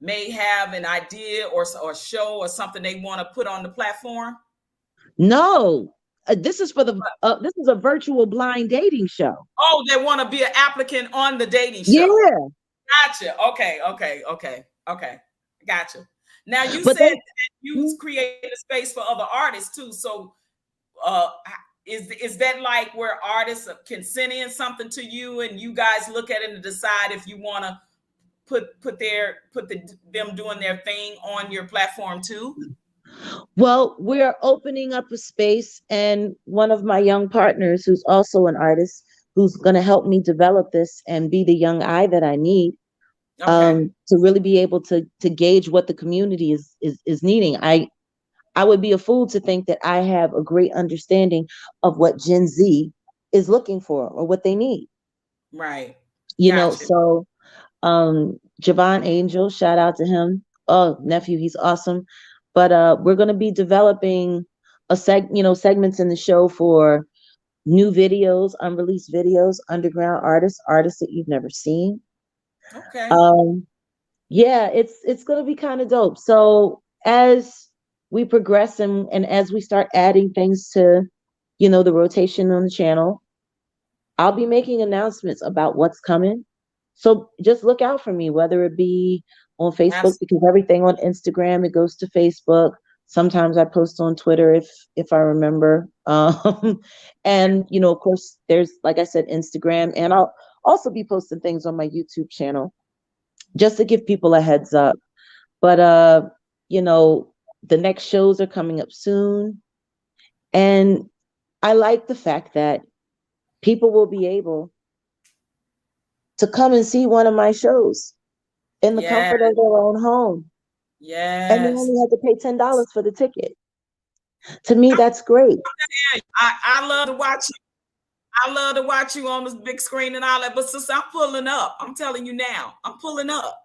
may have an idea or show or something they want to put on the platform? No, this is this is a virtual blind dating show. Oh, they want to be an applicant on the dating show. Yeah. Gotcha. Okay. Gotcha. Now you said that you created a space for other artists too. So is that like where artists can send in something to you and you guys look at it and decide if you want to put them doing their thing on your platform too? Well, we're opening up a space, and one of my young partners, who's also an artist, who's going to help me develop this and be the young eye that I need, to really be able to gauge what the community is needing. I would be a fool to think that I have a great understanding of what Gen Z is looking for or what they need. Right. So Javon Angel, shout out to him. Oh, nephew, he's awesome. But we're going to be developing segments in the show for new videos, unreleased videos, underground artists that you've never seen. Okay. Yeah, it's going to be kind of dope. So as we progress and as we start adding things to, the rotation on the channel, I'll be making announcements about what's coming. So just look out for me, whether it be on Facebook, because everything on Instagram, it goes to Facebook. Sometimes I post on Twitter if I remember. And, of course, there's, like I said, Instagram. And I'll also be posting things on my YouTube channel just to give people a heads up. But, the next shows are coming up soon. And I like the fact that people will be able to come and see one of my shows in the comfort of their own home. Yes. And they only have to pay $10 for the ticket. To me, that's great. I love to watch you. I love to watch you on this big screen and all that. But sis, I'm pulling up. I'm telling you now. I'm pulling up.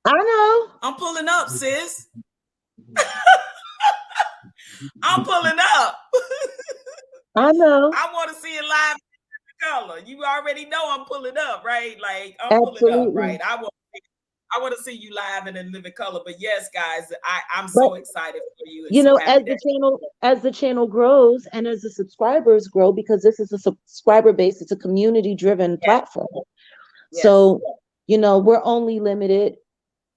I know. I'm pulling up, sis. I'm pulling up. I know. I want to see it live in color. You already know I'm pulling up, right? Like I'm pulling up, right? I want to see you live and in living color. But yes, guys, I'm so excited for you. As the channel grows and as the subscribers grow, because this is a subscriber base, it's a community driven platform. Yes. So, we're only limited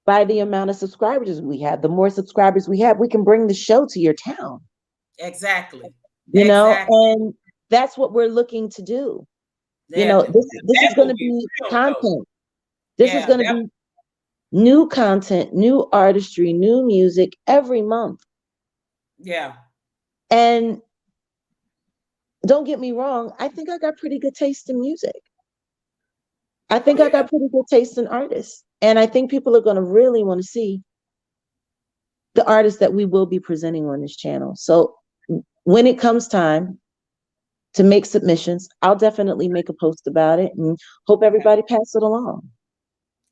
by the amount of subscribers we have. The more subscribers we have, we can bring the show to your town. Exactly. Exactly. and that's what we're looking to do. Yeah, This is that going will to be be real dope. content. This is Yeah, going to be new content, new artistry, new music every month. yeah. And don't get me wrong, I think I got pretty good taste in music. I Oh think I yeah. got pretty good taste in artists. And I think people are going to really want to see the artists that we will be presenting on this channel. So when it comes time to make submissions, I'll definitely make a post about it and hope Okay. everybody pass it along.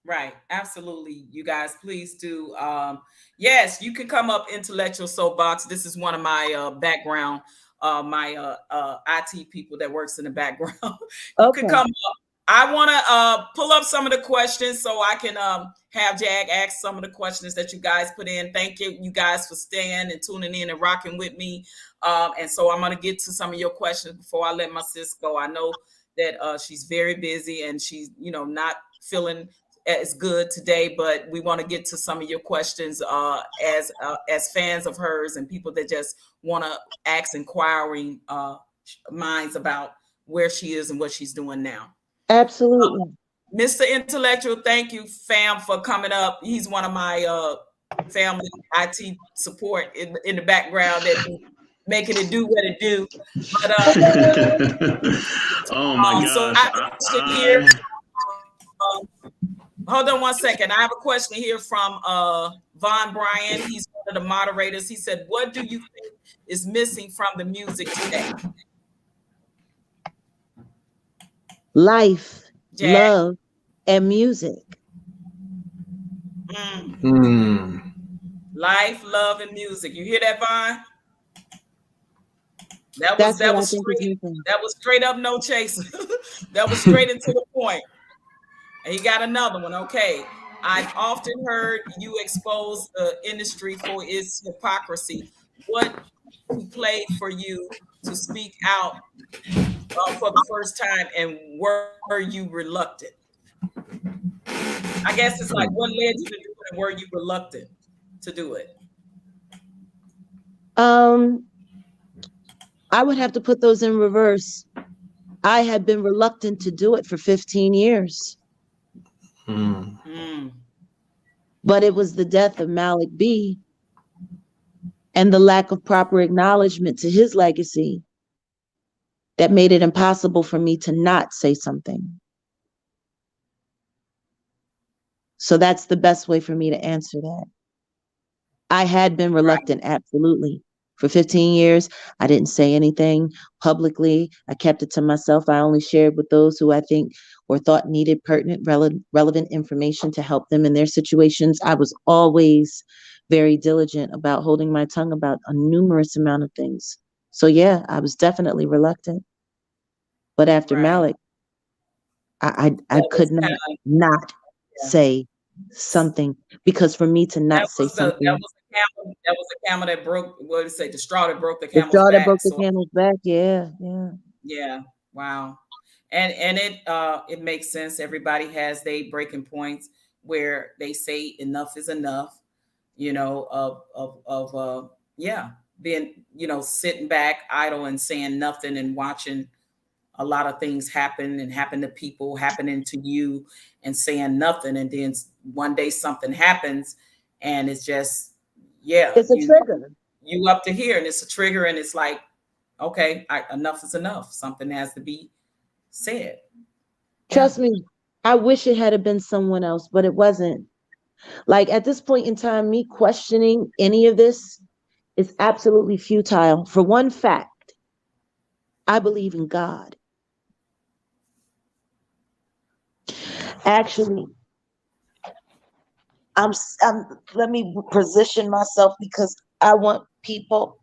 Right. Absolutely. You guys, please do. Yes, you can come up Intellectual Soapbox. This is one of my background, my IT people that works in the background. You could Okay. come up. I want to pull up some of the questions so I can have Jag ask some of the questions that you guys put in. Thank you guys for staying and tuning in and rocking with me. And so I'm going to get to some of your questions before I let my sis go. I know that she's very busy and she's, not feeling as good today, but we want to get to some of your questions as fans of hers and people that just want to ask inquiring minds about where she is and what she's doing now. Absolutely. Mr. Intellectual, thank you, fam, for coming up. He's one of my family IT support in the background that be making it do what it do. But Oh my so gosh. I have a question here. Hold on one second. I have a question here from Vouaghn Bryant. He's one of the moderators. He said, "What do you think is missing from the music today?" Life, Jack. love, and music. Hmm. Life, love, and music. You hear that, Vaughn? That was That's that what I was think is straight. missing. That was straight up, no chaser. That was straight into the point. And he got another one. Okay. I've often heard you expose the industry for its hypocrisy. What to play for you to speak out for the first time, and were you reluctant? I guess it's like what led you to do it, and were you reluctant to do it? Um, I would have to put those in reverse. I had been reluctant to do it for 15 years, Hmm. but it was the death of Malik B and the lack of proper acknowledgement to his legacy that made it impossible for me to not say something. So that's the best way for me to answer that. I had been Right, reluctant, absolutely. For 15 years, I didn't say anything publicly. I kept it to myself. I only shared with those who I think or thought needed pertinent, relevant information to help them in their situations. I was always very diligent about holding my tongue about a numerous amount of things. So, yeah, I was definitely reluctant. But after right. Malik, I That was could not kind of not yeah. say something, because for me to That not say was something, the camel that broke. What did it say? The straw that broke the the camel's straw that back. broke the So camel's back. Yeah, yeah. yeah, wow. And it makes sense. Everybody has their breaking points where they say enough is enough. Of yeah, being sitting back idle and saying nothing and watching a lot of things happen to people, happening to you, and saying nothing, and then one day something happens, and it's just yeah, It's a trigger. you up to here, and it's a trigger, and it's like okay, enough is enough. Something has to be said. Yeah. Trust me, I wish it had been someone else, but it wasn't. Like at this point in time, me questioning any of this is absolutely futile. For one fact, I believe in God. Actually, I'm let me position myself because I want people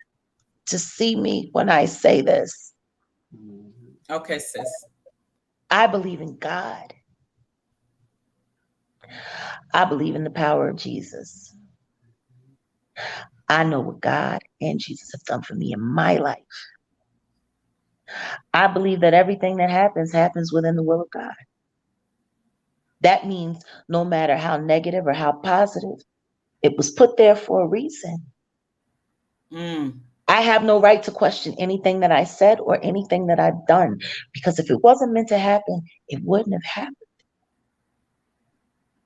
to see me when I say this. Okay, sis. I believe in God. I believe in the power of Jesus. I know what God and Jesus have done for me in my life. I believe that everything that happens within the will of God. That means no matter how negative or how positive, it was put there for a reason. Mm. I have no right to question anything that I said or anything that I've done, because if it wasn't meant to happen, it wouldn't have happened.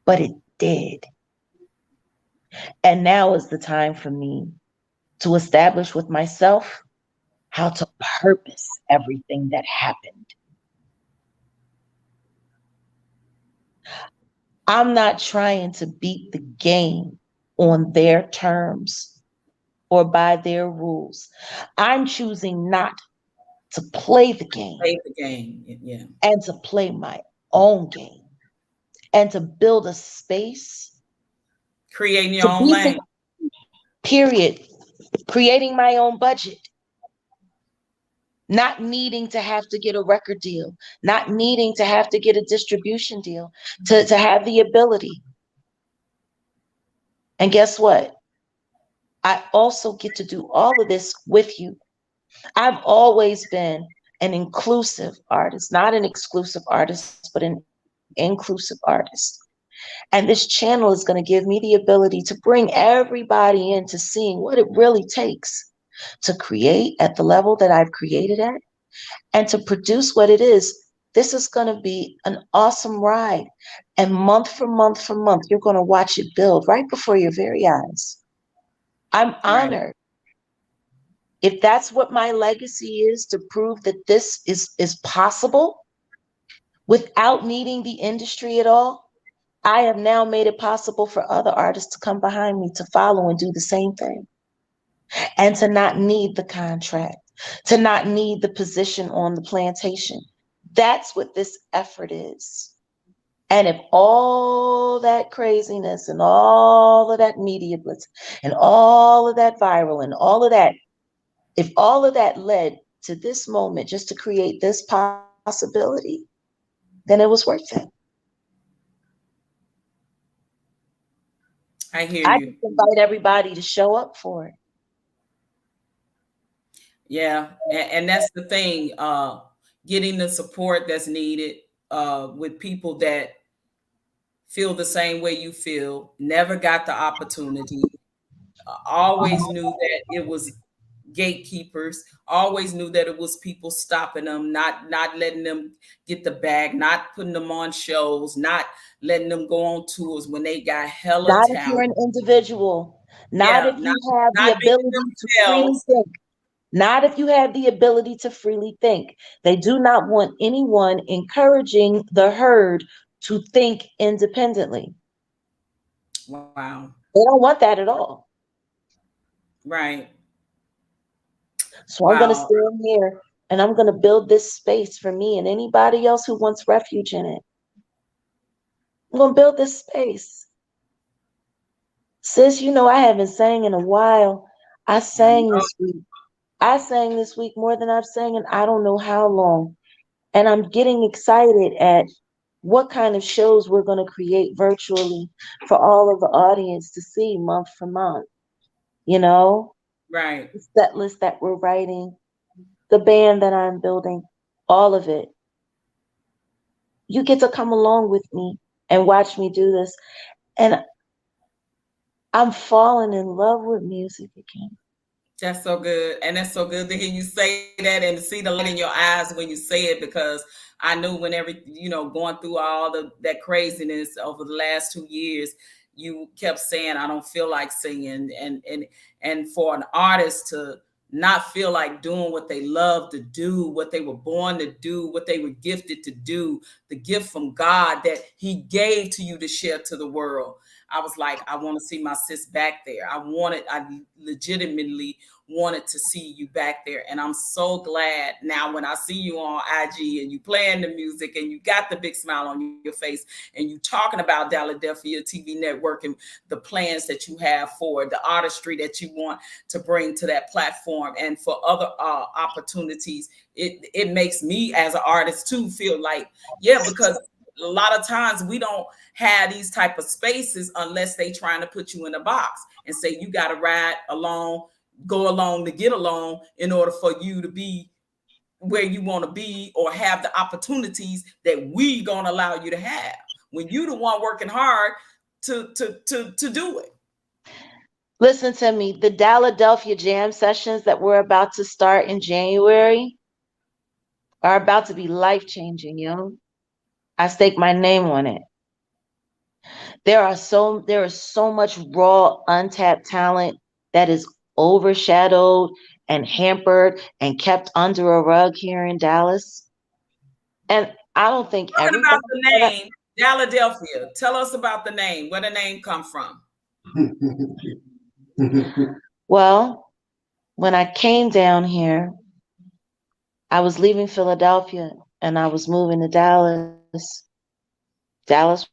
But it did. And now is the time for me to establish with myself how to purpose everything that happened. I'm not trying to beat the game on their terms or by their rules. I'm choosing not to play the game Play the game. Yeah. and to play my own game and to build a space Creating your to own be, lane. period. Creating my own budget, not needing to have to get a record deal, not needing to have to get a distribution deal, to have the ability. And guess what? I also get to do all of this with you. I've always been an inclusive artist, not an exclusive artist, but an inclusive artist. And this channel is going to give me the ability to bring everybody into seeing what it really takes to create at the level that I've created at and to produce what it is. This is going to be an awesome ride. And month for month for month, you're going to watch it build right before your very eyes. I'm Right. honored. If that's what my legacy is, to prove that this is possible without needing the industry at all, I have now made it possible for other artists to come behind me to follow and do the same thing, and to not need the contract, to not need the position on the plantation. That's what this effort is. And if all that craziness and all of that media blitz and all of that viral and all of that, if all of that led to this moment just to create this possibility, then it was worth it. I hear I you. just invite everybody to show up for it. Yeah. And that's the thing. Getting the support that's needed with people that feel the same way you feel, never got the opportunity, always knew that it was gatekeepers, always knew that it was people stopping them, not letting them get the bag, not putting them on shows, not letting them go on tours when they got hella Not if you're talent. an individual, not Yeah, if not you have the not being ability to freely themselves. think, not if you have the ability to freely think. They do not want anyone encouraging the herd to think independently. Wow. They don't want that at all. Right. So I'm going to Wow. stand here and I'm going to build this space for me and anybody else who wants refuge in it. I'm going to build this space. Sis, I haven't sang in a while. I I sang know. this week. I sang this week more than I've sang in I don't know how long. And I'm getting excited at what kind of shows we're going to create virtually for all of the audience to see month for month. You know, Right. the set list that we're writing, the band that I'm building, all of it. You get to come along with me and watch me do this. And I'm falling in love with music again. That's so good. And that's so good to hear you say that and to see the light in your eyes when you say it, because I knew when going through all that craziness over the last 2 years, you kept saying, I don't feel like singing. And for an artist to not feel like doing what they love to do, what they were born to do, what they were gifted to do, the gift from God that He gave to you to share to the world. I was like, I want to see my sis back there. I legitimately wanted to see you back there. And I'm so glad now when I see you on IG and you playing the music and you got the big smile on your face and you talking about Philadelphia TV Network and the plans that you have for the artistry that you want to bring to that platform and for other opportunities. It makes me as an artist too feel like, yeah, because a lot of times we don't have these type of spaces unless they trying to put you in a box and say you got to ride along, go along to get along in order for you to be where you want to be or have the opportunities that we gonna allow you to have when you the one working hard to do it. Listen to me. The Philadelphia jam sessions that we're about to start in January are about to be life-changing, yo. I stake my name on it. There is so much raw, untapped talent that is overshadowed and hampered and kept under a rug here in Dallas. And I don't think Talking everybody about the name, Philadelphia. Tell us about the name. Where the name come from? Well, when I came down here, I was leaving Philadelphia and I was moving to Dallas. Dallas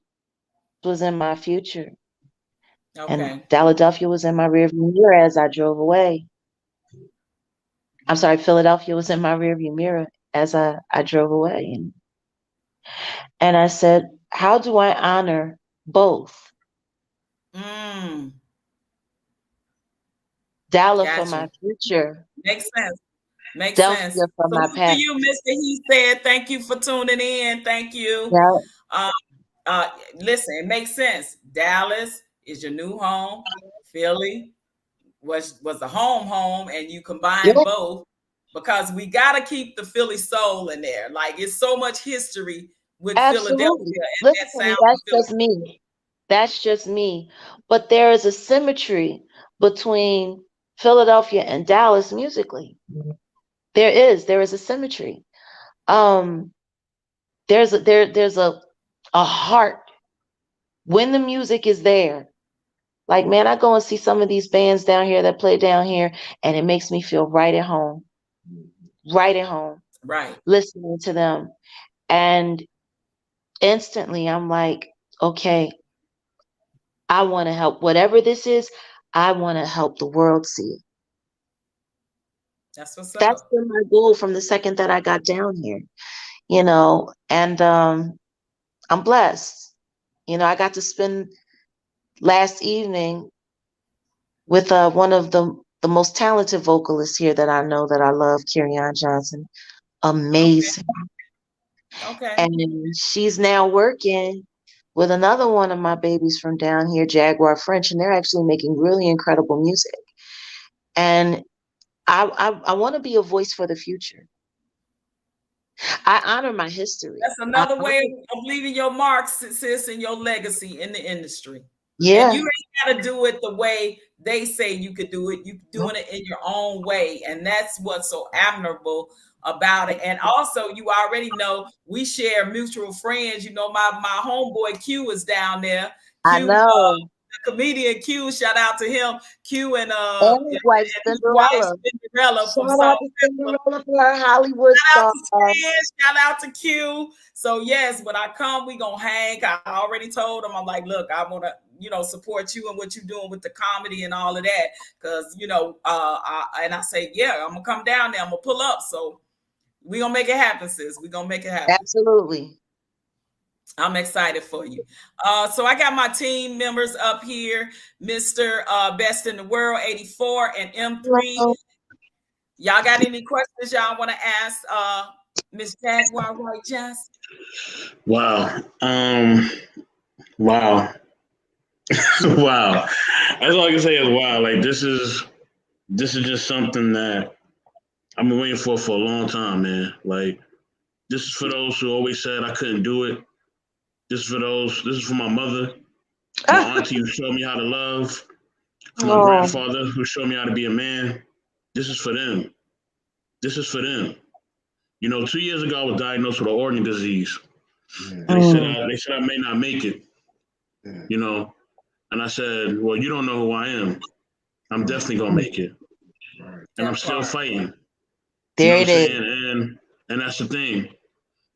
was in my future. And Okay. Philadelphia was in my rearview mirror as I drove away. I'm sorry, Philadelphia was in my rearview mirror as I drove away. And I said, how do I honor both? Mm, Dallas for got my you. future, Makes sense. Makes sense. Philadelphia for my Salute to past. you, Mr. He said. Thank you for tuning in. Thank you. Yeah, Uh, listen, it makes sense. Dallas is your new home. Philly was the home, and you combine yeah, both because we got to keep the Philly soul in there. Like it's so much history with Philadelphia absolutely. and Listen that to me, sound of that's Philly. just me. That's just me. But there is a symmetry between Philadelphia and Dallas musically. There is a symmetry. Um, there's a heart when the music is there. Like, man, I go and see some of these bands down here that play down here, and it makes me feel right at home, Right. listening to them. And instantly I'm like, okay, I want to help. Whatever this is, I want to help the world see it. That's what's That's up. been my goal from the second that I got down here, and I'm blessed. I got to spend last evening with one of the most talented vocalists here that I know that I love, Kerion Johnson. Okay. Amazing. Okay. And she's now working with another one of my babies from down here, Jaguar French, and they're actually making really incredible music. And I want to be a voice for the future. I honor my history. That's another way of leaving your mark, sis, and your legacy in the industry. And you Yeah, ain't got to do it the way they say you could do it. You doing it in your own way, and that's what's so admirable about it. And also, you already know we share mutual friends. My homeboy Q is down there. I Q, know. the comedian Q. Shout out to him. Q and And his wife, his wife Cinderella. Cinderella from Shout out to Songwriter. Cinderella for her Hollywood Shout out star. to Stan, shout out to Q. So yes, when I come, we gonna hang. I already told him, I'm like, look, I wanna, support you and what you're doing with the comedy and all of that. Cause I say, yeah, I'm gonna come down there, I'm gonna pull up. So we gonna make it happen, sis. We gonna make it happen. Absolutely. I'm excited for you. So I got my team members up here, Mr. Best in the World 84 and M3. Y'all got any questions y'all want to ask Miss Jaguar Wright-Johnson? Wow. Wow. Wow. That's all I can say is wow. Like this is just something that I've been waiting for a long time, man. Like this is for those who always said I couldn't do it. This is for my mother, my auntie who showed me how to love, for my Oh, grandfather who showed me how to be a man. This is for them. This is for them. 2 years ago I was diagnosed with an organ disease. And they said I may not make it, you know. And I said, well, you don't know who I am. I'm definitely gonna make it. And I'm That still part. fighting. You know there what I'm it is. saying? And that's the thing.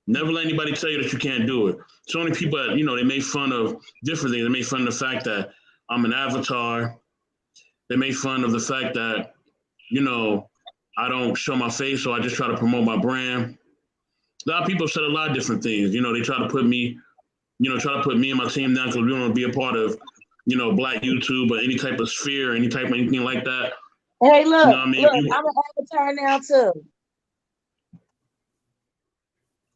Never let anybody tell you that you can't do it. So many people, they make fun of different things. They make fun of the fact that I'm an avatar. They make fun of the fact that, I don't show my face, so I just try to promote my brand. A lot of people have said a lot of different things. They try to put me, and my team down because we don't want to be a part of, Black YouTube or any type of sphere, anything like that. Hey, You know look, what I mean? I'm an avatar now too.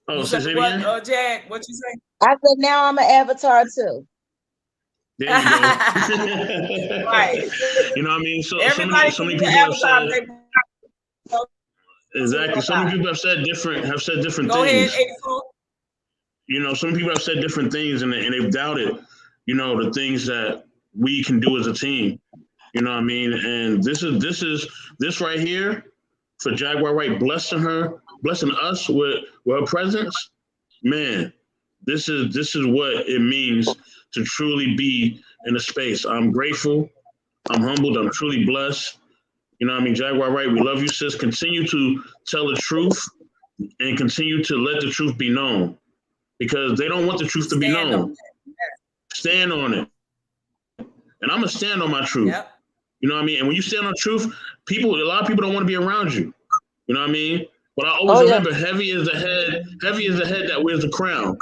Oh, You say said it what, again? Jag? What you say? I said now I'm an avatar too. There you go. Right. You know what I mean? So Everybody so can many do people have said advertising. exactly. So many people have said different Go ahead, things. April. You know, some people have said different things, and they've doubted, you know, the things that we can do as a team. You know what I mean? And this right here for Jaguar Wright blessing us with her presence. Man, this is what it means to truly be in a space. I'm grateful. I'm humbled. I'm truly blessed. You know what I mean? Jaguar Wright, we love you, sis. Continue to tell the truth and continue to let the truth be known because they don't want the truth to be Stand on known. that. Stand on it. And I'm going to stand on my truth. Yep. You know what I mean? And when you stand on truth, a lot of people don't want to be around you. You know what I mean? But I always Oh yeah. remember heavy is the head that wears the crown.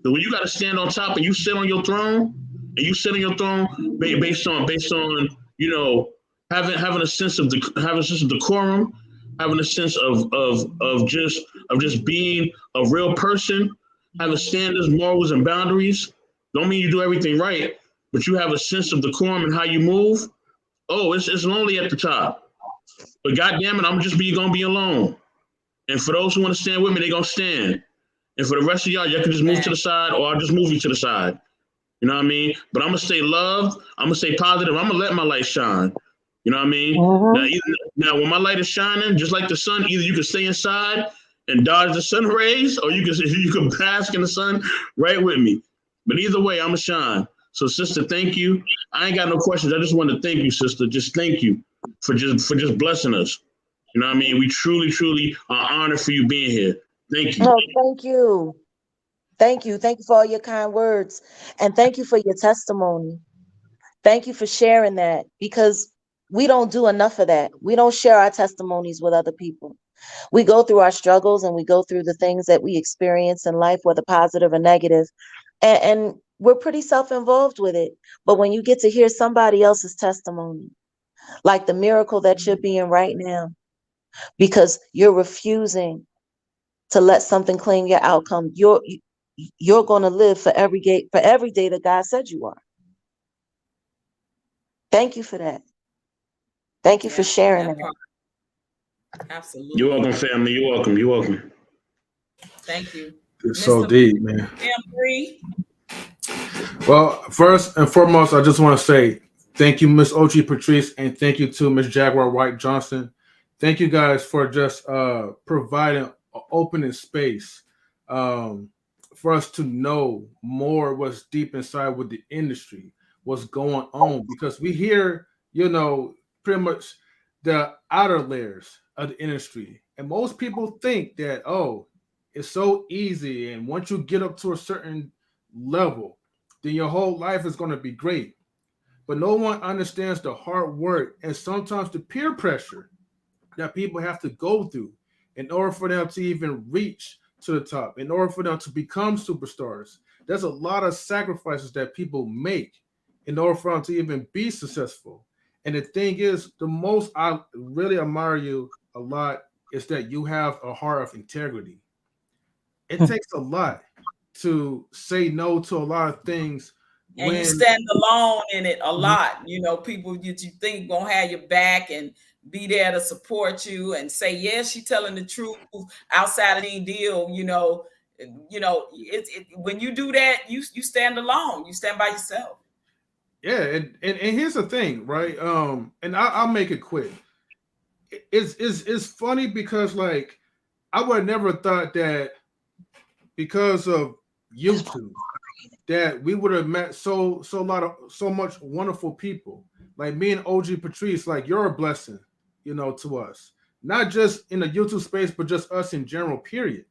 So when you got to stand on top and you sit on your throne, and you sit on your throne based on you know having a sense of decorum, having a sense of just being a real person, having standards, morals, and boundaries. Don't mean you do everything right, but you have a sense of decorum and how you move. Oh, it's lonely at the top, but goddamn it, gonna be alone. And for those who want to stand with me, they gonna stand. And for the rest of y'all can just move to the side, or I'll just move you to the side. You know what I mean? But I'm gonna stay loved. I'm gonna stay positive. I'm gonna let my light shine. You know what I mean? Now, when my light is shining, just like the sun, either you can stay inside and dodge the sun rays, or you can bask in the sun right with me. But either way, I'm gonna shine. So, sister, thank you. I ain't got no questions. I just want to thank you, sister. Just thank you for just blessing us. You know what I mean? We truly are honored for you being here. Thank you. No, thank you. Thank you. Thank you for all your kind words. And thank you for your testimony. Thank you for sharing that because we don't do enough of that. We don't share our testimonies with other people. We go through our struggles and we go through the things that we experience in life, whether positive or negative, and we're pretty self-involved with it. But when you get to hear somebody else's testimony, like the miracle that you're being right now, because you're refusing to let something claim your outcome, you're going to live for every day that God said you are. Thank you for that. Thank you for sharing that. Absolutely. You're welcome, family. You're welcome. You're welcome. Thank you. It's so deep, man. Well, first and foremost, I just want to say thank you, Miss OG Patrice, and thank you to Miss Jaguar Wright-Johnson. Thank you guys for just providing an opening space for us to know more what's deep inside with the industry, what's going on, because we hear, you know, pretty much the outer layers of the industry. And most people think that, oh, it's so easy. And once you get up to a certain level, then your whole life is going to be great. But no one understands the hard work and sometimes the peer pressure that people have to go through in order for them to even reach to the top, in order for them to become superstars. There's a lot of sacrifices that people make in order for them to even be successful. And the thing is, the most I really admire you a lot is that you have a heart of integrity. It takes a lot to say no to a lot of things. And you stand alone in it a lot. You know, people that you think gonna have your back and be there to support you and say, yes, she's telling the truth outside of any deal, when you do that, you stand alone. You stand by yourself. Yeah, and here's the thing, right? And I'll make it quick. It's funny because like I would have never thought that because of YouTube that we would have met so much wonderful people. Like me and OG Patrice, like you're a blessing, to us. Not just in the YouTube space, but just us in general, period.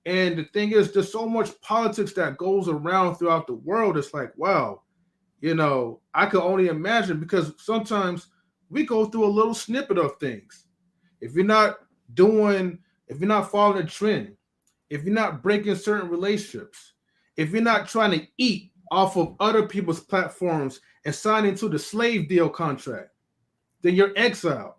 And the thing is, there's so much politics that goes around throughout the world. It's like, wow, I could only imagine because sometimes we go through a little snippet of things. If you're not following a trend, if you're not breaking certain relationships, if you're not trying to eat off of other people's platforms and sign into the slave deal contract, then you're exiled.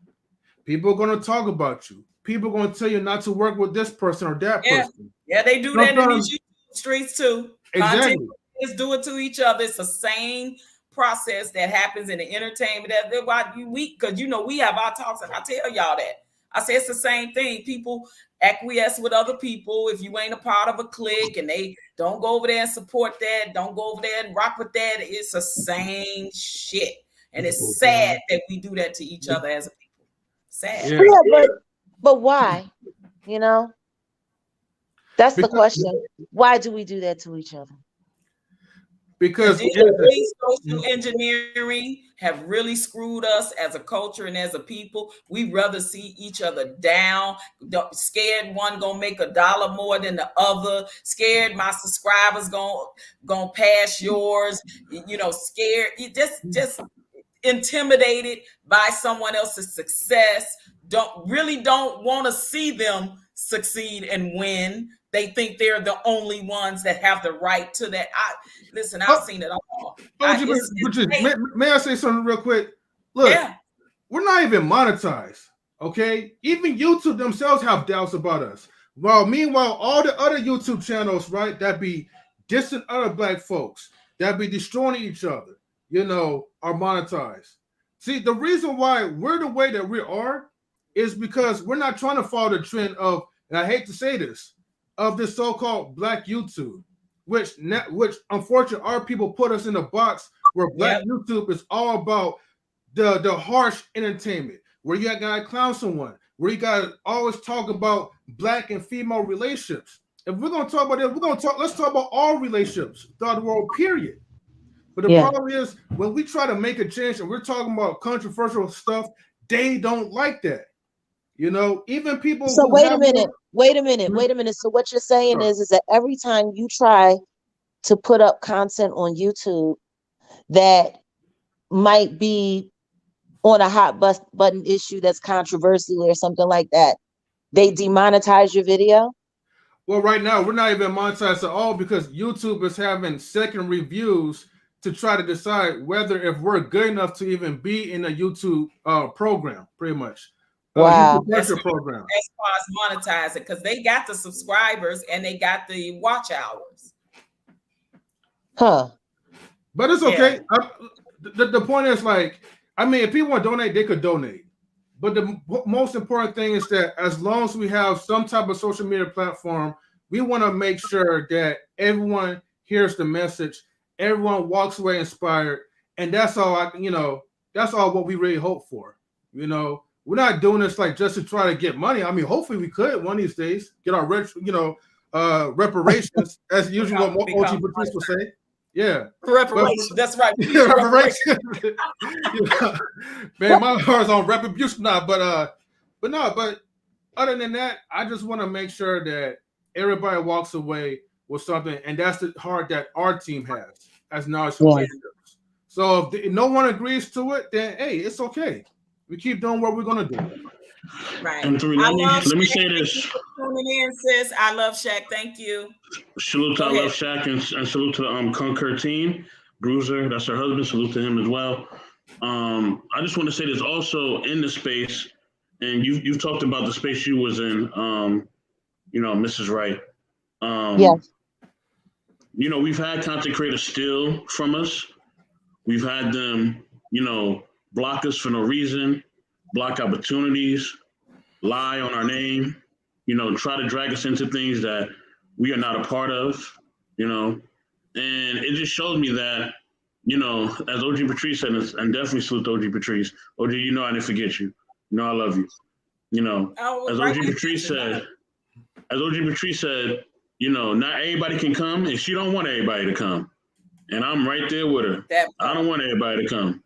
People are going to talk about you. People are going to tell you not to work with this person or that person. Yeah, they do that in these streets too. Exactly. Content creators do it to each other. It's the same process that happens in the entertainment. That's why because we have our talks, and I tell y'all that. I say it's the same thing. People acquiesce with other people. If you ain't a part of a clique and they don't go over there and support that, don't go over there and rock with that, it's the same shit. And it's sad that we do that to each other as a people. Sad. Yeah, but why? That's the question. Why do we do that to each other? Because social engineering have really screwed us as a culture and as a people. We rather see each other down. Scared one gonna make $1 more than the other. Scared my subscribers gonna pass yours. Scared. You just intimidated by someone else's success. Don't want to see them succeed and win. They think they're the only ones that have the right to that. I've seen it all. May I say something real quick? Look, we're not even monetized, okay? Even YouTube themselves have doubts about us. Meanwhile, all the other YouTube channels, right, that be dissing other black folks, that be destroying each other, are monetized. See, the reason why we're the way that we are is because we're not trying to follow the trend of, and I hate to say this, of this so-called black YouTube, which unfortunately our people put us in a box where black YouTube is all about the harsh entertainment, where you gotta clown someone, where you gotta always talk about black and female relationships. If we're gonna talk about it, let's talk about all relationships throughout the world, period. But the problem is when we try to make a change and we're talking about controversial stuff, they don't like that. Even people. So wait a minute. So what you're saying is that every time you try to put up content on YouTube that might be on a hot button issue that's controversial or something like that, they demonetize your video? Well, right now we're not even monetized at all because YouTube is having second reviews to try to decide whether if we're good enough to even be in a YouTube program, pretty much. Wow. Program. As far as monetizing, because they got the subscribers and they got the watch hours. Huh. But it's okay. The point is, if people want to donate, they could donate. But the most important thing is that as long as we have some type of social media platform, we want to make sure that everyone hears the message, everyone walks away inspired, and that's all that's all what we really hope for. We're not doing this just to try to get money. I mean, hopefully we could one of these days get our reparations, as usual what OG Patrice would say. Yeah. Reparations. That's right. Reparations. Man, my heart's on retribution now. But other than that, I just want to make sure that everybody walks away with something, and that's the heart that our team has as knowledge relationships. So if no one agrees to it, then hey, it's okay. We keep doing what we're gonna do. Right. And let me say this. Tuning in, sis. I love Shaq. Thank you. Salute to I love Shaq and salute to the Conquer team. Bruiser, that's her husband. Salute to him as well. I just want to say this also in the space, and you've talked about the space you was in, Mrs. Wright. Yes. We've had content creators steal from us. We've had them, block us for no reason, block opportunities, lie on our name, try to drag us into things that we are not a part of, and it just shows me that, as OG Patrice said, and definitely salute to OG Patrice. OG, I didn't forget you. I love you. As OG Patrice said, not everybody can come, and she don't want everybody to come. And I'm right there with her. I don't want everybody to come.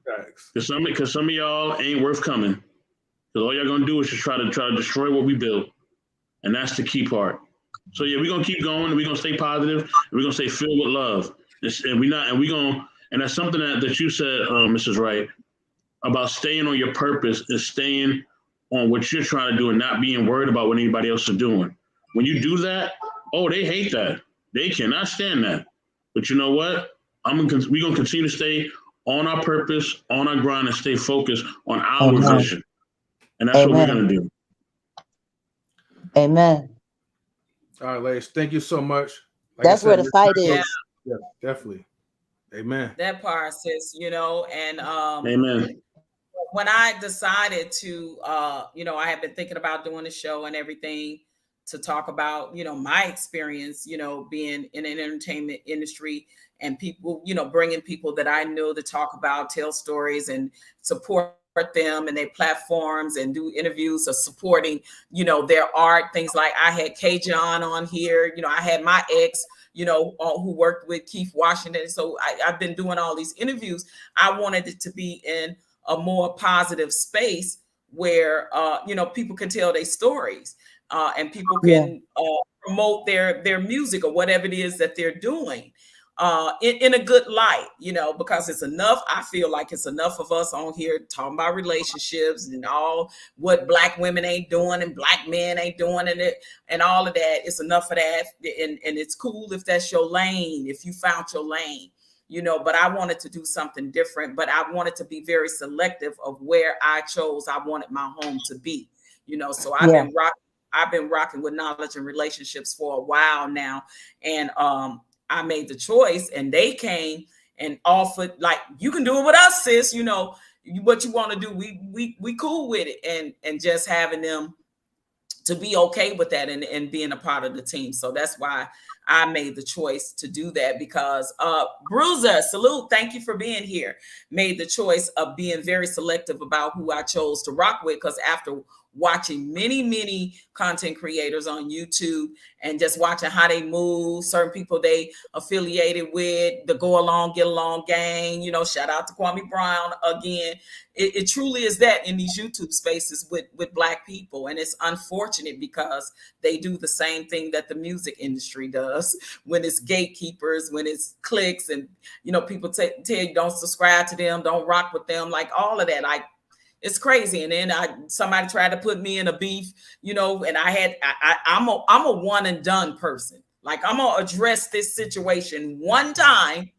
Because some of y'all ain't worth coming. Because all y'all gonna do is just try to destroy what we built. And that's the key part. So yeah, we're gonna keep going, and we're gonna stay positive, and we're gonna stay filled with love. And that's something that you said, Mrs. Wright, about staying on your purpose and staying on what you're trying to do and not being worried about what anybody else is doing. When you do that, they hate that. They cannot stand that. But you know what? We're gonna continue to stay on our purpose, on our grind, and stay focused on our vision. And that's what we're gonna do. Amen. All right, ladies. Thank you so much. That's where the fight is. Yeah, definitely. Amen. That part, sis, and Amen. when I decided to, I have been thinking about doing a show and everything to talk about, my experience, being in an entertainment industry and people, bringing people that I know to talk about, tell stories and support them and their platforms and do interviews of supporting, their art, things like I had K John on here, I had my ex, who worked with Keith Washington. So I've been doing all these interviews. I wanted it to be in a more positive space where people can tell their stories and people Yeah. can promote their music or whatever it is that they're doing in a good light, because it's enough. I feel like it's enough of us on here talking about relationships and all what black women ain't doing and black men ain't doing and all of that. It's enough of that. And it's cool if that's your lane, if you found your lane. But I wanted to do something different, but I wanted to be very selective of where I chose I wanted my home to be, so Yeah. I've been rocking with knowledge and relationships for a while now. And I made the choice and they came and offered, like, you can do it with us, sis, what you want to do. We cool with it. And just having them to be okay with that and being a part of the team. So that's why I made the choice to do that, because Bruiser, salute, thank you for being here. Made the choice of being very selective about who I chose to rock with, because after watching many content creators on YouTube and just watching how they move, certain people they affiliated with, the Go Along Get Along gang, shout out to Kwame Brown again. It truly is that in these YouTube spaces with black people. And it's unfortunate because they do the same thing that the music industry does when it's gatekeepers, when it's clicks and, people tell you don't subscribe to them, don't rock with them, like all of that. Like, it's crazy. And then somebody tried to put me in a beef, and I'm a one and done person. Like, I'm going to address this situation one time.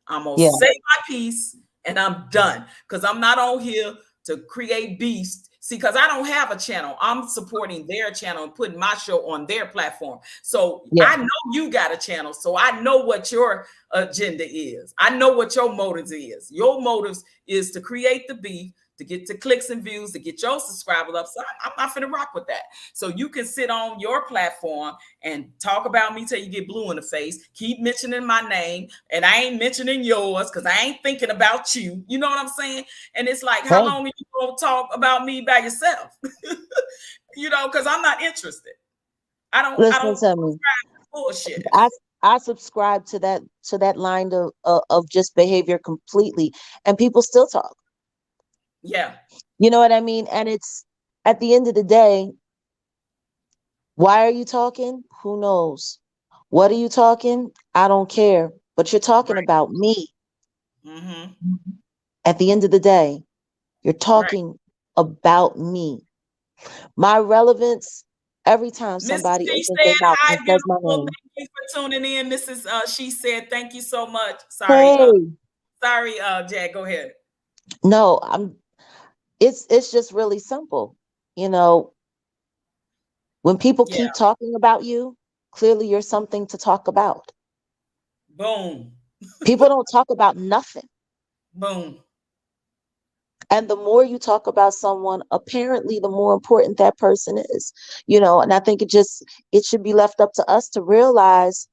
I'm going to say my piece and I'm done. Because I'm not on here to create beefs. See, because I don't have a channel. I'm supporting their channel and putting my show on their platform. So I know you got a channel. So I know what your agenda is. I know what your motives is. Your motives is to create the beef, to get to clicks and views, to get your subscribers up. So I'm not finna rock with that. So you can sit on your platform and talk about me till you get blue in the face. Keep mentioning my name, and I ain't mentioning yours because I ain't thinking about you. You know what I'm saying? And it's like, how long are you gonna talk about me by yourself? Because I'm not interested. I don't To me. Bullshit. I subscribe to that line of just behavior completely, and people still talk. Yeah. You know what I mean? And it's at the end of the day, why are you talking? Who knows? What are you talking? I don't care. But you're talking about me. Mm-hmm. At the end of the day, you're talking about me. My relevance, every time Mrs. somebody She opens said, their mouth "Hi, and says my beautiful. name. Thank you for tuning in." Mrs. She said, "Thank you so much." Hey. Sorry, Jack. Go ahead. No, it's just really simple. When people keep talking about you, clearly you're something to talk about. Boom. People don't talk about nothing. Boom. And the more you talk about someone, apparently the more important that person is. And I think it should be left up to us to realize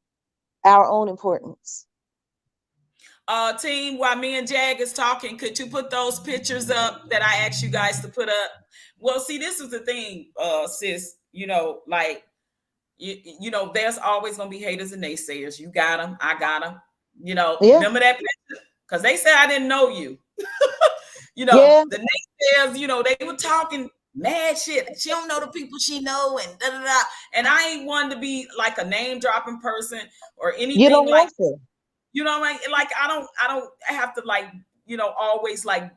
our own importance. Team, while me and Jag is talking, could you put those pictures up that I asked you guys to put up? Well, see, this is the thing, sis. There's always gonna be haters and naysayers. You got them, I got them. Remember that picture? Because they said I didn't know you. The naysayers, they were talking mad shit. She don't know the people she know and da da da. And I ain't one to be like a name dropping person or anything like. Like I don't have to always like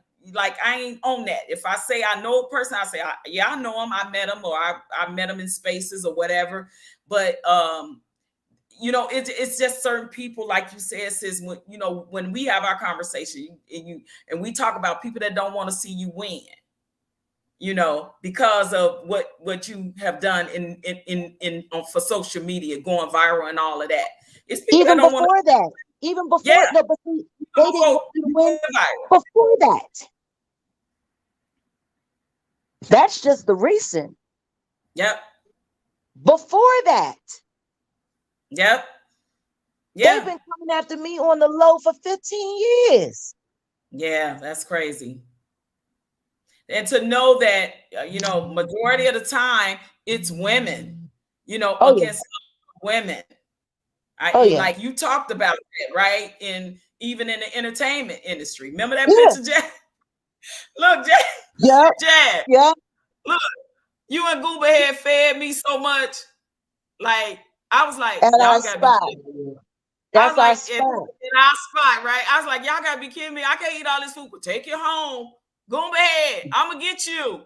I ain't on that. If I say I know a person, I say I know him, I met him, or I met him in spaces or whatever. But it's just certain people, like you said, sis, when we have our conversation and we talk about people that don't want to see you win, because of what you have done in for social media, going viral and all of that. It's people Even that don't before that. Even before, yeah. no, but see, They didn't want you to win before that. That's just the recent. Yep. Before that. Yep. Yeah. They've been coming after me on the low for 15 years. Yeah, that's crazy. And to know that, majority of the time it's women, against women. Like you talked about it, right? Even in the entertainment industry. Remember that picture, Jack? Look, Jack. Yeah. Jack. Yeah. Look, you and Goober had fed me so much. Like, I was like, and y'all gotta be kidding me. That's our spot. In our spot, right? I was like, y'all gotta be kidding me. I can't eat all this food, but take it home. Go ahead. I'm gonna get you.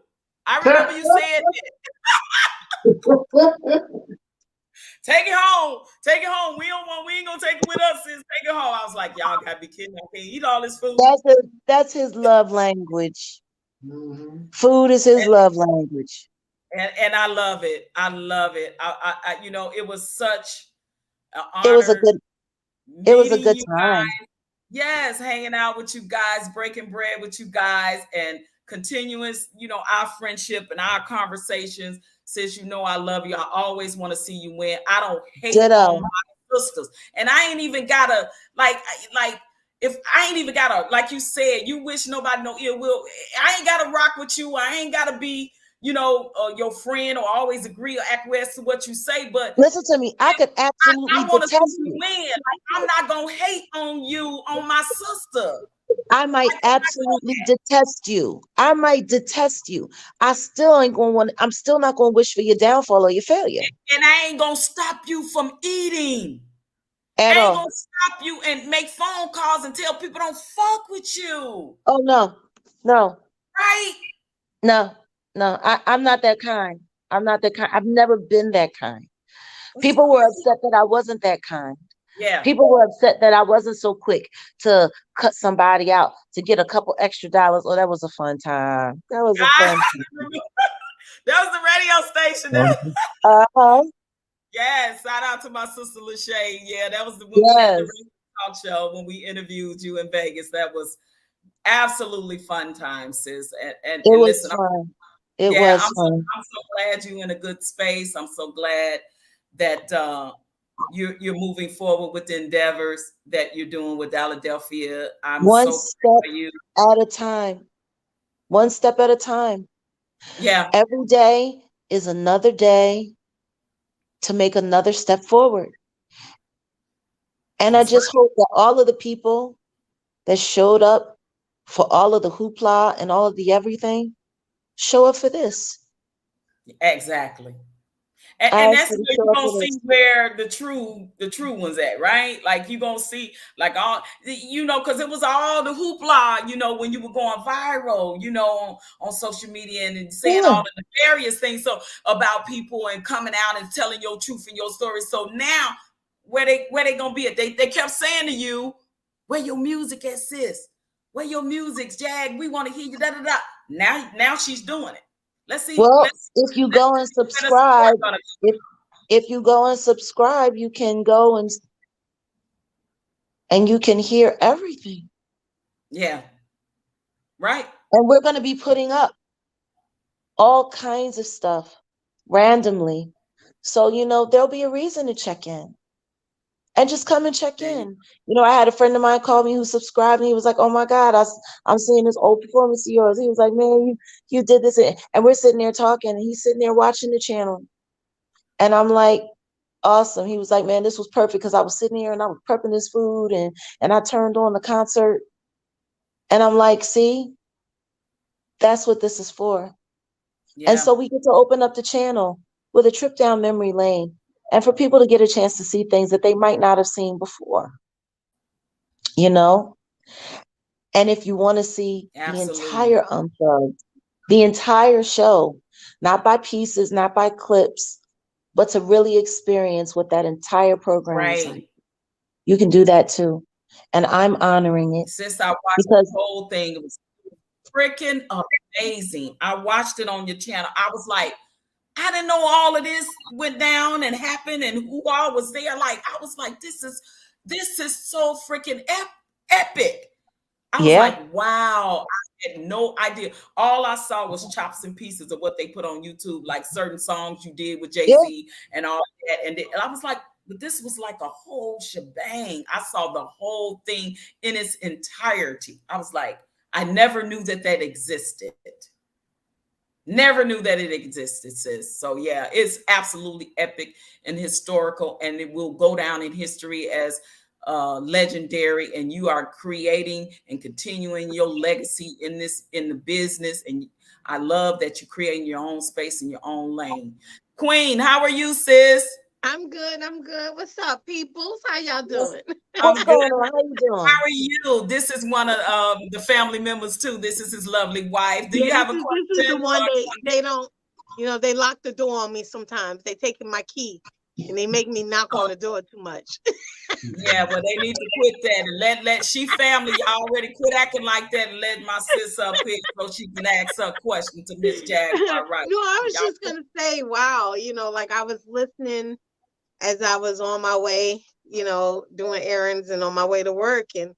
I remember you saying that. Take it home. Take it home. We ain't gonna take it with us, sis. Take it home. I was like, y'all gotta be kidding me. I can't eat all this food. That's his love language. Mm-hmm. Food is his love language. And I love it. I love it. I it was such an honor. It was a good time. Guys. Yes, hanging out with you guys, breaking bread with you guys, and continuous, our friendship and our conversations. Sis, I love you. I always want to see you win. I don't hate on my sisters. And I ain't even gotta like you said, you wish nobody no ill will. I ain't gotta rock with you. I ain't gotta be, your friend or always agree or acquiesce to what you say. But listen to me, I could absolutely I want to see you win. Like, I'm not gonna hate on you, on my sister. I might absolutely detest you. I might detest you. I still ain't gonna I'm still not gonna wish for your downfall or your failure. And I ain't gonna stop you from eating. At all. I ain't gonna stop you and make phone calls and tell people don't fuck with you. Oh no. Right? No. I'm not that kind. I'm not that kind. I've never been that kind. People were upset that I wasn't that kind. Yeah. People were upset that I wasn't so quick to cut somebody out to get a couple extra dollars. Oh, that was a fun time. That was a fun time. That was the radio station. Yes, shout out to my sister Lachey. Yeah, that was when we had the radio talk show when we interviewed you in Vegas. That was absolutely fun time, sis. And it was listen, fun. It was fun. I'm so glad you're in a good space. I'm so glad that you're moving forward with the endeavors that you're doing with Philadelphia. I'm one so step at a time. One step at a time. Yeah. Every day is another day to make another step forward. And I just hope that all of the people that showed up for all of the hoopla and all of the everything show up for this. Exactly. And that's where you're gonna see where the true ones at, right? Like you're gonna see like all because it was all the hoopla, when you were going viral, on social media and saying all of the various things about people and coming out and telling your truth and your story. So now where they gonna be at? They kept saying to you, where your music at, sis? Where your music's, Jag? We want to hear you. Da da da. Now she's doing it. Let's see. Well, if you go and subscribe, if you go and subscribe, you can go and you can hear everything. Yeah. Right. And we're going to be putting up all kinds of stuff randomly. So, there'll be a reason to check in. And just come and check in. I had a friend of mine call me who subscribed and he was like, oh my God, I'm seeing this old performance of yours. He was like, man, you did this. And we're sitting there talking and he's sitting there watching the channel. And I'm like, awesome. He was like, man, this was perfect because I was sitting here and I was prepping this food and I turned on the concert. And I'm like, see, that's what this is for. Yeah. And so we get to open up the channel with a trip down memory lane. And for people to get a chance to see things that they might not have seen before, And if you want to see the entire Unplugged, the entire show, not by pieces, not by clips, but to really experience what that entire program is like, you can do that too. And I'm honoring it. Since I watched the whole thing, it was freaking amazing. I watched it on your channel. I was like, I didn't know all of this went down and happened and who all was there. Like, I was like, this is so freaking epic. I was Yeah. like, wow, I had no idea. All I saw was chops and pieces of what they put on YouTube, like certain songs you did with Yeah. Jay-Z and all that. And I was like, but this was like a whole shebang. I saw the whole thing in its entirety. I was like, I never knew that that existed. Never knew that it existed, sis. So yeah, it's absolutely epic and historical, and it will go down in history as legendary. And you are creating and continuing your legacy in the business. And I love that you're creating your own space in your own lane. Queen, how are you, sis? I'm good. I'm good. What's up, peoples? How y'all doing? I'm What's good. going on? How you How doing? are you? This is one of the family members too. This is his lovely wife. Do Yeah, you have a this is the question? one they don't, they lock the door on me sometimes. They taking my key and they make me knock on the door too much. Yeah, well, they need to quit that and let she family already quit acting like that and let my sis up here so she can ask her question to Miss Jaguar Wright. No, I was Y'all, just gonna say, wow, like I was listening as I was on my way, doing errands and on my way to work. And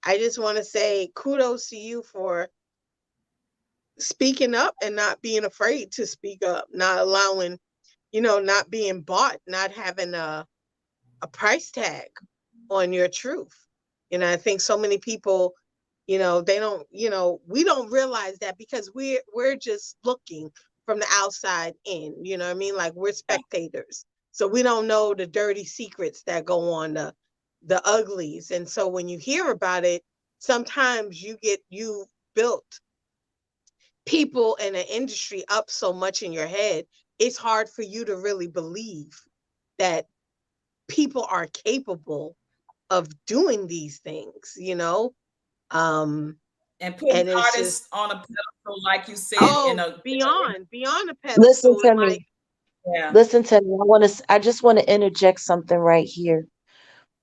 I just want to say kudos to you for speaking up and not being afraid to speak up, not allowing, not being bought, not having a price tag on your truth. I think so many people, they don't, we don't realize that because we're just looking from the outside in, you know what I mean? Like we're spectators. So we don't know the dirty secrets that go on, the uglies. And so when you hear about it, sometimes you built people in an industry up so much in your head, it's hard for you to really believe that people are capable of doing these things. Um, and putting and it's just, artists on a pedestal, like you said, in oh, a beyond a Listen pedestal. to And like, me. yeah, Listen to me. I just want to interject something right here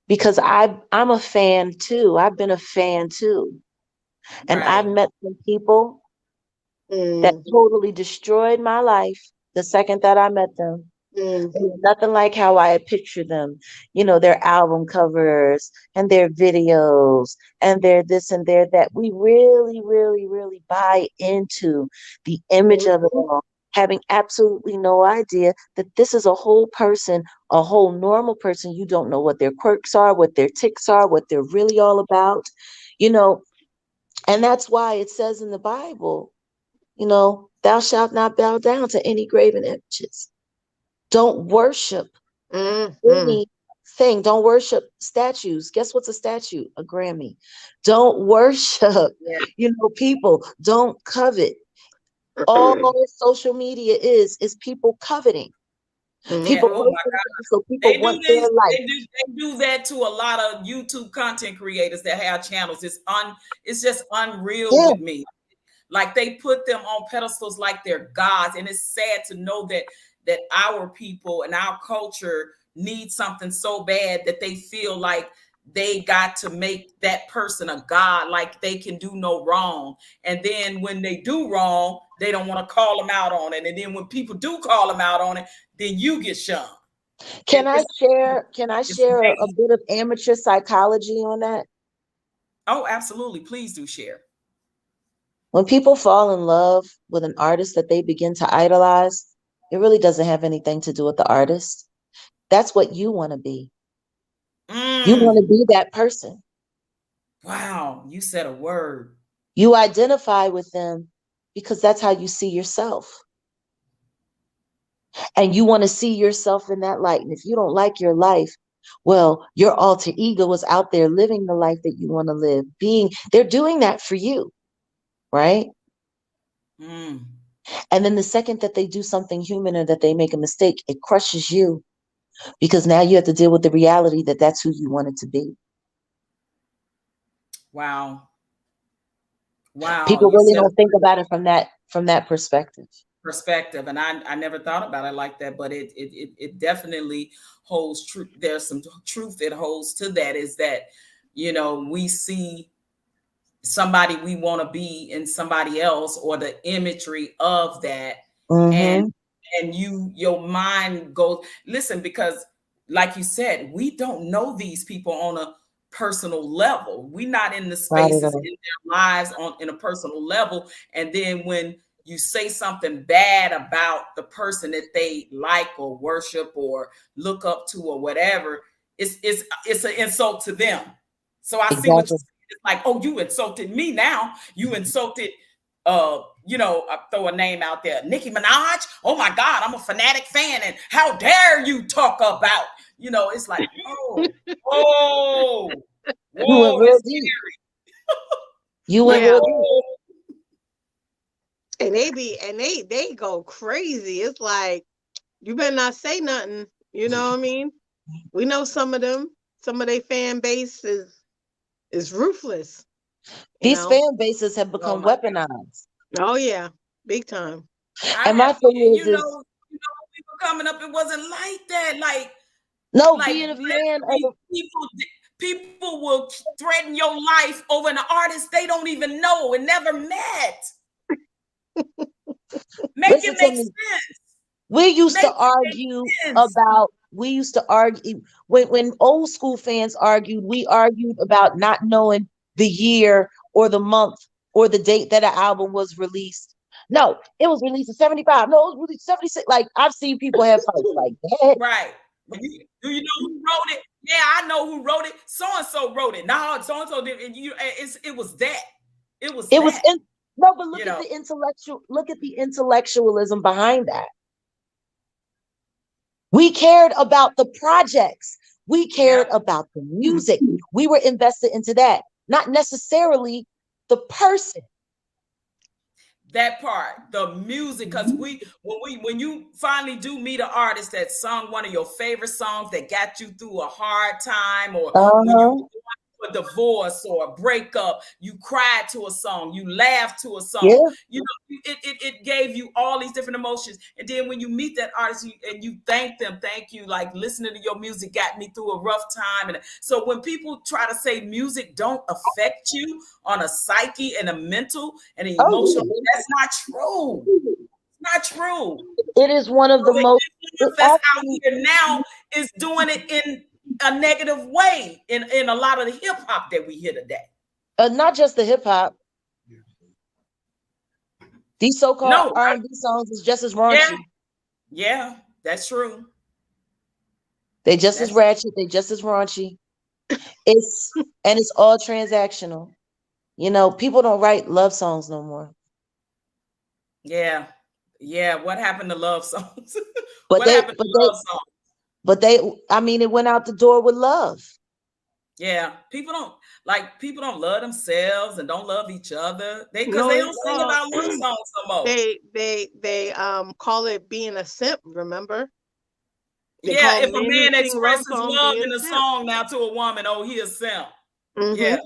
because I'm a fan too. I've been a fan too. And I've right. met some people that mm, totally destroyed my life the second that I met them. mm, It was nothing like how I had pictured them. Their album covers and their videos and their this and their that. We really, really, really buy into the image of it mm, all, having absolutely no idea that this is a whole person, a whole normal person. You don't know what their quirks are, what their ticks are, what they're really all about, you know. And that's why it says in the Bible, thou shalt not bow down to any graven images. Don't worship mm. anything. Don't worship statues. Guess what's a statue? A Grammy. Don't worship, Yeah, people. Don't covet. All social media is people coveting. Mm. yeah. People Oh my posting God, things so people they do want their this. life. They do that to a lot of YouTube content creators that have channels. It's just unreal Yeah. with me. Like they put them on pedestals like they're gods, and it's sad to know that our people and our culture need something so bad that they feel like they got to make that person a god, like they can do no wrong. And then when they do wrong, they don't want to call them out on it. And then when people do call them out on it, then you get shunned. Can I It's share? Can I it's share a amazing. bit of amateur psychology on that? Oh, absolutely. Please do share. When people fall in love with an artist that they begin to idolize, it really doesn't have anything to do with the artist. That's what you want to be. You want Mm, to be that person. wow, you said a word. You identify with them because that's how you see yourself. And you want to see yourself in that light. And if you don't like your life, well, your alter ego is out there living the life that you want to live. They're doing that for you, right? Mm. And then the second that they do something human or that they make a mistake, it crushes you because now you have to deal with the reality that that's who you want it to be. Wow. Wow, People you really said a don't think about it from that perspective. perspective, and I never thought about it like that, but it definitely holds true. There's some truth that holds to that, is that we see somebody we want to be in somebody else, or the imagery of that. and Mm-hmm. and your mind goes, listen, because like you said, we don't know these people on a personal level. We're not in the Not at spaces all. in their lives in a personal level. And then when you say something bad about the person that they like or worship or look up to or whatever, it's an insult to them. So I see what Exactly. it's like, oh, you insulted me now. You insulted I throw a name out there, Nicki Minaj. Oh my God, I'm a fanatic fan, and how dare you talk about, it's like, whoa, You went real it's deep. scary. You Like, went real deep. whoa. And they go crazy. It's like, you better not say nothing. You know what I mean? We know some of them. Some of their fan base is ruthless. These fan bases have Oh become my God. weaponized. Oh yeah, big time. And my thing is, when we were coming up, it wasn't like that. no, Like being a fan of literally, people will threaten your life over an artist they don't even know and never met. Make listen it to make me. sense. We used Make to it argue make sense. about, when old school fans argued, we argued about not knowing the year or the month or the date that an album was released. No, it was released in 75. No, it was released 76. Like, I've seen people have fights like that. Right. Do you know who wrote it? Yeah, I know who wrote it. So and so wrote it. No, so and so did. And it was that. It was It was that. no, but look at the intellectualism behind that. We cared about the projects. We cared about the music. We were invested into that, not necessarily the person. That part, the music, because when you finally do meet an artist that sung one of your favorite songs that got you through a hard time, or when you were going through a divorce or a breakup, you cried to a song, you laughed to a song. Yeah. It gave you all these different emotions. And then when you meet that artist and you thank them, thank you, like listening to your music got me through a rough time. And so when people try to say music don't affect you on a psyche and a mental and an emotional, that's not true. It's not true. It is one of the most. That's out here now is doing it in a negative way in a lot of the hip hop that we hear today. Not just the hip hop. These so-called R&B songs is just as raunchy. Yeah, that's true. They just as ratchet. They just as raunchy. It's all transactional. People don't write love songs no more. Yeah. What happened to love songs? But it went out the door with love. Yeah, people don't love themselves and don't love each other. They don't sing about love songs no more. They call it being a simp. Remember? If a man expresses love in a song now to a woman, oh, he a simp. Mm-hmm.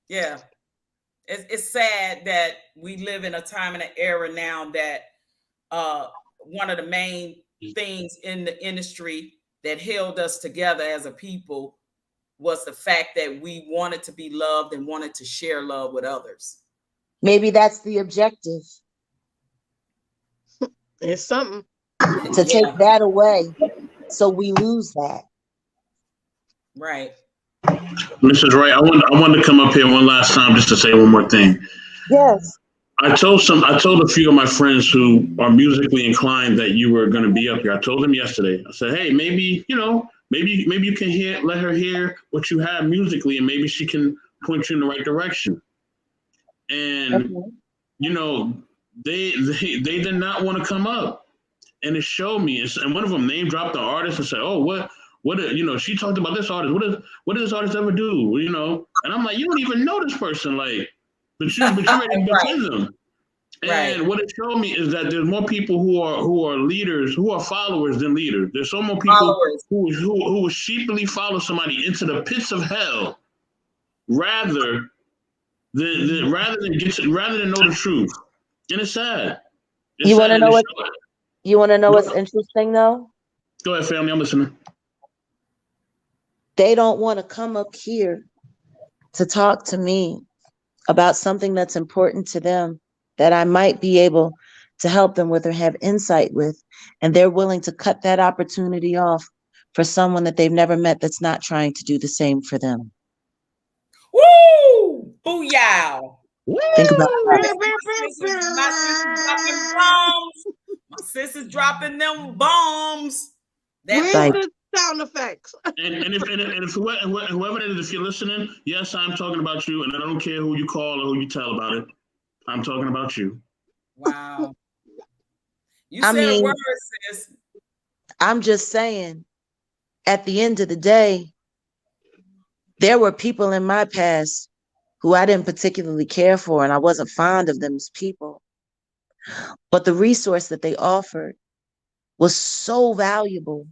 Yeah. It's sad that we live in a time and an era now that one of the main things in the industry that held us together as a people was the fact that we wanted to be loved and wanted to share love with others. Maybe that's the objective. It's something. To take that away, so we lose that. Right. Mrs. Wright, I wanted to come up here one last time just to say one more thing. Yes. I told a few of my friends who are musically inclined that you were going to be up here. I told them yesterday. I said, hey, maybe you can let her hear what you have musically, and maybe she can point you in the right direction. And they did not want to come up, and it showed me. And one of them name dropped the artist and said, "Oh, what she talked about this artist. What did this artist ever do? And I'm like, you don't even know this person, like, but you ready to defend them." And what it showed me is that there's more people who are leaders, who are followers than leaders. There's so more people who will sheepily follow somebody into the pits of hell rather than know the truth. And it's sad. You want to know what's interesting though? Go ahead, family. I'm listening. They don't want to come up here to talk to me about something that's important to them that I might be able to help them with or have insight with. And they're willing to cut that opportunity off for someone that they've never met that's not trying to do the same for them. Booyah. Think about that. My sis is dropping bombs. My sis is dropping them bombs. Where's Like- the sound effects? And if whoever it is, if you're listening, yes, I'm talking about you, and I don't care who you call or who you tell about it. I'm talking about you. Wow. You I said a mean- word, sis. I'm just saying, at the end of the day, there were people in my past who I didn't particularly care for, and I wasn't fond of them as people. But the resource that they offered was so valuable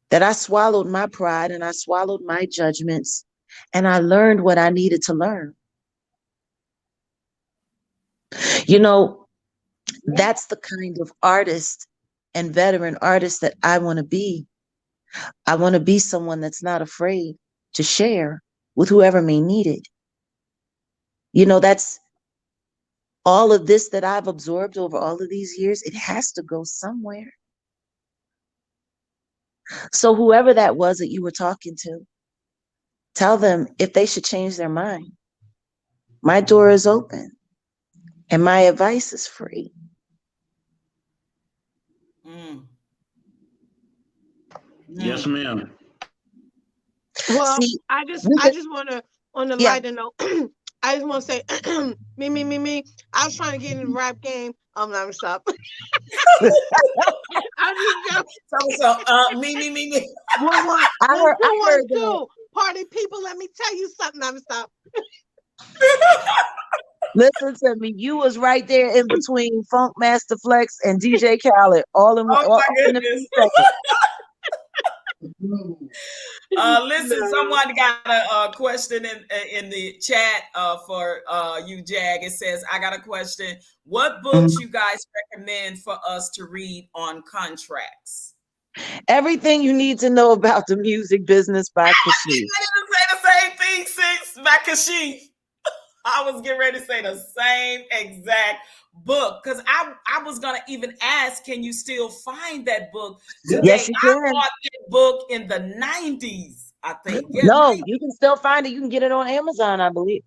that I swallowed my pride and I swallowed my judgments, and I learned what I needed to learn. You know, that's the kind of artist and veteran artist that I want to be. I want to be someone that's not afraid to share with whoever may need it. You know, that's all of this that I've absorbed over all of these years. It has to go somewhere. So whoever that was that you were talking to, tell them if they should change their mind. My door is open and my advice is free. Yes, ma'am. Well, See, I just want to, on the Yeah. lighter note, I just want to say, me. I was trying to get in the rap game. I'm not stop. I just Me. one, I heard that. two. Party people, let me tell you something. I'm stop. Listen to me. You was right there in between Funk Master Flex and DJ Khaled, all in Oh all my in a goodness. few seconds. Listen, someone got a question in the chat for you, Jag. It says, I got a question. What books you guys recommend for us to read on contracts? Everything you need to know about the music business by Kashif. I didn't say the same thing, Six, by Kashif. I was getting ready to say the same exact book because I was gonna even ask, can you still find that book today? Yes, you can. I bought that book in the 90s, I think. Yeah, No, 90s. you can still find it. You can get it on Amazon, I believe.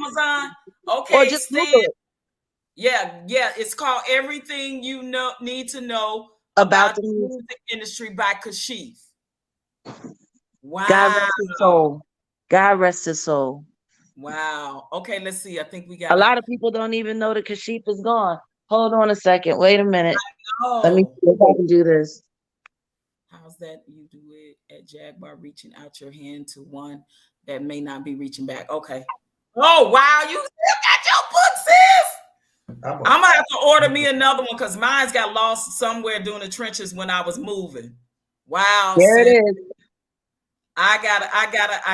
Amazon. Or Okay, just Stan. Google it. Yeah. It's called Everything You Need to Know About About the the music. Music Industry by Kashif. Wow. God rest his soul. God rest his soul. Wow. Okay, let's see. I think we got A lot of people don't even know that Kashif is gone. Hold on a second. Wait a minute. Let me see if I can do this. How's that? You do it at Jaguar, reaching out your hand to one that may not be reaching back. Okay. Oh, wow. You still got your book, sis. I'm gonna have to order me another one because mine's got lost somewhere during the trenches when I was moving. Wow, There sis. it is. I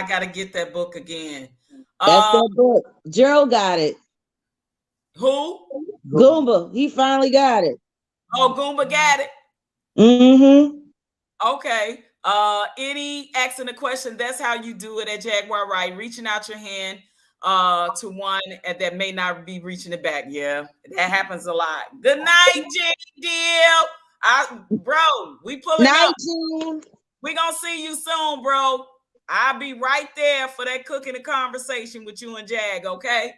gotta get that book again. That's that book. Gerald got it. Who? Goomba. He finally got it. Oh, Goomba got it. Mm-hmm. Okay. Any asking a question, that's how you do it at Jaguar Wright, reaching out your hand to one that may not be reaching it back. Yeah, that happens a lot. Good night, Jenny Deal. Bro, we pulling Night, up. Gene. We gonna see you soon, bro. I'll be right there for that cooking and conversation with you and Jag, okay?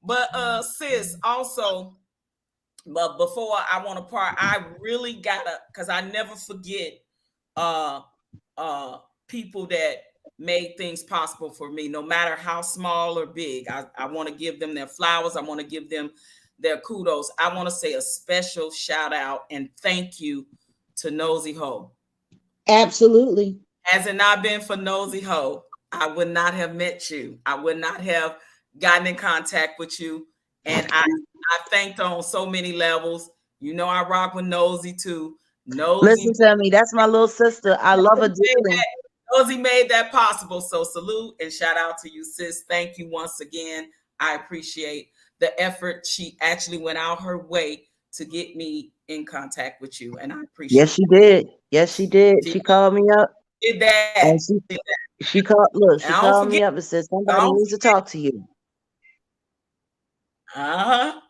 But sis, also, but before I want to part, I really gotta, because I never forget people that made things possible for me, no matter how small or big. I want to give them their flowers. I want to give them their kudos. I want to say a special shout out and thank you to Nosy Ho. Absolutely. Has it not been for Nosy Ho, I would not have met you. I would not have gotten in contact with you. And I thanked her on so many levels. You know, I rock with Nosy too. Nosy, listen to me. That's my little sister. I love her dearly. Nosy made that possible. So salute and shout out to you, sis. Thank you once again. I appreciate the effort. She actually went out her way to get me in contact with you. And I appreciate Yes, she did. Yes, she did. She called me up. Did that. And she called me up and said, somebody needs to talk to you. Uh-huh.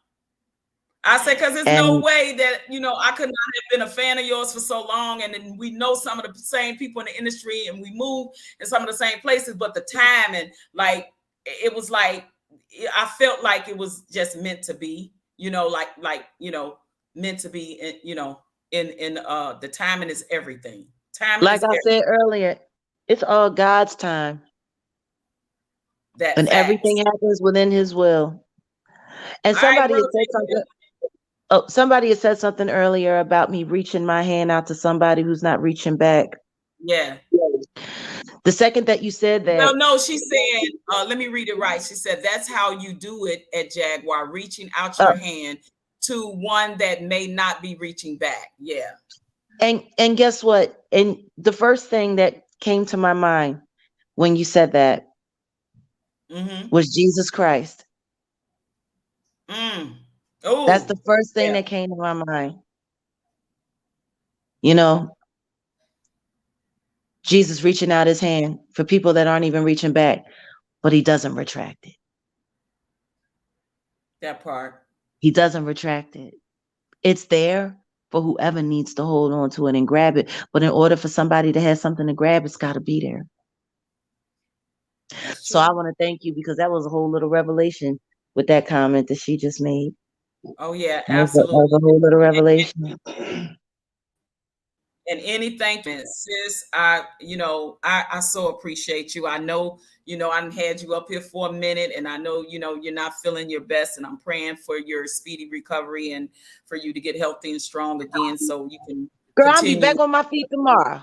I said, because there's no And way that, I could not have been a fan of yours for so long. And then we know some of the same people in the industry and we move in some of the same places, but the time and like, it was like, I felt like it was just meant to be, meant to be, in the timing is everything. Timing like is I everything. said earlier, it's all God's time. That And everything facts. happens within his will. And All right, somebody brother. had said something. Oh, somebody had said something earlier about me reaching my hand out to somebody who's not reaching back. Yeah. The second that you said that, Well, no, she said, let me read it right. She said, that's how you do it at Jaguar, reaching out your hand to one that may not be reaching back. Yeah. and guess what? And the first thing that came to my mind when you said that was Jesus Christ. That's the first thing that came to my mind. Jesus reaching out his hand for people that aren't even reaching back, but he doesn't retract it. That part. He doesn't retract it. It's there for whoever needs to hold on to it and grab it. But in order for somebody to have something to grab, it's got to be there. That's true. So I want to thank you because that was a whole little revelation with that comment that she just made. Oh, yeah, absolutely. That was a whole little revelation. And anything, sis, I so appreciate you. I know, I had you up here for a minute and I know, you're not feeling your best and I'm praying for your speedy recovery and for you to get healthy and strong again so you can Girl, I'll be back on my feet tomorrow.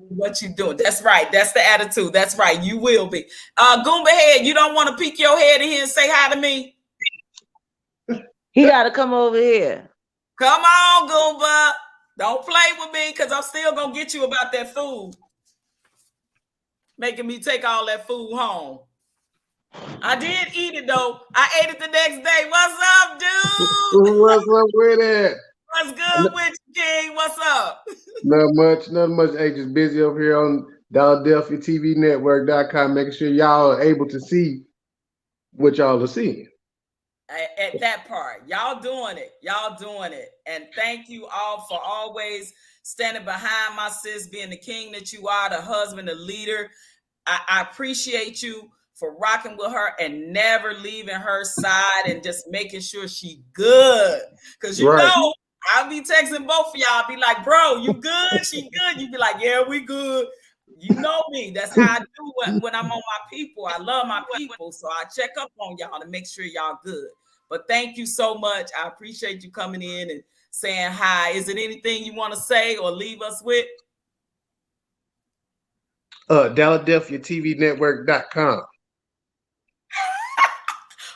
What you doing? That's right. That's the attitude. That's right. You will be. Goomba Head, you don't want to peek your head in here and say hi to me? He got to come over here. Come on, Goomba. Don't play with me because I'm still going to get you about that food. Making me take all that food home. I did eat it, though. I ate it the next day. What's up, dude? What's up with it? What's good with you, King? What's up? Not much. Hey, just busy over here on PhiladelphiaTVNetwork.com, making sure y'all are able to see what y'all are seeing. At that part, y'all doing it. And thank you all for always standing behind my sis, being the king that you are, the husband, the leader. I appreciate you for rocking with her and never leaving her side and just making sure she good. Because know, I'll be texting both of y'all. I'll be like, bro, you good? She good? You be like, yeah, we good. You know me. That's how I do when I'm on my people. I love my people. So I check up on y'all to make sure y'all good. But thank you so much. I appreciate you coming in and saying hi. Is it anything you want to say or leave us with? PhiladelphiaTVNetwork.com.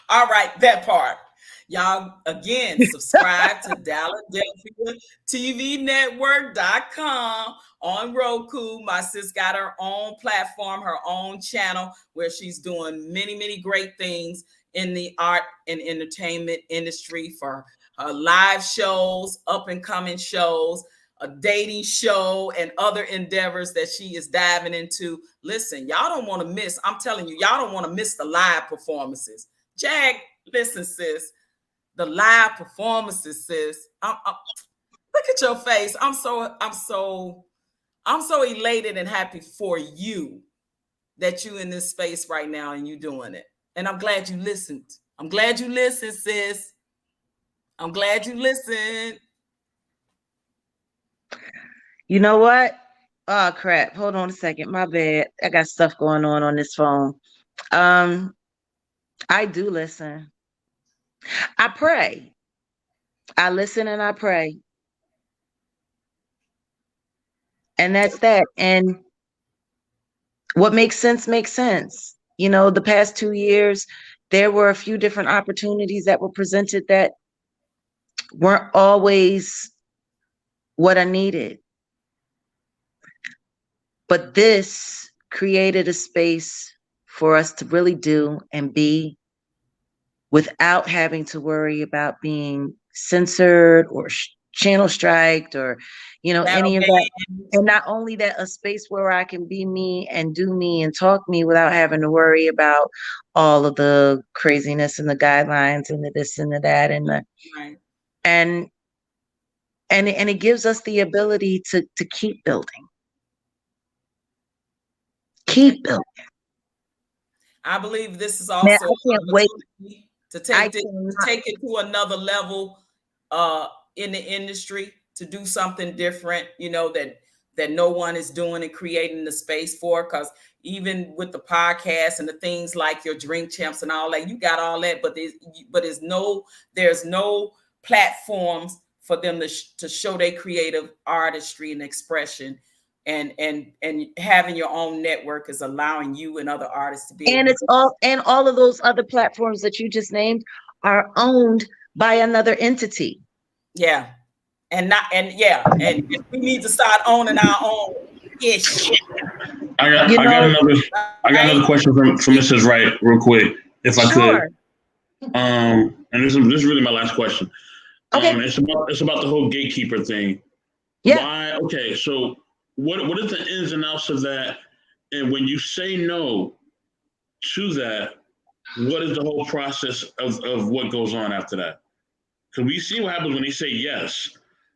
All right, that part. Y'all, again, subscribe to DallasDelphiaTVNetwork.com on Roku. My sis got her own platform, her own channel where she's doing many, many great things in the art and entertainment industry for her live shows, up and coming shows, a dating show, and other endeavors that she is diving into. Listen, y'all don't want to miss. I'm telling you, y'all don't want to miss the live performances. Jag, listen, sis. The live performances, sis. Look at your face. I'm so elated and happy for you that you in this space right now and you doing it. And I'm glad you listened. I'm glad you listened, sis. I'm glad you listened. You know what? Oh crap. Hold on a second. My bad. I got stuff going on this phone. I do listen. I pray. I listen and I pray. And that's that. And what makes sense makes sense. The past 2 years, there were a few different opportunities that were presented that weren't always what I needed. But this created a space for us to really do and be without having to worry about being censored or channel striked or, any of that. And not only that, a space where I can be me and do me and talk me without having to worry about all of the craziness and the guidelines and the this and the that and the. Right. and it gives us the ability to keep building. Keep building. I believe this is Man, also I can't wait. to take it to another level in the industry, to do something different, you know, that no one is doing and creating the space for. Because even with the podcast and the things like your Drink Champs and all that, you got all that, but there's no platforms for them to show their creative artistry and expression. And having your own network is allowing you and other artists to be And able and all of those other platforms that you just named are owned by another entity. Yeah. And we need to start owning our own ish. I got another question from Mrs. Wright, real quick, if I could. And this is really my last question. Okay. It's about the whole gatekeeper thing. Yeah. Why? Okay. So what is the ins and outs of that? And when you say no to that, what is the whole process of what goes on after that? Because we see what happens when they say yes.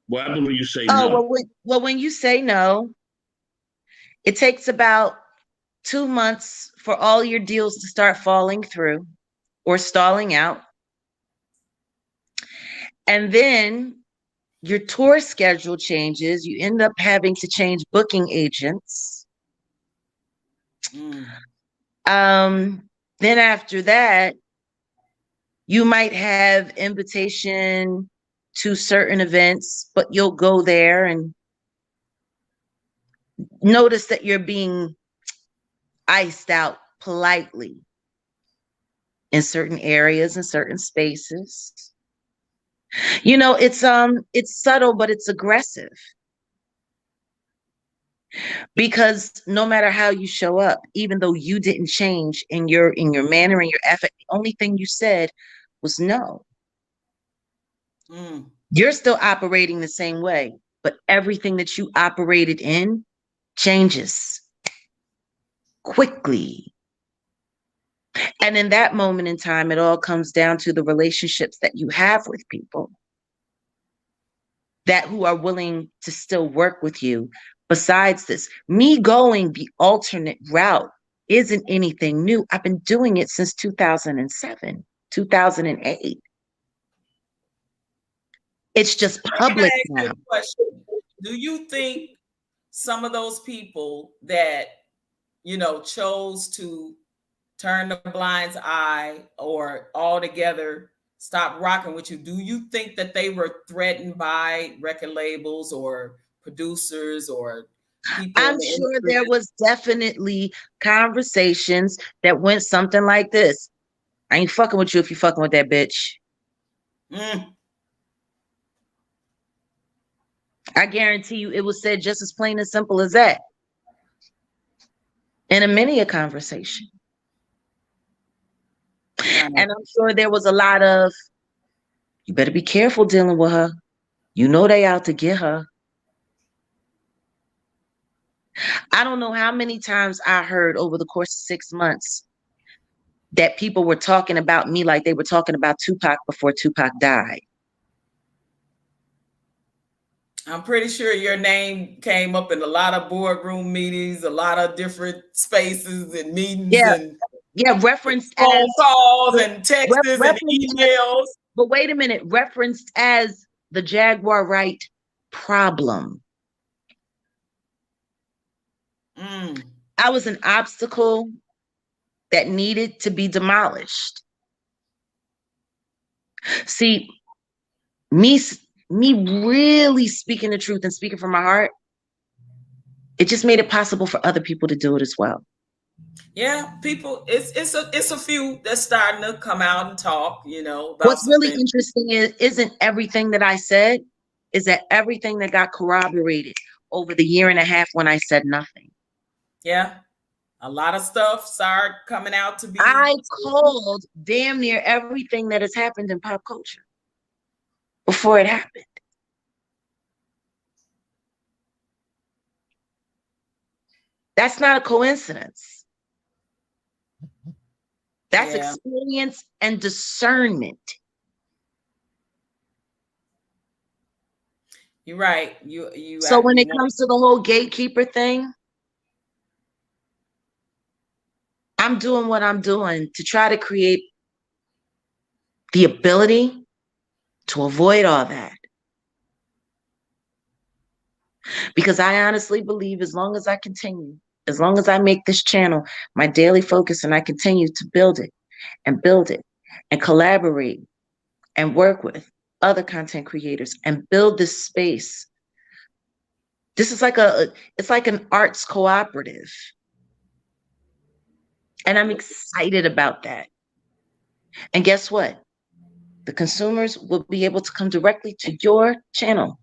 What happens when you say no? Well, when you say no, it takes about 2 months for all your deals to start falling through or stalling out. And then your tour schedule changes. You end up having to change booking agents. Then after that, you might have invitation to certain events, but you'll go there and notice that you're being iced out politely in certain areas and certain spaces. You know, it's subtle, but it's aggressive. Because no matter how you show up, even though you didn't change in your manner and your effort, the only thing you said was no. You're still operating the same way, but everything that you operated in changes quickly. And in that moment in time, it all comes down to the relationships that you have with people that who are willing to still work with you. Besides this, me going the alternate route isn't anything new. I've been doing it since 2007, 2008. It's just public now. Do you think some of those people that, you know, chose to turn the blind eye or altogether stop rocking with you, do you think that they were threatened by record labels or producers or people? I'm sure there was definitely conversations that went something like this. I ain't fucking with you if you fucking with that bitch. I guarantee you it was said just as plain and simple as that in many a conversation. And I'm sure there was a lot of, you better be careful dealing with her. You know they out to get her. I don't know how many times I heard over the course of 6 months that people were talking about me like they were talking about Tupac before Tupac died. I'm pretty sure your name came up in a lot of boardroom meetings, a lot of different spaces and meetings. Referenced phone calls and texts and emails. But wait a minute, referenced as the Jaguar Wright problem. I was an obstacle that needed to be demolished. See, me really speaking the truth and speaking from my heart, it just made it possible for other people to do it as well. Yeah, people, it's a few that's starting to come out and talk, you know. What's really interesting isn't everything that I said, is that everything that got corroborated over the year and a half when I said nothing. Yeah, a lot of stuff started coming out to be. I called damn near everything that has happened in pop culture before it happened. That's not a coincidence. That's experience and discernment. You're right. You So when it want. comes to the whole gatekeeper thing, I'm doing what I'm doing to try to create the ability to avoid all that. Because I honestly believe as long as I continue, as long as I make this channel my daily focus and I continue to build it and collaborate and work with other content creators and build this space. This is it's like an arts cooperative. And I'm excited about that. And guess what? The consumers will be able to come directly to your channel.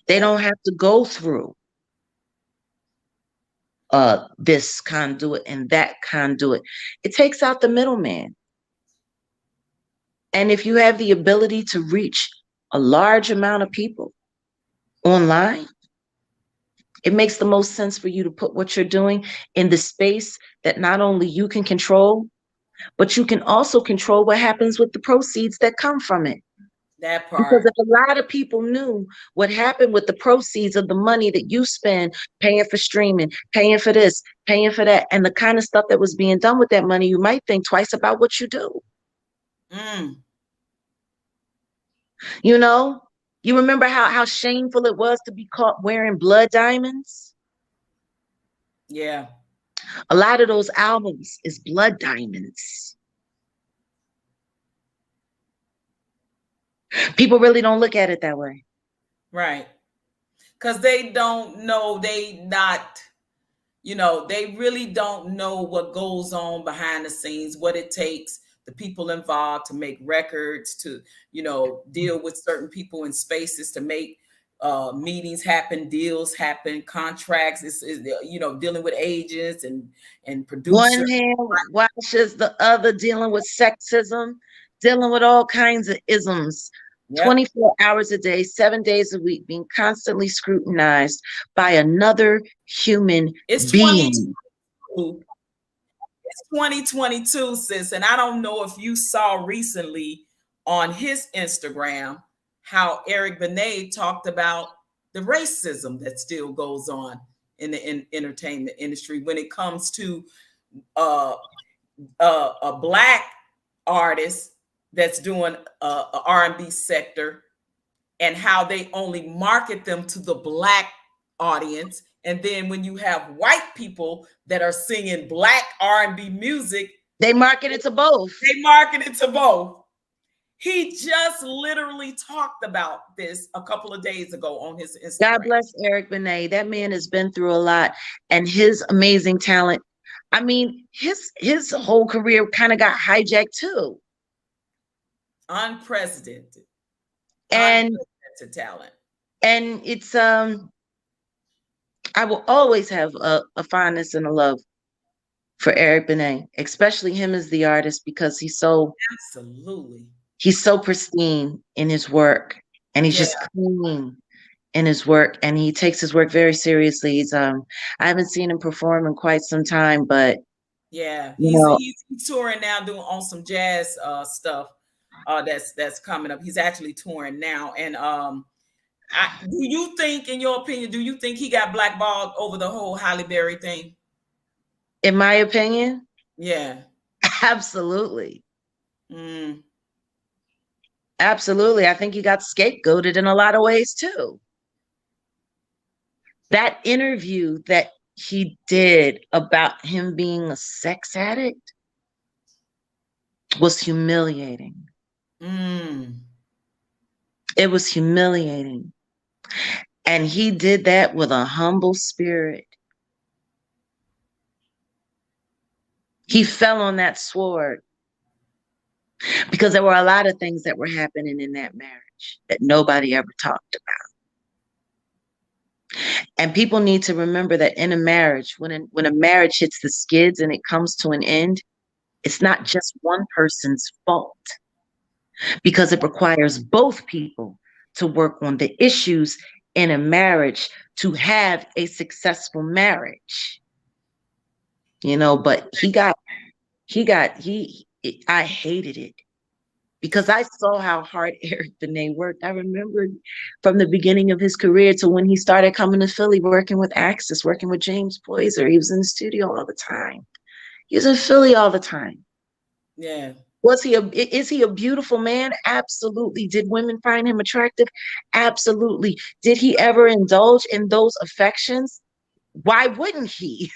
They don't have to go through this conduit and that conduit. It takes out the middleman. And if you have the ability to reach a large amount of people online, it makes the most sense for you to put what you're doing in the space that not only you can control, but you can also control what happens with the proceeds that come from it. That Because part. if a lot of people knew what happened with the proceeds of the money that you spend paying for streaming, paying for this, paying for that, and the kind of stuff that was being done with that money, you might think twice about what you do. Mm. You know, you remember how shameful it was to be caught wearing blood diamonds? Yeah. A lot of those albums is blood diamonds. People really don't look at it that way. Right. Because they don't know, they really don't know what goes on behind the scenes, what it takes, the people involved to make records, to, deal with certain people in spaces, to make meetings happen, deals happen, contracts. Is dealing with agents and One producers. hand washes the other, dealing with sexism, dealing with all kinds of isms. Yep. 24 hours a day, 7 days a week, being constantly scrutinized by another human It's being. 2022. It's 2022, sis. And I don't know if you saw recently on his Instagram how Eric Benet talked about the racism that still goes on in the entertainment industry when it comes to uh, a black artist that's doing a R&B sector, and how they only market them to the black audience. And then when you have white people that are singing black R&B music, They market it to both. they market it to both. He just literally talked about this a couple of days ago on his Instagram. God bless Eric Benet. That man has been through a lot, and his amazing talent. I mean, his whole career kind of got hijacked too. Unprecedented. And Unprecedented talent. And it's I will always have a fondness and a love for Eric Benet, especially him as the artist, because he's so pristine in his work, and he's just clean in his work, and he takes his work very seriously. He's I haven't seen him perform in quite some time, but he's touring now, doing on some jazz stuff that's coming up. He's actually touring now. And do you think, in your opinion, do you think he got blackballed over the whole Halle Berry thing? In my opinion, yeah, absolutely. Absolutely. I think he got scapegoated in a lot of ways too. That interview that he did about him being a sex addict was humiliating. It was humiliating. And he did that with a humble spirit. He fell on that sword because there were a lot of things that were happening in that marriage that nobody ever talked about. And people need to remember that in a marriage, when a marriage hits the skids and it comes to an end, it's not just one person's fault, because it requires both people to work on the issues in a marriage to have a successful marriage. But I hated it, because I saw how hard Eric Benet worked. I remember from the beginning of his career to when he started coming to Philly, working with Axis, working with James Poyser. He was in the studio all the time. He was in Philly all the time. Yeah. Is he a beautiful man? Absolutely. Did women find him attractive? Absolutely. Did he ever indulge in those affections? Why wouldn't he?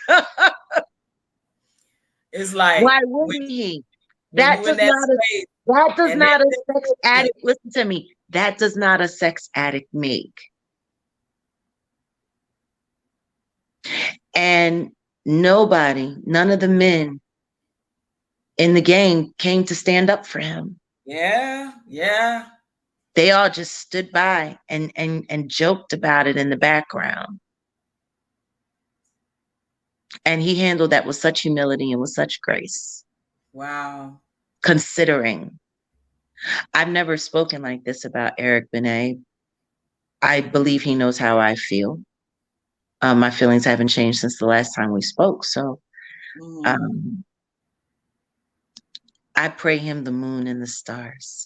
It's like Why wouldn't he? when That you in does that not space that does and not a that sex addict, listen to me. That does not a sex addict make. And none of the men in the game came to stand up for him. yeah, yeah. They all just stood by and joked about it in the background. And he handled that with such humility and with such grace. Wow. Considering I've never spoken like this about Eric Benet. I believe he knows how I feel. My feelings haven't changed since the last time we spoke. So Mm-hmm. I pray him the moon and the stars.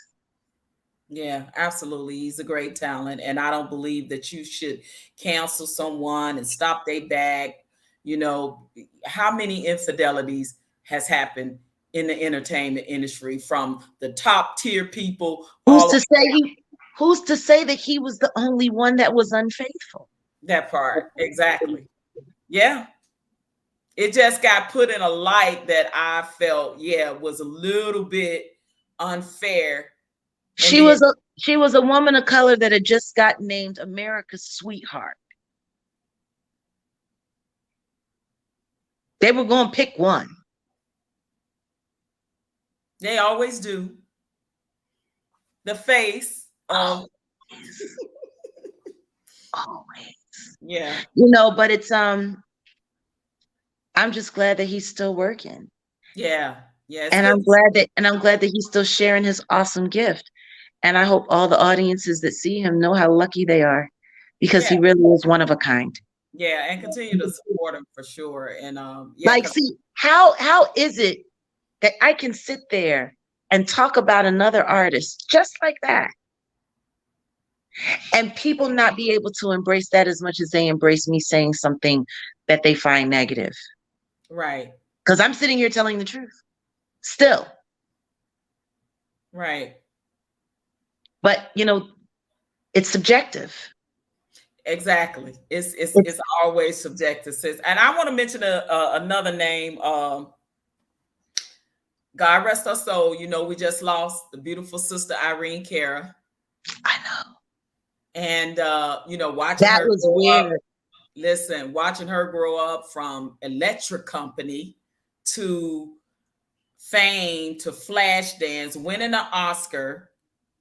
Yeah, absolutely. He's a great talent. And I don't believe that you should cancel someone and stop their bag. You know, how many infidelities has happened in the entertainment industry from the top tier people Who's all to say who's to say that he was the only one that was unfaithful? that part. Exactly. Yeah. It just got put in a light that I felt, yeah, was a little bit unfair. And then She was a woman of color that had just got named America's sweetheart. They were going to pick one. they always do. The face of Always. yeah. But it's I'm just glad that he's still working. Yeah. Yeah. It's And good. I'm glad that he's still sharing his awesome gift. And I hope all the audiences that see him know how lucky they are, because Yeah. he really is one of a kind. Yeah. And continue to support him for sure. And yeah, Like, because see, how is it that I can sit there and talk about another artist just like that, and people not be able to embrace that as much as they embrace me saying something that they find negative? right. Because I'm sitting here telling the truth still. Right. But it's subjective. Exactly. It's always subjective, sis. And I want to mention another name. God rest her soul. We just lost the beautiful sister Irene Cara. I know. And watching That her was grow up. weird. Listen, watching her grow up from Electric Company to Fame to Flashdance, winning an Oscar,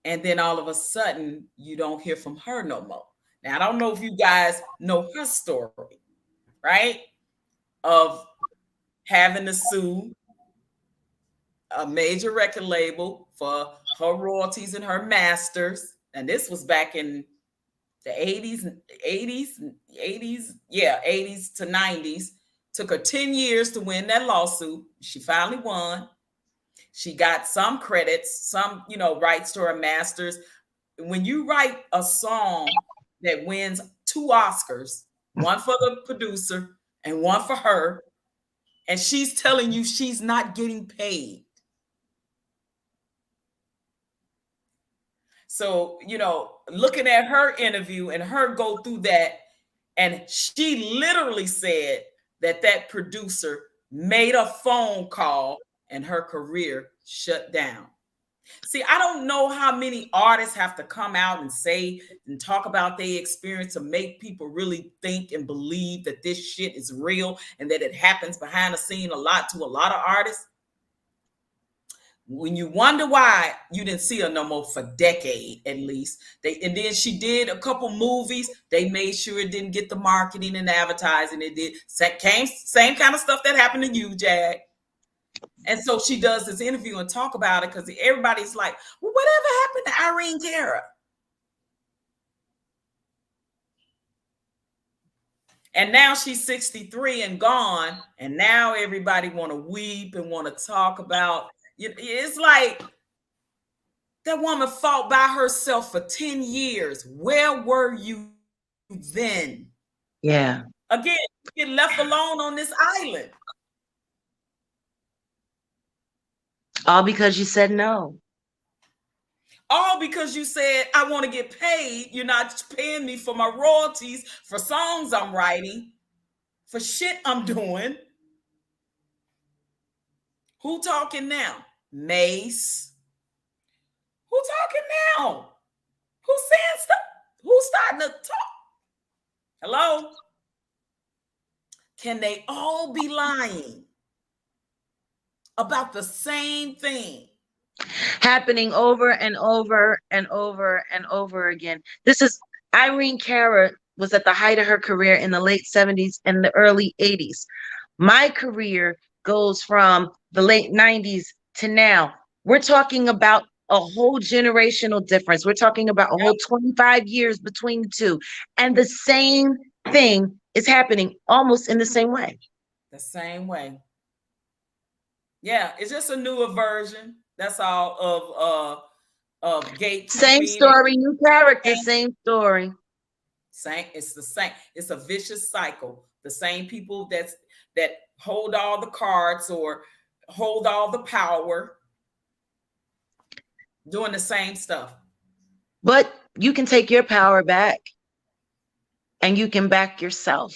and then all of a sudden you don't hear from her no more. Now I don't know if you guys know her story, right? Of having to sue a major record label for her royalties and her masters. And this was back in the 80s, yeah, 80s to 90s. Took her 10 years to win that lawsuit. She finally won. She got some credits, some, rights to her masters. When you write a song that wins 2 Oscars, one for the producer and one for her, and she's telling you she's not getting paid. So, looking at her interview and her go through that, and she literally said that producer made a phone call and her career shut down. See, I don't know how many artists have to come out and say and talk about their experience to make people really think and believe that this shit is real and that it happens behind the scene a lot to a lot of artists. When you wonder why you didn't see her no more for a decade at least. And then she did a couple movies. They made sure it didn't get the marketing and advertising. It did same kind of stuff that happened to you, Jag. And so she does this interview and talk about it because everybody's like, well, whatever happened to Irene Cara? And now she's 63 and gone. And now everybody want to weep and want to talk about. It's like, That woman fought by herself for 10 years. Where were you then? Yeah. Again, get left alone on this island. All because you said no. All because you said, I want to get paid. You're not paying me for my royalties, for songs I'm writing, for shit I'm doing. Who talking now? Mace. Who talking now? Who's saying stuff? Who's starting to talk? Hello? Can they all be lying about the same thing? Happening over and over and over and over again. This is Irene Cara was at the height of her career in the late 70s and the early 80s. My career goes from the late 90s to now. We're talking about a whole generational difference. We're talking about a whole 25 years between the two. And the same thing is happening almost in the same way. The same way. Yeah, it's just a newer version. That's all of gatekeeping. Same story, new character, same story. Same, it's the same. It's a vicious cycle. The same people that hold all the cards or hold all the power, doing the same stuff. But you can take your power back and you can back yourself.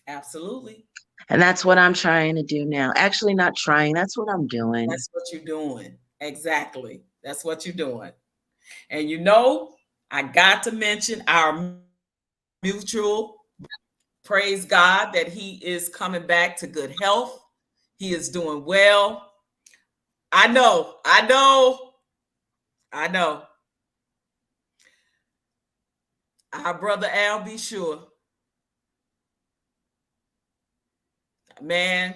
Absolutely. And that's what I'm trying to do now. Actually, not trying. That's what I'm doing. That's what you're doing. Exactly. That's what you're doing. And you know, I got to mention our mutual, praise God that he is coming back to good health. He is doing well. I know. Our brother Al, be sure. Man,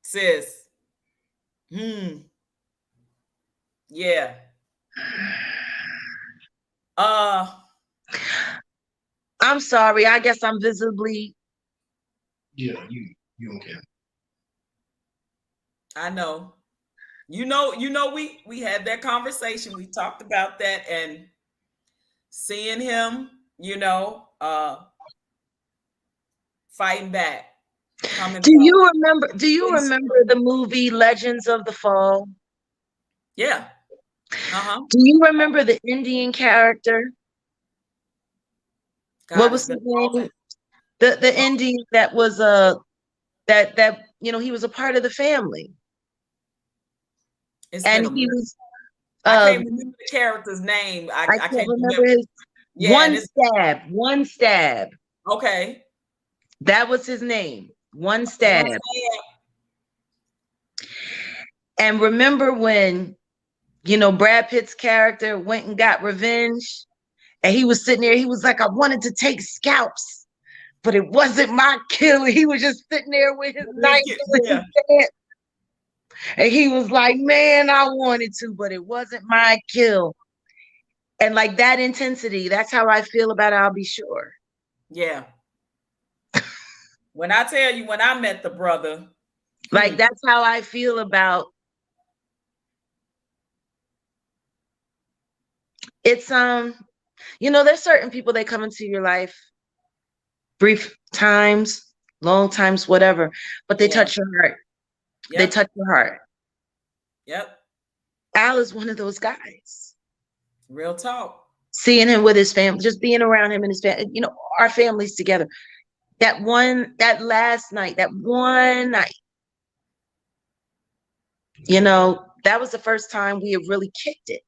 sis. Yeah. I'm sorry. I guess I'm visibly. Yeah, you okay. I know. You know, we had that conversation. We talked about that, and seeing him, fighting back. Do you remember the movie Legends of the Fall? Yeah. Do you remember the Indian character? God, what was his name? The Indian that was that he was a part of the family. And he was I can't remember the character's name. I can't remember his One Stab. Okay. That was his name. One Stab. And remember when Brad Pitt's character went and got revenge, and he was sitting there, he was like, I wanted to take scalps, but it wasn't my kill. He was just sitting there with his knife and he was like, man, I wanted to, but it wasn't my kill. And like that intensity, that's how I feel about I'll Be Sure. Yeah. When I tell you, when I met the brother, like that's how I feel about it's there's certain people that come into your life, brief times, long times, whatever, but they touch your heart. Yep. They touch your heart. Yep. Al is one of those guys. Real talk. Seeing him with his family, just being around him and his family, our families together. That one night, that was the first time we have really kicked it.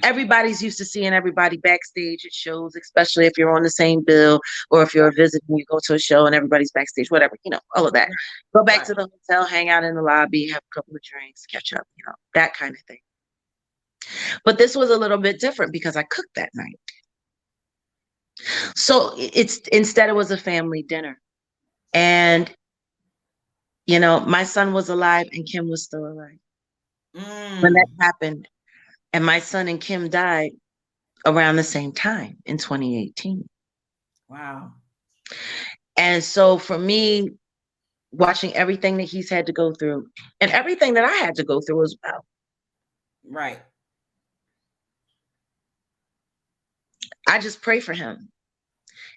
Everybody's used to seeing everybody backstage at shows, especially if you're on the same bill or if you're a visitor and you go to a show and everybody's backstage, whatever, all of that. Go back to the hotel, hang out in the lobby, have a couple of drinks, catch up, that kind of thing. But this was a little bit different because I cooked that night. So instead it was a family dinner. And, my son was alive and Kim was still alive. When that happened. And my son and Kim died around the same time in 2018. Wow. And so for me, watching everything that he's had to go through and everything that I had to go through as well, Right. I just pray for him,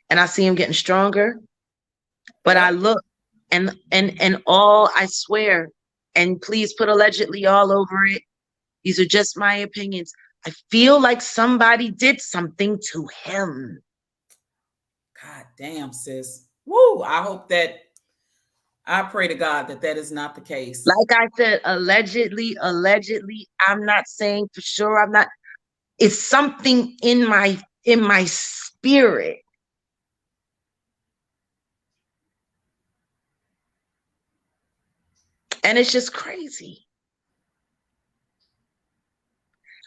and I see him getting stronger. But I Yep. look, and all, I swear, and please put allegedly all over it. These are just my opinions. I feel like somebody did something to him. God damn, sis. Woo. I pray to God that that is not the case. Like I said, allegedly. I'm not saying for sure. I'm not. It's something in my spirit. And it's just crazy.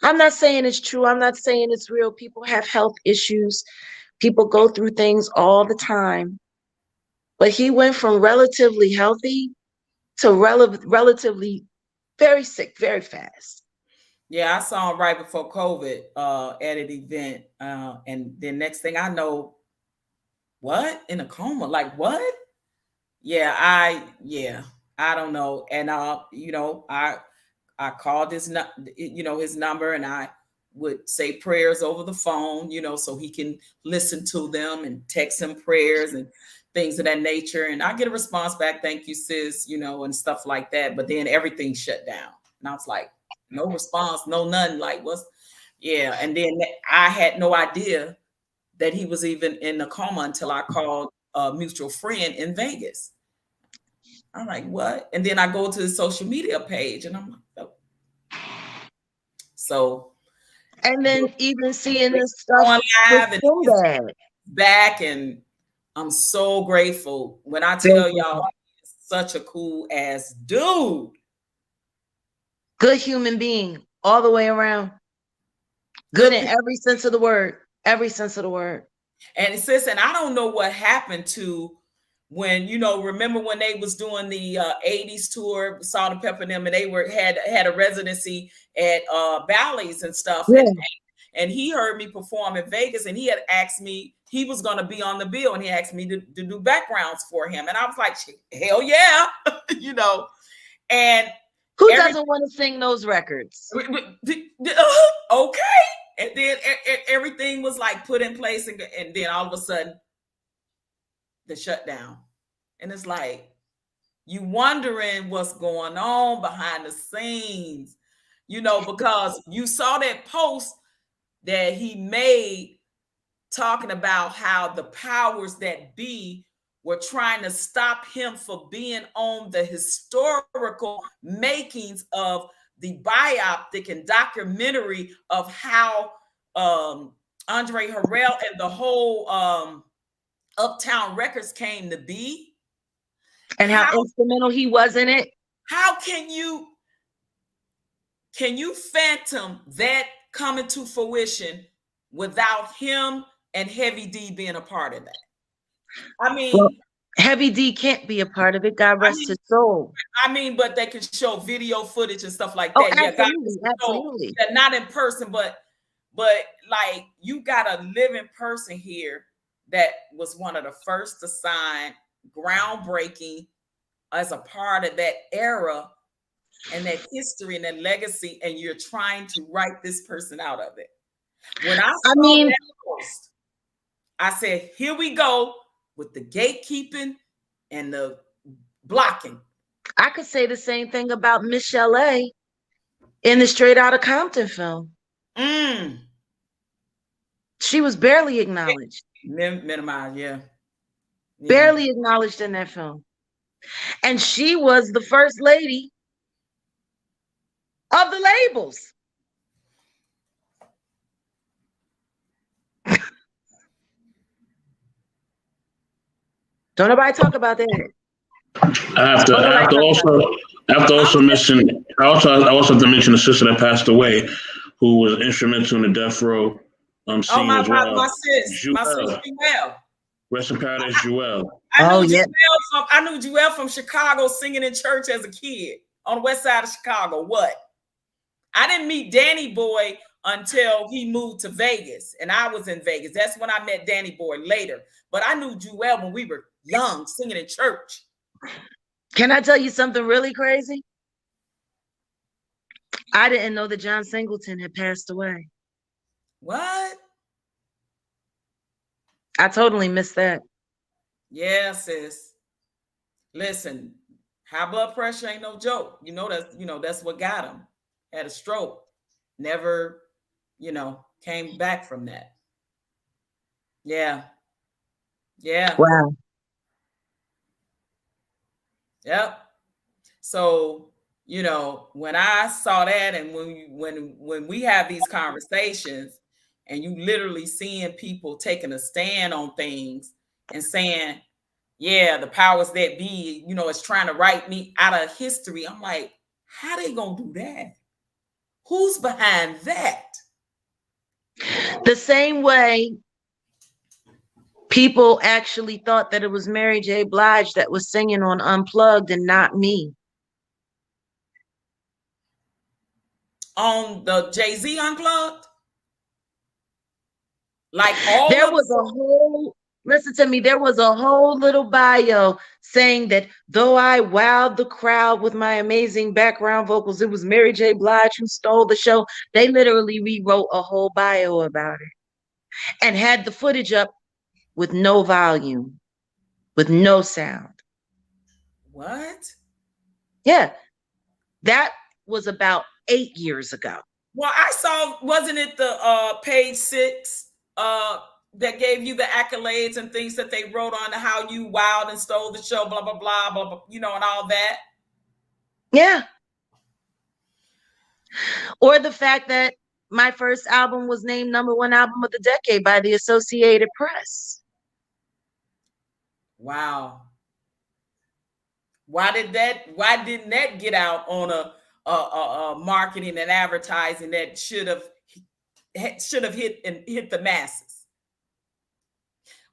I'm not saying it's true. I'm not saying it's real. People have health issues. People go through things all the time. But he went from relatively healthy to relatively very sick very fast. Yeah, I saw him right before COVID at an event. And then next thing I know, what? In a coma? Like what? Yeah, I don't know. And I called his number, and I would say prayers over the phone, so he can listen to them, and text him prayers and things of that nature. And I get a response back, thank you, sis, and stuff like that. But then everything shut down. And I was like, no response, no nothing. Like, yeah. And then I had no idea that he was even in a coma until I called a mutual friend in Vegas. I'm like, what? And then I go to the social media page, and I'm like, oh. So, and then even seeing this stuff on live and so back, and I'm so grateful. When I tell y'all, he's such a cool ass dude. Good human being all the way around. Good in every sense of the word. Every sense of the word. And sis, and I don't know what happened to when, remember when they was doing the 80s tour, Salt and Pepper and them, and they had a residency at Bally's and stuff. Yeah. And he heard me perform in Vegas, and he had asked me, he was going to be on the bill, and he asked me to do backgrounds for him. And I was like, hell yeah, And who doesn't want to sing those records? Okay. And then everything was like put in place, and then all of a sudden, the shutdown. And it's like, you wondering what's going on behind the scenes, because you saw that post that he made talking about how the powers that be were trying to stop him from being on the historical makings of the biopic and documentary of how Andre Harrell and the whole Uptown Records came to be, and how instrumental he was in it. How can you phantom that coming to fruition without him and Heavy D being a part of that? I mean, well, Heavy D can't be a part of it. God rest his soul. But they can show video footage and stuff like that. Oh, absolutely, absolutely. That not in person, but like, you got a living person here that was one of the first to sign, groundbreaking, as a part of that era and that history and that legacy, and you're trying to write this person out of it. When I saw that post, I said, here we go with the gatekeeping and the blocking. I could say the same thing about Michelle A. in the Straight Outta Compton film. She was barely acknowledged. Minimized, yeah. Barely acknowledged in that film. And she was the first lady of the labels. Don't nobody talk about that. I have to also mention. I also have to mention the sister that passed away, who was instrumental in the death row scene as well. My sis Jewel. Rest in paradise, Jewel. I knew Jewel from Chicago, singing in church as a kid on the west side of Chicago. What? I didn't meet Danny Boy until he moved to Vegas, and I was in Vegas. That's when I met Danny Boy later. But I knew Jewel when we were young, singing in church. Can I tell you something really crazy? I didn't know that John Singleton had passed away. What? I totally missed that. Yeah, sis. Listen, high blood pressure ain't no joke. That's what got him. Had a stroke. Never, came back from that. Yeah. Yeah. Wow. Yep. So, when I saw that, and when we have these conversations, and you literally seeing people taking a stand on things and saying, yeah, the powers that be, is trying to write me out of history. I'm like, how they gonna do that? Who's behind that? The same way people actually thought that it was Mary J. Blige that was singing on Unplugged and not me. On the Jay-Z Unplugged? Like all There of was a whole, listen to me, there was a whole little bio saying that though I wowed the crowd with my amazing background vocals, it was Mary J. Blige who stole the show. They literally rewrote a whole bio about it and had the footage up with no volume, with no sound. What? Yeah, that was about 8 years ago. Well, I saw, wasn't it the page 6 that gave you the accolades and things that they wrote on how you wowed and stole the show, blah, blah, blah, blah, blah, and all that? Yeah. Or the fact that my first album was named #1 album of the decade by the Associated Press. Wow. Why didn't that get out on a marketing and advertising that should have hit the masses?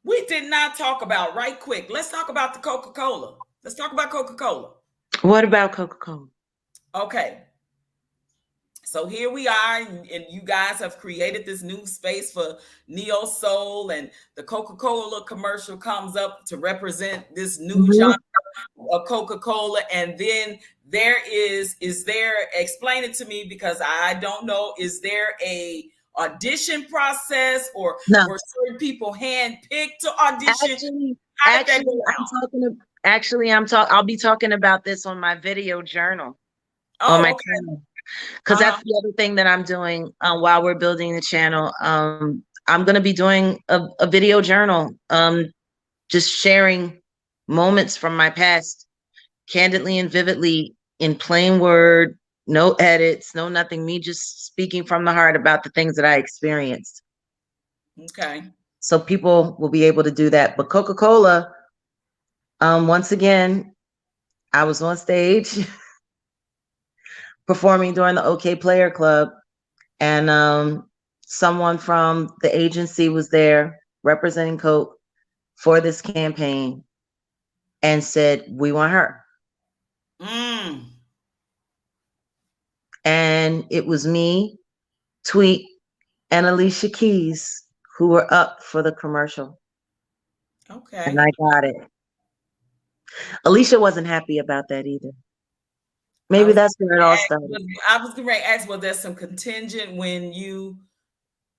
We did not talk about, right quick. Let's talk about the Coca-Cola. Let's talk about Coca-Cola. What about Coca-Cola? Okay. So here we are, and you guys have created this new space for neo soul, and the Coca-Cola commercial comes up to represent this new genre of Coca-Cola. And then explain it to me, because I don't know, is there a audition process, or No. were certain people handpicked to audition? I'll be talking about this on my video journal on my channel, because that's the other thing that I'm doing while we're building the channel. I'm going to be doing a video journal, just sharing moments from my past, candidly and vividly, in plain word, no edits, no nothing, me just speaking from the heart about the things that I experienced. Okay. So people will be able to do that. But Coca-Cola, once again, I was on stage performing during the OK Player Club, and someone from the agency was there representing Coke for this campaign and said, we want her. And it was me, Tweet, and Alicia Keys who were up for the commercial. Okay. And I got it. Alicia wasn't happy about that either. Maybe that's where it all started. I was going to ask, was there some contingent when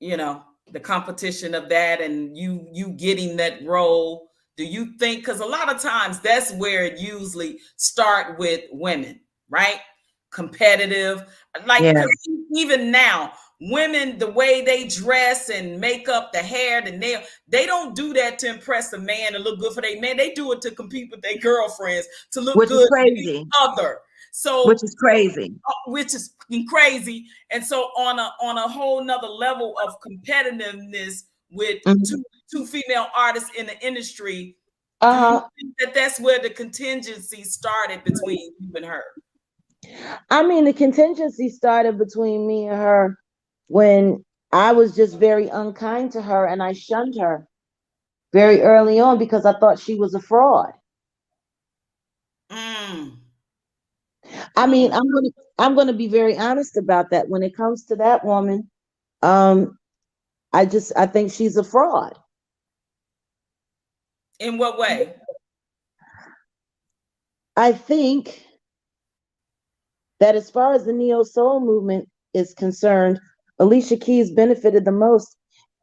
the competition of that and you getting that role? Do you think, because a lot of times that's where it usually start with women, right? Competitive, like, even now, women, the way they dress and make up, the hair, the nail, they don't do that to impress a man and look good for their man. They do it to compete with their girlfriends, to look which good is crazy. other. So which is crazy. And so on a whole nother level of competitiveness with two female artists in the industry, do you think that's where the contingency started between you and her? I mean, the contingency started between me and her when I was just very unkind to her, and I shunned her very early on because I thought she was a fraud. I mean, I'm gonna be very honest about that. When it comes to that woman, I think she's a fraud. In what way? I think that as far as the neo soul movement is concerned, Alicia Keys benefited the most,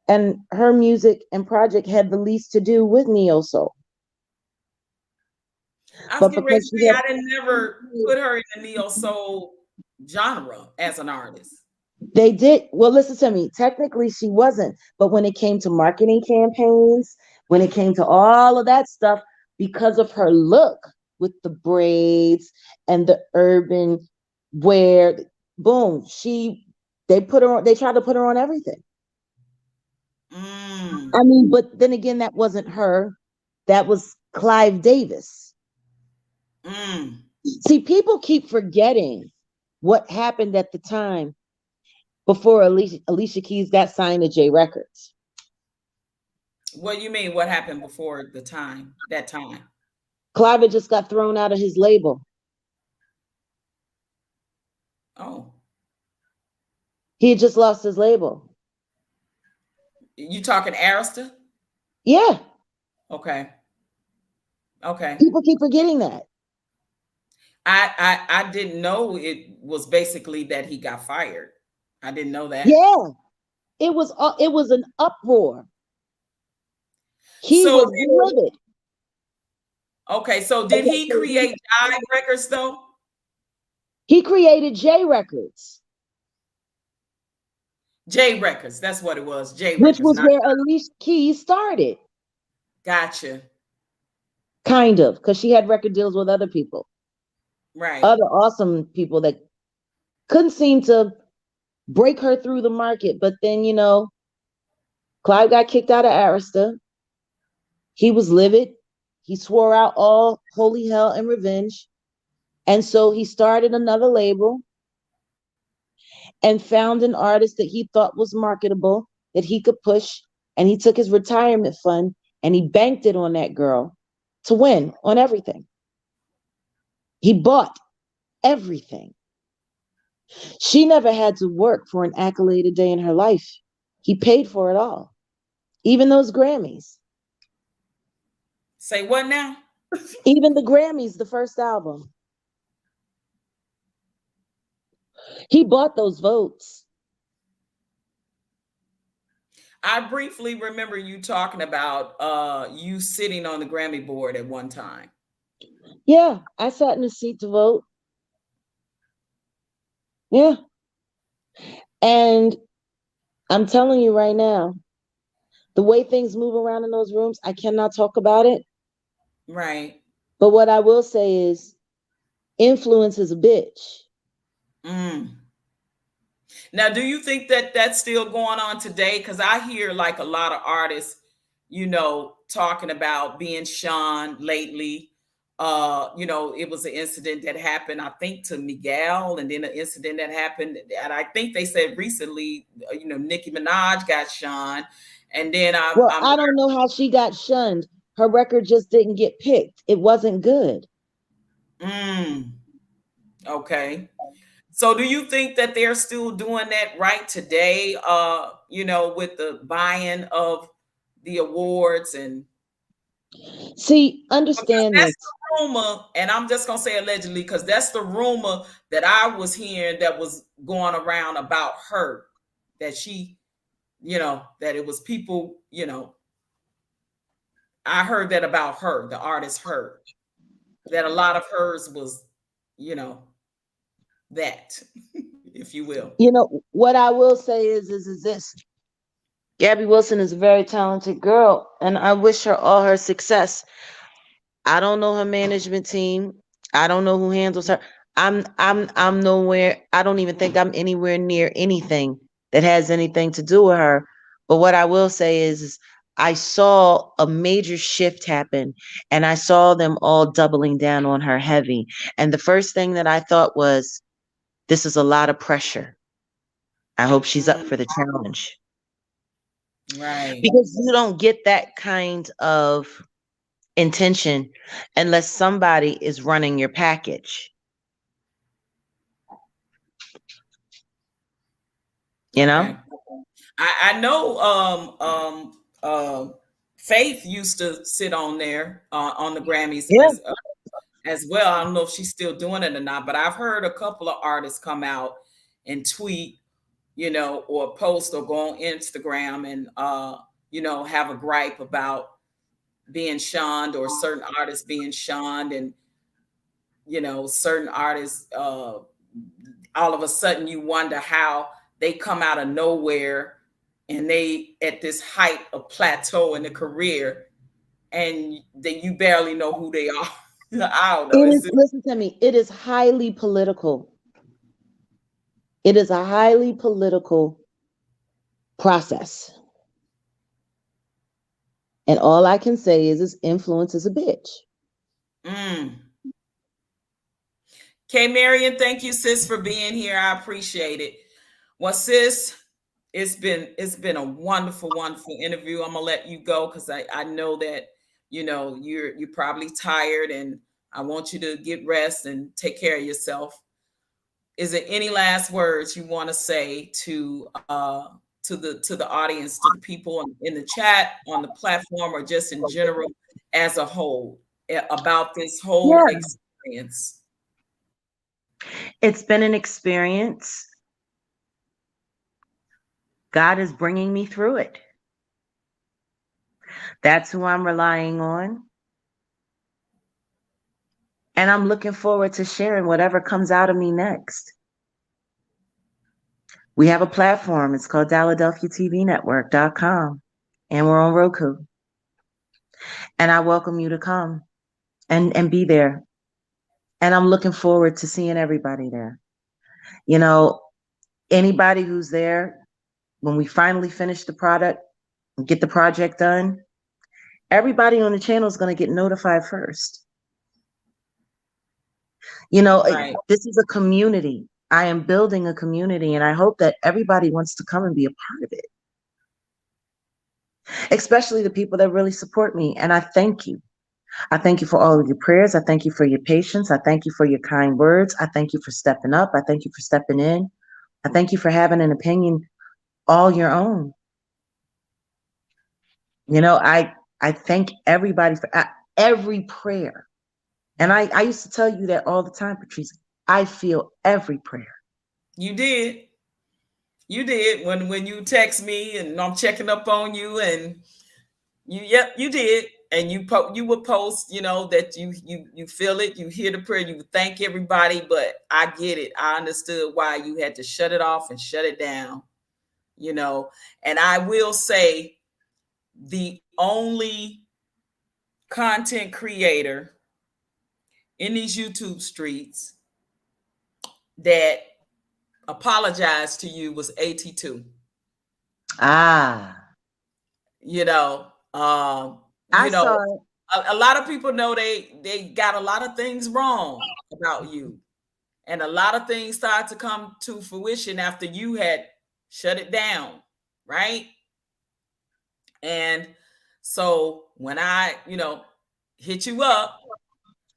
and her music and project had the least to do with neo soul. I was But getting ready to because she say had, I didn't never put her in the neo soul genre as an artist. they did, well, listen to me. Technically, she wasn't, but when it came to marketing campaigns, when it came to all of that stuff, because of her look with the braids and the urban wear, boom, they put her on. They tried to put her on everything. I mean, but then again, that wasn't her. That was Clive Davis. See, people keep forgetting what happened at the time before Alicia Keys got signed to J Records. What do you mean? What happened before the time? That time? Clive had just got thrown out of his label. Oh, He had just lost his label. you talking Arista? Yeah. Okay. Okay. People keep forgetting that. I didn't know it was basically that he got fired. I didn't know that. Yeah. It was an uproar. He So was livid. okay, so did he create Jive Records though? He created J Records. J Records, that's what it was. J Which Records, was not where Alicia Keys started. Gotcha. Kind of, because she had record deals with other people. Right. Other awesome people that couldn't seem to break her through the market. But then, Clive got kicked out of Arista. He was livid. He swore out all holy hell and revenge. And so he started another label and found an artist that he thought was marketable, that he could push. And he took his retirement fund and he banked it on that girl to win on everything. He bought everything. She never had to work for an accolade a day in her life. He paid for it all, even those Grammys. Say what now? Even the Grammys, the first album. He bought those votes. I briefly remember you talking about you sitting on the Grammy board at one time. Yeah, I sat in the seat to vote. Yeah. And I'm telling you right now, the way things move around in those rooms, I cannot talk about it. Right. But what I will say is influence is a bitch. Now, do you think that that's still going on today? Because I hear like a lot of artists, talking about being shunned lately. It was an incident that happened, I think, to Miguel, and then an incident that happened, and I think they said recently, Nicki Minaj got shunned, and then I don't know how she got shunned. Her record just didn't get picked. It wasn't good. Okay. So do you think that they're still doing that right today, with the buying of the awards? And see, understand that's this. the rumor, and I'm just gonna say allegedly, because that's the rumor that I was hearing that was going around about her, that she, that it was people, I heard that about her, the artist her, that a lot of hers was, that, if you will. What I will say is this. Gabby Wilson is a very talented girl, and I wish her all her success. I don't know her management team. I don't know who handles her. I'm nowhere. I don't even think I'm anywhere near anything that has anything to do with her. But what I will say is I saw a major shift happen, and I saw them all doubling down on her heavy. And the first thing that I thought was, this is a lot of pressure. I hope she's up for the challenge. Right. Because you don't get that kind of intention unless somebody is running your package. Okay. I know Faith used to sit on there on the Grammys. Yeah. as well. I don't know if she's still doing it or not, but I've heard a couple of artists come out and tweet, or post or go on Instagram and have a gripe about being shunned or certain artists being shunned, and certain artists all of a sudden you wonder how they come out of nowhere and they at this height of plateau in the career and that you barely know who they are. I don't know. Listen to me. It is highly political. It is a highly political process. And all I can say is his influence is a bitch. Okay, Marion, thank you, sis, for being here. I appreciate it. Well, sis, it's been a wonderful, wonderful interview. I'm gonna let you go because I know that you're probably tired, and I want you to get rest and take care of yourself. Is there any last words you want to say to the audience, to the people in the chat, on the platform, or just in general as a whole about this whole experience? It's been an experience. God is bringing me through it. That's who I'm relying on. And I'm looking forward to sharing whatever comes out of me next. We have a platform. It's called DeladelphiaTVNetwork.com. And we're on Roku. And I welcome you to come and be there. And I'm looking forward to seeing everybody there. Anybody who's there, when we finally finish the product and get the project done, everybody on the channel is going to get notified first. Right. This is a community. I am building a community, and I hope that everybody wants to come and be a part of it. Especially the people that really support me. And I thank you. I thank you for all of your prayers. I thank you for your patience. I thank you for your kind words. I thank you for stepping up. I thank you for stepping in. I thank you for having an opinion all your own. I thank everybody for every prayer. And I used to tell you that all the time, Patrice. I feel every prayer. You did. You did when you text me and I'm checking up on you, and you did. And you would post, that you feel it, you hear the prayer, you thank everybody. But I get it. I understood why you had to shut it off and shut it down. And I will say, the only content creator in these YouTube streets that apologized to you was AT2. Ah. I saw it. A lot of people know they got a lot of things wrong about you. And a lot of things started to come to fruition after you had shut it down, right? And so when I, hit you up,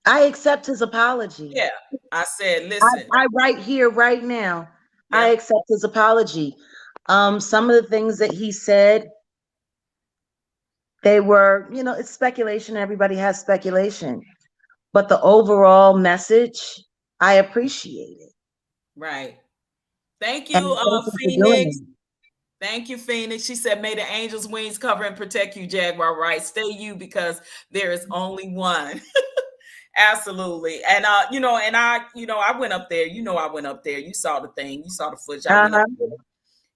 I accept his apology. Yeah. I said, listen. I right here, right now, yeah. I accept his apology. Some of the things that he said, they were, it's speculation. Everybody has speculation. But the overall message, I appreciate it. Right. Thank you, Phoenix. Thank you, Phoenix. She said, may the angels' wings cover and protect you, Jaguar Wright. Stay you, because there is only one. Absolutely. And I went up there. I went up there. You saw the thing. You saw the footage. I went up there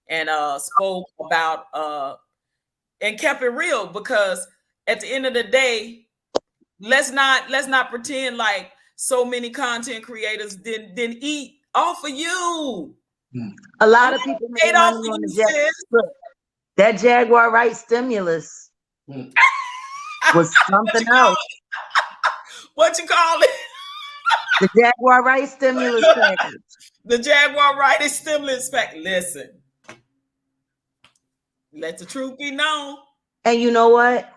and spoke about and kept it real, because at the end of the day, let's not pretend like so many content creators didn't eat off of you. A lot of people made money on the that Jaguar Wright stimulus was something else. What you call it? The Jaguar Wright stimulus package. The Jaguar Wright stimulus package. Listen, let the truth be known. And you know what?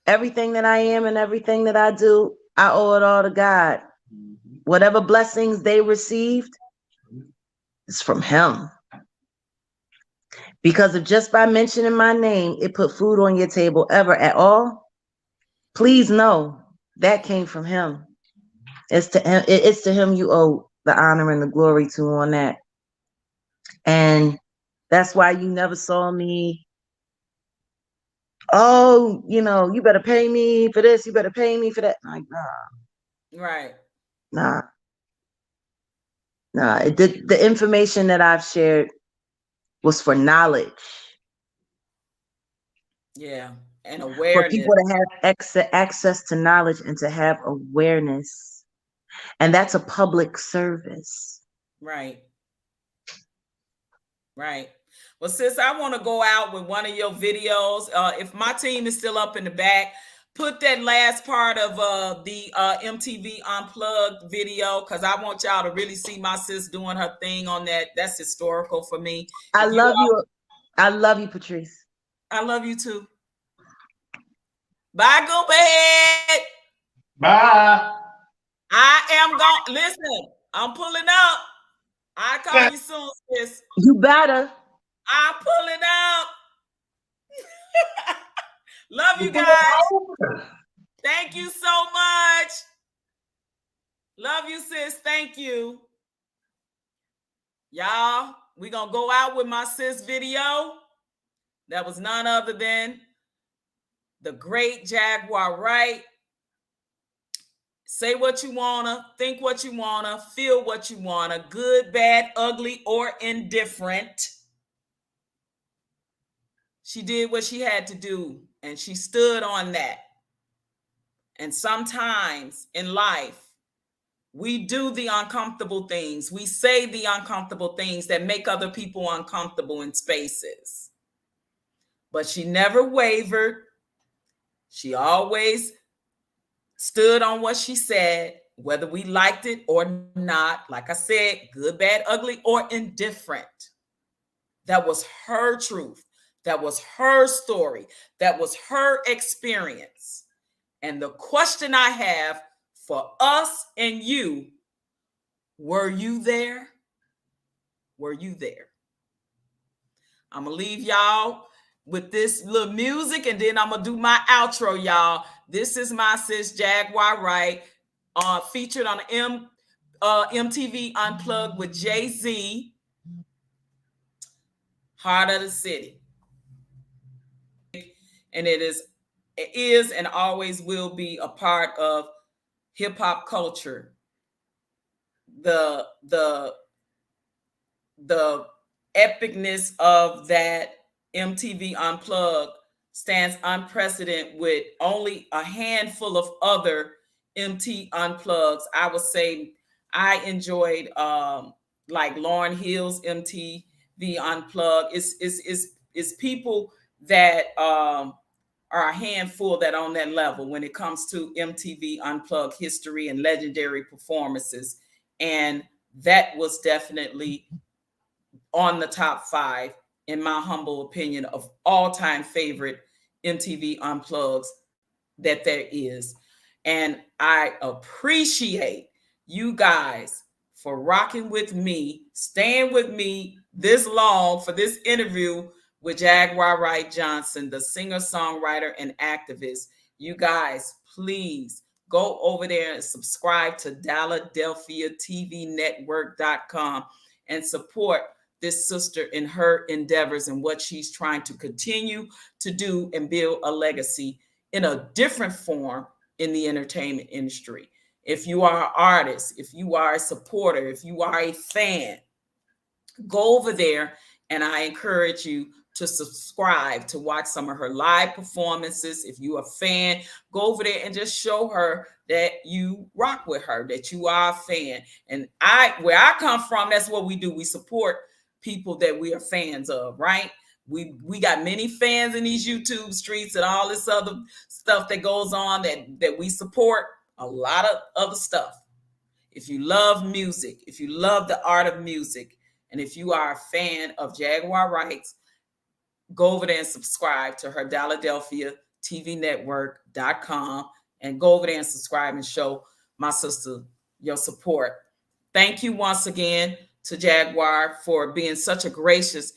Everything that I am and everything that I do, I owe it all to God. Whatever blessings they received is from him. Because if just by mentioning my name, it put food on your table ever at all, please know That came from him. It's to him. It's to him you owe the honor and the glory to on that. And that's why you never saw me. Oh, you better pay me for this. You better pay me for that. Like, nah. Right. Nah. Nah. The information that I've shared was for knowledge. Yeah. And For awareness. people to have access to knowledge and to have awareness. And that's a public service. Right. Right. Well, sis, I want to go out with one of your videos. If my team is still up in the back, put that last part of the MTV Unplugged video, because I want y'all to really see my sis doing her thing on that. That's historical for me. I love you. I love you, Patrice. I love you too. Bye, go ahead. Bye. I am going. Listen, I'm pulling up. I call you soon, sis. You better. I'm pulling up. Love you guys. Thank you so much. Love you, sis. Thank you. Y'all, we're going to go out with my sis video. That was none other than the great Jaguar Wright. Say what you wanna, think what you wanna, feel what you wanna, good, bad, ugly, or indifferent. She did what she had to do, and she stood on that. And sometimes in life, we do the uncomfortable things. We say the uncomfortable things that make other people uncomfortable in spaces. But she never wavered. She always stood on what she said, whether we liked it or not. Like I said, good, bad, ugly, or indifferent. That was her truth. That was her story. That was her experience. And the question I have for us and you, were you there? Were you there? I'm going to leave y'all with this little music, and then I'm going to do my outro, y'all. This is my sis, Jaguar Wright, featured on the MTV Unplugged with Jay-Z, Heart of the City. And it is and always will be a part of hip-hop culture. The epicness of that MTV Unplugged stands unprecedented with only a handful of other MTV Unplugs. I would say I enjoyed like Lauryn Hill's MTV Unplugged. It's people that are a handful that on that level when it comes to MTV Unplugged history and legendary performances. And that was definitely on the top 5, in my humble opinion, of all-time favorite MTV Unplugs that there is. And I appreciate you guys for rocking with me, staying with me this long for this interview with Jaguar Wright-Johnson, the singer, songwriter, and activist. You guys, please go over there and subscribe to DallaDelphiaTVNetwork.com and support this sister in her endeavors and what she's trying to continue to do and build a legacy in a different form in the entertainment industry. If you are an artist, if you are a supporter, if you are a fan, go over there, and I encourage you to subscribe to watch some of her live performances. If you're a fan, go over there and just show her that you rock with her, that you are a fan. And where I come from, that's what we do. We support people that we are fans of, right? We got many fans in these YouTube streets and all this other stuff that goes on that we support, a lot of other stuff. If you love music, if you love the art of music, and if you are a fan of Jaguar Wright's, go over there and subscribe to her DallaDelphiaTVNetwork.com and go over there and subscribe and show my sister your support. Thank you once again to Jaguar for being such a gracious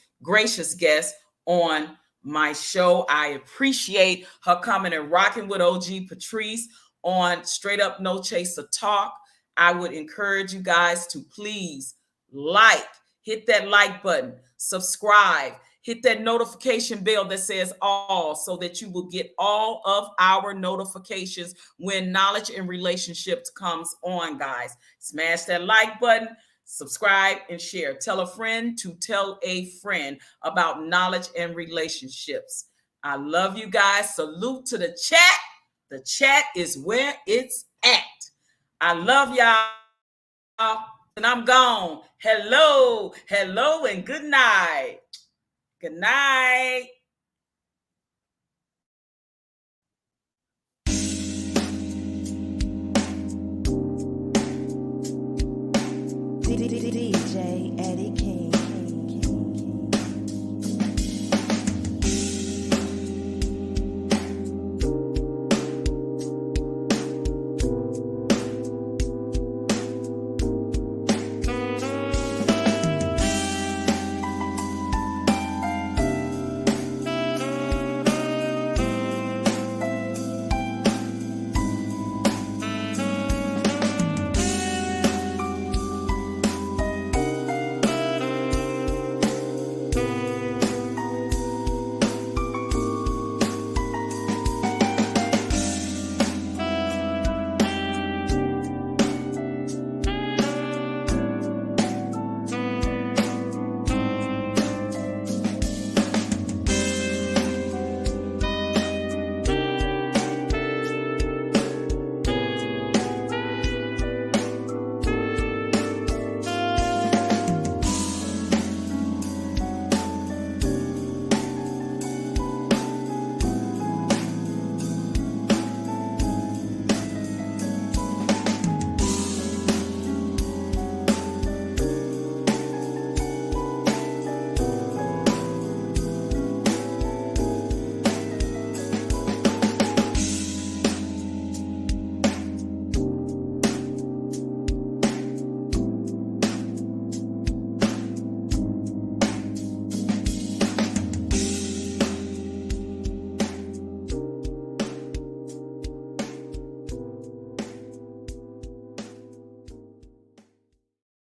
guest on my show. I appreciate her coming and rocking with OG Patrice on Straight Up No Chaser Talk. I would encourage you guys to please hit that like button, subscribe, hit that notification bell that says all, so that you will get all of our notifications when Knowledge and Relationships comes on, guys. Smash that like button, subscribe, and share. Tell a friend to tell a friend about knowledge and relationships. I love you guys. Salute to the chat. The chat is where it's at. I love y'all. And I'm gone. Hello, and good night. Good night.